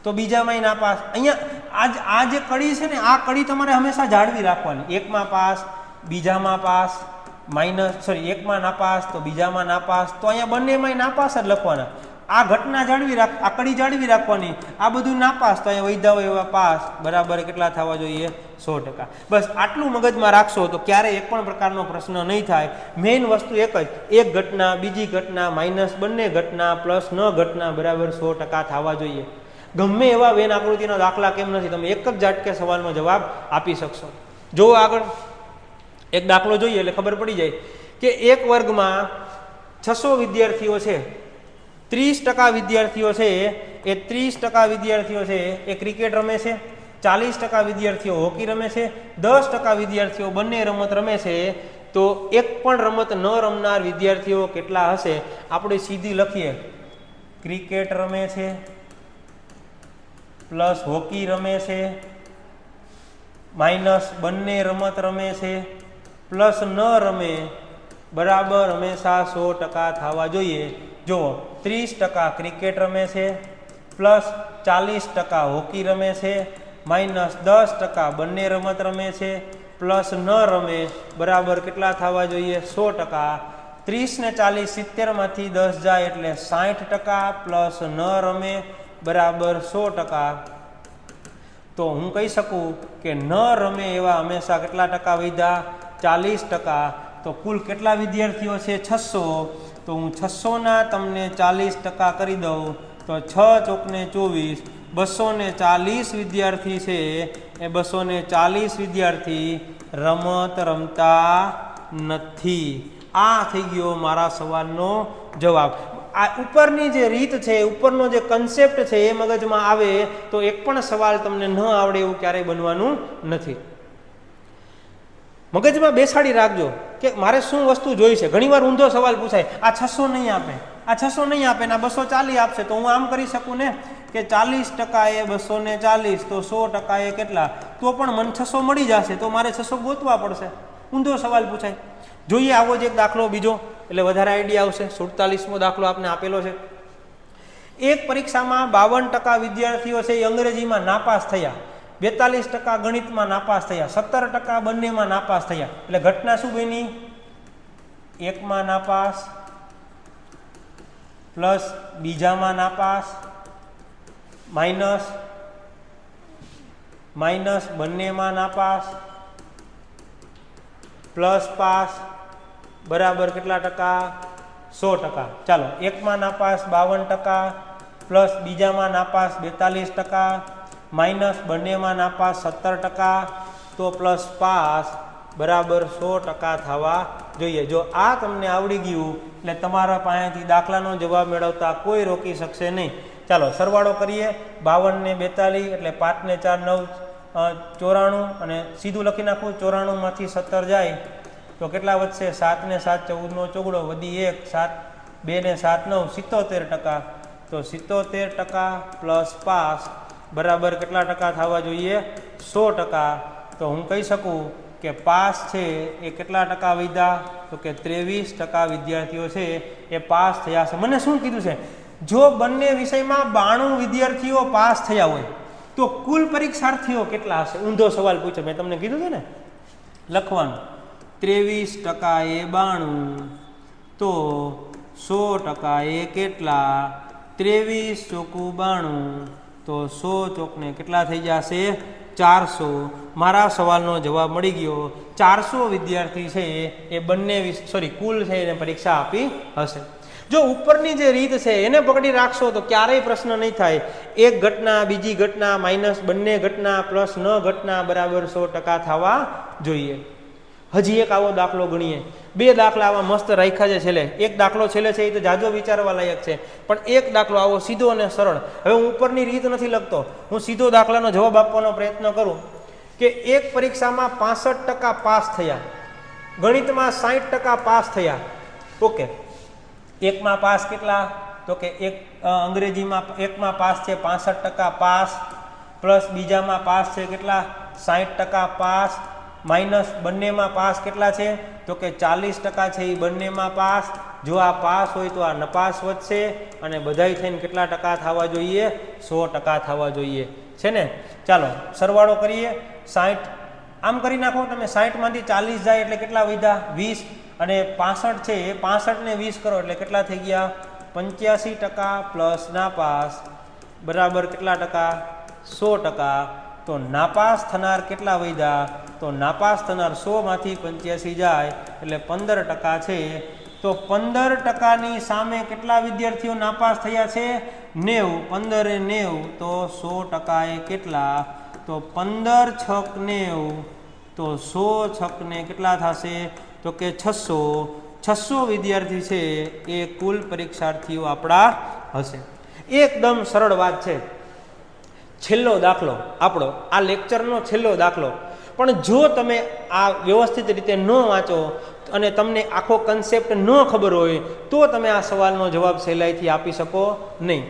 તો બીજામાંય ના પાસ. અહીંયા આ જે કડી છે ને આ કડી તમારે હંમેશા જાળવી રાખવાની. એકમાં પાસ, બીજામાં પાસ, એકમાં નાપાસ તો બીજામાં નાપાસ, તો અહીંયા બંનેમાંય નાપાસ જ લખવાના. આ ઘટના જાળવી આ કડી જાળવી રાખવાની. આ બધું નાપાસ તો અહીંયા વૈધા હોય એવા પાસ બરાબર કેટલા થવા જોઈએ? 100%. બસ આટલું મગજમાં રાખશો તો ક્યારેય એક પણ પ્રકારનો પ્રશ્ન નહીં થાય. મેઇન વસ્તુ એક જ, એક ઘટના, બીજી ઘટના, માઇનસ બંને ઘટના, પ્લસ ન ઘટના બરાબર 100% થવા જોઈએ. ગમે એવા વેન આકૃતિના દાખલા કેમ નથી, તમે એક જ ઝાટકે સવાલનો જવાબ આપી શકશો. જો આગળ એક દાખલો જોઈએ એટલે ખબર પડી જાય કે એક વર્ગમાં 600 વિદ્યાર્થીઓ છે. 30% વિદ્યાર્થીઓ છે એ 30% વિદ્યાર્થીઓ છે એ ક્રિકેટ રમે છે, 40% વિદ્યાર્થીઓ હોકી રમે છે, 10% વિદ્યાર્થીઓ બંને રમત રમે છે. તો એક પણ રમત ન રમનાર વિદ્યાર્થીઓ કેટલા હશે? આપણે સીધી લખીએ, ક્રિકેટ રમે છે પ્લસ હોકી રમે છે માઇનસ બંને રમત રમે છે પ્લસ ન રમે બરાબર હંમેશા 100% થવા જોઈએ. જુઓ 30% ક્રિકેટ રમે છે પ્લસ 40% હોકી રમે છે માઇનસ 10% બંને રમત રમે છે પ્લસ ન રમે બરાબર કેટલા થવા જોઈએ? 100%. 30 ને 40 70માંથી 10 જાય એટલે 60% પ્લસ ન રમે બરાબર 100%, તો હું કહી શકું કે ન રમે એવા હંમેશા કેટલા ટકા વધ્યા? 40%. તો કુલ કેટલા વિદ્યાર્થીઓ છે? 600. તો હું 600ના તમને 40% કરી દઉં તો 6 ચોકને 24, 240 વિદ્યાર્થી છે. એ 240 વિદ્યાર્થી રમત રમતા નથી. આ થઈ ગયો મારા સવાલનો જવાબ. આ ઉપરની જે રીત છે, ઉપરનો જે કન્સેપ્ટ છે એ મગજમાં આવે તો એક પણ સવાલ તમને ન આવડે એવું ક્યારેય બનવાનું નથી. મગજમાં બેસાડી રાખજો કે મારે શું વસ્તુ જોઈ છે. ઘણીવાર ઊંધો સવાલ પૂછાય, આ 600 નહીં આપે, આ 600 નહીં આપે ને આ 240 આપશે, તો હું આમ કરી શકું ને કે 40% એ 240, તો 100% એ કેટલા? તો પણ મને 600 મળી જશે, તો મારે 600 ગોતવા પડશે. ઊંધો સવાલ પૂછાય. જોઈએ આવો જ એક દાખલો બીજો, એટલે વધારે આઈડિયા આવશે. 47મો દાખલો આપને આપેલો છે. એક પરીક્ષામાં 52% વિદ્યાર્થીઓ છે એ અંગ્રેજીમાં નાપાસ થયા, 42% ગણિતમાં નાપાસ થયા, 17% બંનેમાં નાપાસ થયા. એટલે ઘટના શું બની? એકમાં નાપાસ પ્લસ બીજામાં નાપાસ માઇનસ બંનેમાં નાપાસ પ્લસ પાસ બરાબર કેટલા ટકા? 100%. ચાલો, એકમાં નાપાસ 52% પ્લસ બીજામાં નાપાસ 42% માઇનસ બંનેમાં નાપાસ 17%, તો પ્લસ પાસ બરાબર 100% થવા જોઈએ. જો આ તમને આવડી ગયું એટલે તમારા પાસેથી દાખલાનો જવાબ મેળવતા કોઈ રોકી શકશે નહીં. ચાલો સરવાળો કરીએ. 52 ને 42 એટલે 5 ને 4 9 94, અને સીધું લખી નાખું. 94 માંથી 17 જાય તો કેટલા વધશે? 7 ને 7 14 નો ચોગડો વધી 1, 7 2 ને 7 9 77%. તો 77% પ્લસ પાસ બરાબર કેટલા ટકા થવા જોઈએ? 100%. તો હું કહી શકું કે પાસ છે એ કેટલા ટકા વધ્યા? તો કે 23% વિદ્યાર્થીઓ છે એ પાસ થયા છે. મને શું કીધું છે? જો બંને વિષયમાં 92 વિદ્યાર્થીઓ પાસ થયા હોય તો કુલ પરીક્ષાર્થીઓ કેટલા હશે? ઊંધો સવાલ પૂછ્યો, મેં તમને કીધું હતું ને લખવાનું. 23% એ 92, તો 100% એ કેટલા? 23 ચોકું 92, તો 100 ચોકને કેટલા થઈ જશે? 400. મારા સવાલનો જવાબ મળી ગયો. 400 વિદ્યાર્થી છે એ બંને કુલ છે એને પરીક્ષા આપી હશે. જો ઉપરની જે રીત છે એને પકડી રાખશો તો ક્યારેય પ્રશ્ન નહીં થાય. એક ઘટના, બીજી ઘટના, માઇનસ બંને ઘટના, પ્લસ ન ઘટના બરાબર 100% થવા જોઈએ. હજી એક આવો દાખલો ગણીએ. 2 દાખલા આવા મસ્ત રાખ્યા છે છેલ્લે. એક દાખલો છેલ્લે છે એ તો જાજો વિચારવા લાયક છે, પણ એક દાખલો આવો સીધો અને સરળ. હવે હું ઉપરની રીત નથી લખતો, હું સીધો દાખલાનો જવાબ આપવાનો પ્રયત્ન કરું કે એક પરીક્ષામાં 65% પાસ થયા, ગણિતમાં 60% પાસ થયા. ઓકે, એકમાં પાસ કેટલા? તો કે એક અંગ્રેજીમાં એકમાં પાસ છે 65% પાસ, પ્લસ બીજામાં પાસ છે કેટલા? 60% પાસ, માઇનસ બંનેમાં પાસ કેટલા છે? તો કે 40% છે એ બંનેમાં પાસ. જો આ પાસ હોય તો આ નપાસ વધશે, અને બધાય થઈને કેટલા ટકા થવા જોઈએ? 100% થવા જોઈએ, છે ને? ચાલો સરવાળો કરીએ. 60 આમ કરી નાખો તમે. 60 માંથી 40 જાય એટલે કેટલા વધ્યા? 20. અને 65 છે એ 65 ને 20 કરો એટલે કેટલા થઈ ગયા? 85% પ્લસ નાપાસ બરાબર કેટલા ટકા? 100%. તો નાપાસ થનાર કેટલા વધ્યા? તો નાપાસ થનાર 100 માંથી 85 જાય એટલે 15% છે. તો 15%ની સામે કેટલા વિદ્યાર્થીઓ નાપાસ થયા છે? 90. 15 એ 90, તો 100% એ કેટલા? તો 15 છક 90, તો 100 છકને કેટલા થશે? તો કે 600 વિદ્યાર્થી છે એ કુલ પરીક્ષાર્થીઓ આપણા હશે. એકદમ સરળ વાત છે. છેલ્લો દાખલો આપણો, આ લેક્ચરનો છેલ્લો દાખલો. પણ જો તમે આ વ્યવસ્થિત રીતે ન વાંચો અને તમને આખો કન્સેપ્ટ ન ખબર હોય તો તમે આ સવાલનો જવાબ સહેલાઈથી આપી શકો નહીં.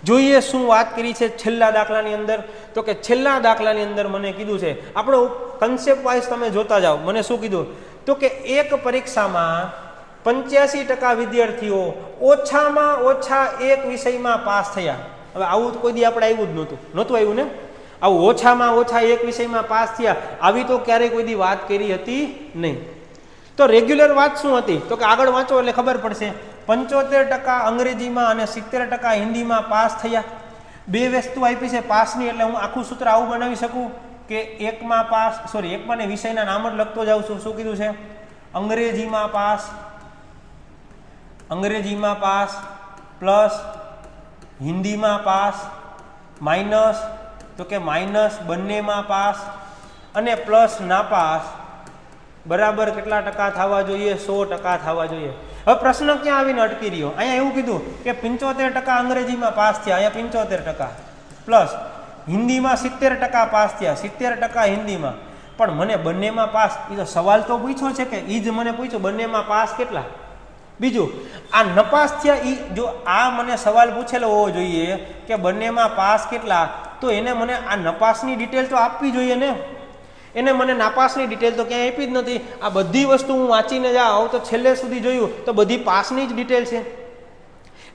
જોઈએ શું વાત કરી છે છેલ્લા દાખલાની અંદર. તો કે છેલ્લા દાખલાની અંદર મને કીધું છે, આપણો કન્સેપ્ટ વાઇઝ તમે જોતા જાઓ. મને શું કીધું? તો કે એક પરીક્ષામાં 85% વિદ્યાર્થીઓ ઓછામાં ઓછા એક વિષયમાં પાસ થયા. હવે આવું કોઈ દી આપણે આવ્યું જ નહોતું આવ્યું ને? આવું ઓછામાં ઓછા એક વિષયમાં પાસ થયા, આવી તો ક્યારેય કોઈ દી વાત કરી હતી નહીં. તો રેગ્યુલર વાત શું હતી? તો કે આગળ વાંચો એટલે ખબર પડશે. 75% અંગ્રેજીમાં અને 70% હિન્દીમાં પાસ થયા. બે વસ્તુ આપી છે પાસની, એટલે હું આખું સૂત્ર આવું બનાવી શકું કે એકમાં પાસ, સોરી એકમાં ને વિષયના નામ જ લખતો જાઉં છું. શું કીધું છે? અંગ્રેજીમાં પાસ પ્લસ હિન્દીમાં પાસ માઇનસ, તો કે માઇનસ બંનેમાં પાસ અને પ્લસ નાપાસ બરાબર કેટલા ટકા થવા જોઈએ? 100% થવા જોઈએ. હવે પ્રશ્ન ક્યાં આવીને અટકી રહ્યો? અહીંયા એવું કીધું કે 75% અંગ્રેજીમાં પાસ થયા, અહીંયા 75% પ્લસ હિન્દીમાં 70% પાસ થયા, 70% હિન્દીમાં. પણ મને બંનેમાં પાસ, એ તો સવાલ તો પૂછ્યો છે કે એ જ મને પૂછ્યું બંનેમાં પાસ કેટલા. બીજું આ નપાસ થયા, એ જો આ મને સવાલ પૂછેલો હોવો જોઈએ કે બંનેમાં પાસ કેટલા, તો એને મને આ નપાસની ડિટેલ તો આપવી જોઈએ ને. એને મને નાપાસની ડિટેલ તો ક્યાંય આપી જ નથી. આ બધી વસ્તુ હું વાંચીને જાઉં તો છેલ્લે સુધી જોયું તો બધી પાસની જ ડિટેલ છે.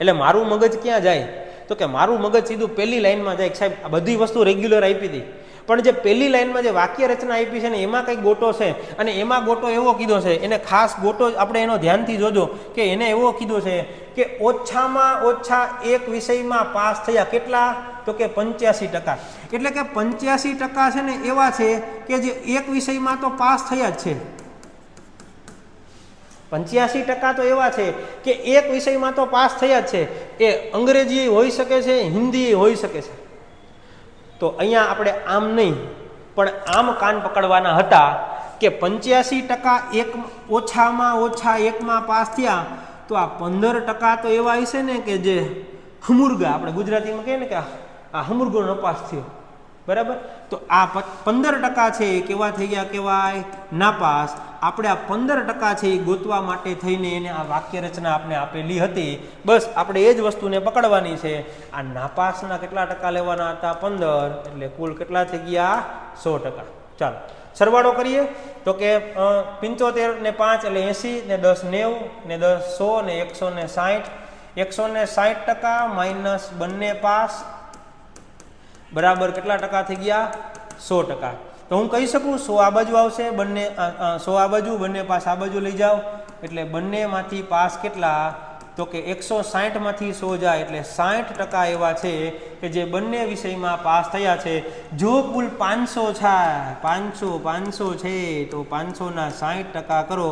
એટલે મારું મગજ ક્યાં જાય? તો કે મારું મગજ સીધું પહેલી લાઈનમાં જાય. સાહેબ આ બધી વસ્તુ રેગ્યુલર આપી હતી, પણ જે પહેલી લાઈનમાં જે વાક્ય રચના આપી છે ને એમાં કંઈક ગોટો છે, અને એમાં ગોટો એવો કીધો છે, એને ખાસ ગોટો આપણે એનો ધ્યાનથી જોજો કે એને એવો કીધો છે કે ઓછામાં ઓછા એક વિષયમાં પાસ થયા કેટલા? તો કે 85%. એટલે કે 85% છે ને એવા છે કે જે એક વિષયમાં તો પાસ થયા જ છે. 85% તો એવા છે કે એક વિષયમાં તો પાસ થયા જ છે. એ અંગ્રેજી હોઈ શકે છે, હિન્દી હોઈ શકે છે. તો અહીંયા આપણે આમ નહીં પણ આમ કાન પકડવાના હતા કે 85% એક ઓછામાં ઓછા એકમાં પાસ થયા, તો આ 15% તો એવા હશે ને કે જે હમુરગા, આપણે ગુજરાતીમાં કહીએ ને કે આ હમુરગો નપાસ થયો, બરાબર. તો આ 15% છે એ કેવા થઈ ગયા? કહેવાય નાપાસ. આપણે આ 15% છે એ ગોતવા માટે થઈને એને આ વાક્ય રચના આપણે આપેલી હતી. બસ આપણે એ જ વસ્તુને પકડવાની છે. આ નાપાસના કેટલા ટકા લેવાના હતા? 15. એટલે કુલ કેટલા થઈ ગયા? 100%. ચાલો સરવાળો કરીએ તો કે 75 ને 5 એટલે 80 ને 10 90 ને 10 100 ને 160. 160% માઇનસ બંને પાસ બરાબર કેટલા ટકા થઈ ગયા? 100%. તો હું કહી શકું 100 આ બાજુ આવશે, બંને 100 આ બાજુ, બંને પાસ આ બાજુ લઈ જાઓ, એટલે બંનેમાંથી પાસ કેટલા? તો કે 160 માંથી 100 જાય એટલે 60% એવા છે કે જે બંને વિષયમાં પાસ થયા છે. જો કુલ 500 છે, 500 છે તો 500 ના 60% કરો,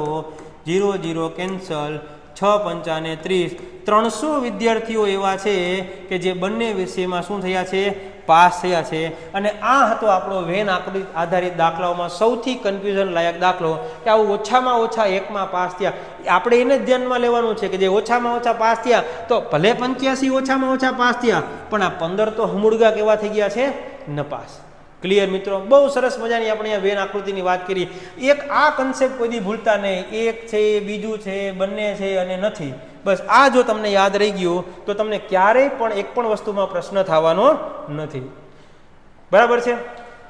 0 0 કેન્સલ, 6 5 ને 30. 300 વિદ્યાર્થીઓ એવા છે કે જે બંને વિષયમાં શું થયા છે? પાસ થયા છે. અને આ હતો આપણો વેન આધારિત દાખલાઓમાં સૌથી કન્ફ્યુઝન લાયક દાખલો કે આવું ઓછામાં ઓછા એકમાં પાસ થયા. આપણે એને જ ધ્યાનમાં લેવાનું છે કે જે ઓછામાં ઓછા પાસ થયા, તો ભલે 85 ઓછામાં ઓછા પાસ થયા, પણ આ 15 તો હમુરગા કેવા થઈ ગયા છે? નપાસ. ક્લિયર મિત્રો? બહુ સરસ મજાની આપણે અહીંયા વેન આકૃતિની વાત કરી. એક આ કન્સેપ્ટ કોઈ દી ભૂલતા નહીં. એક છે, બીજું છે, બંને છે અને નથી. બસ આ જો તમને યાદ રહી ગયું તો તમને ક્યારેય પણ એક પણ વસ્તુમાં પ્રશ્ન થવાનો નથી. બરાબર છે?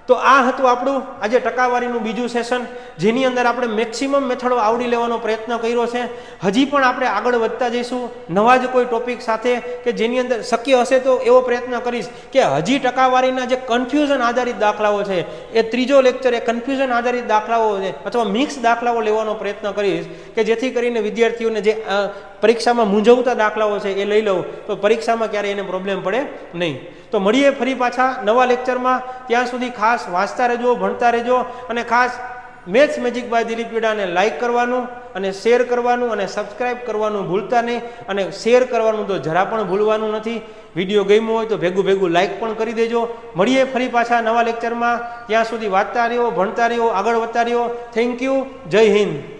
તો આ હતું આપણું આજે ટકાવારીનું બીજું સેશન, જેની અંદર આપણે મેક્સિમમ મેથડો આવડી લેવાનો પ્રયત્ન કર્યો છે. હજી પણ આપણે આગળ વધતા જઈશું નવા જ કોઈ ટોપિક સાથે કે જેની અંદર શક્ય હશે તો એવો પ્રયત્ન કરીશ કે હજી ટકાવારીના જે કન્ફ્યુઝન આધારિત દાખલાઓ છે એ ત્રીજો લેક્ચર એ કન્ફ્યુઝન આધારિત દાખલાઓ છે અથવા મિક્સ દાખલાઓ લેવાનો પ્રયત્ન કરીશ કે જેથી કરીને વિદ્યાર્થીઓને જે પરીક્ષામાં મૂંઝવતા દાખલાઓ છે એ લઈ લઉં તો પરીક્ષામાં ક્યારેય એને પ્રોબ્લેમ પડે નહીં. તો મળીએ ફરી પાછા નવા લેક્ચરમાં. ત્યાં સુધી ખાસ વાંચતા રહેજો, ભણતા રહેજો, અને ખાસ મેથ્સ મેજિક બાય દિલીપ વેડાને લાઇક કરવાનું અને શેર કરવાનું અને સબસ્ક્રાઇબ કરવાનું ભૂલતા નહીં. અને શેર કરવાનું તો જરા પણ ભૂલવાનું નથી. વિડીયો ગમ્યો હોય તો ભેગું ભેગું લાઇક પણ કરી દેજો. મળીએ ફરી પાછા નવા લેક્ચરમાં. ત્યાં સુધી વાંચતા રહ્યો, ભણતા રહ્યો, આગળ વધતા રહ્યો. Thank you. જય હિન્દ.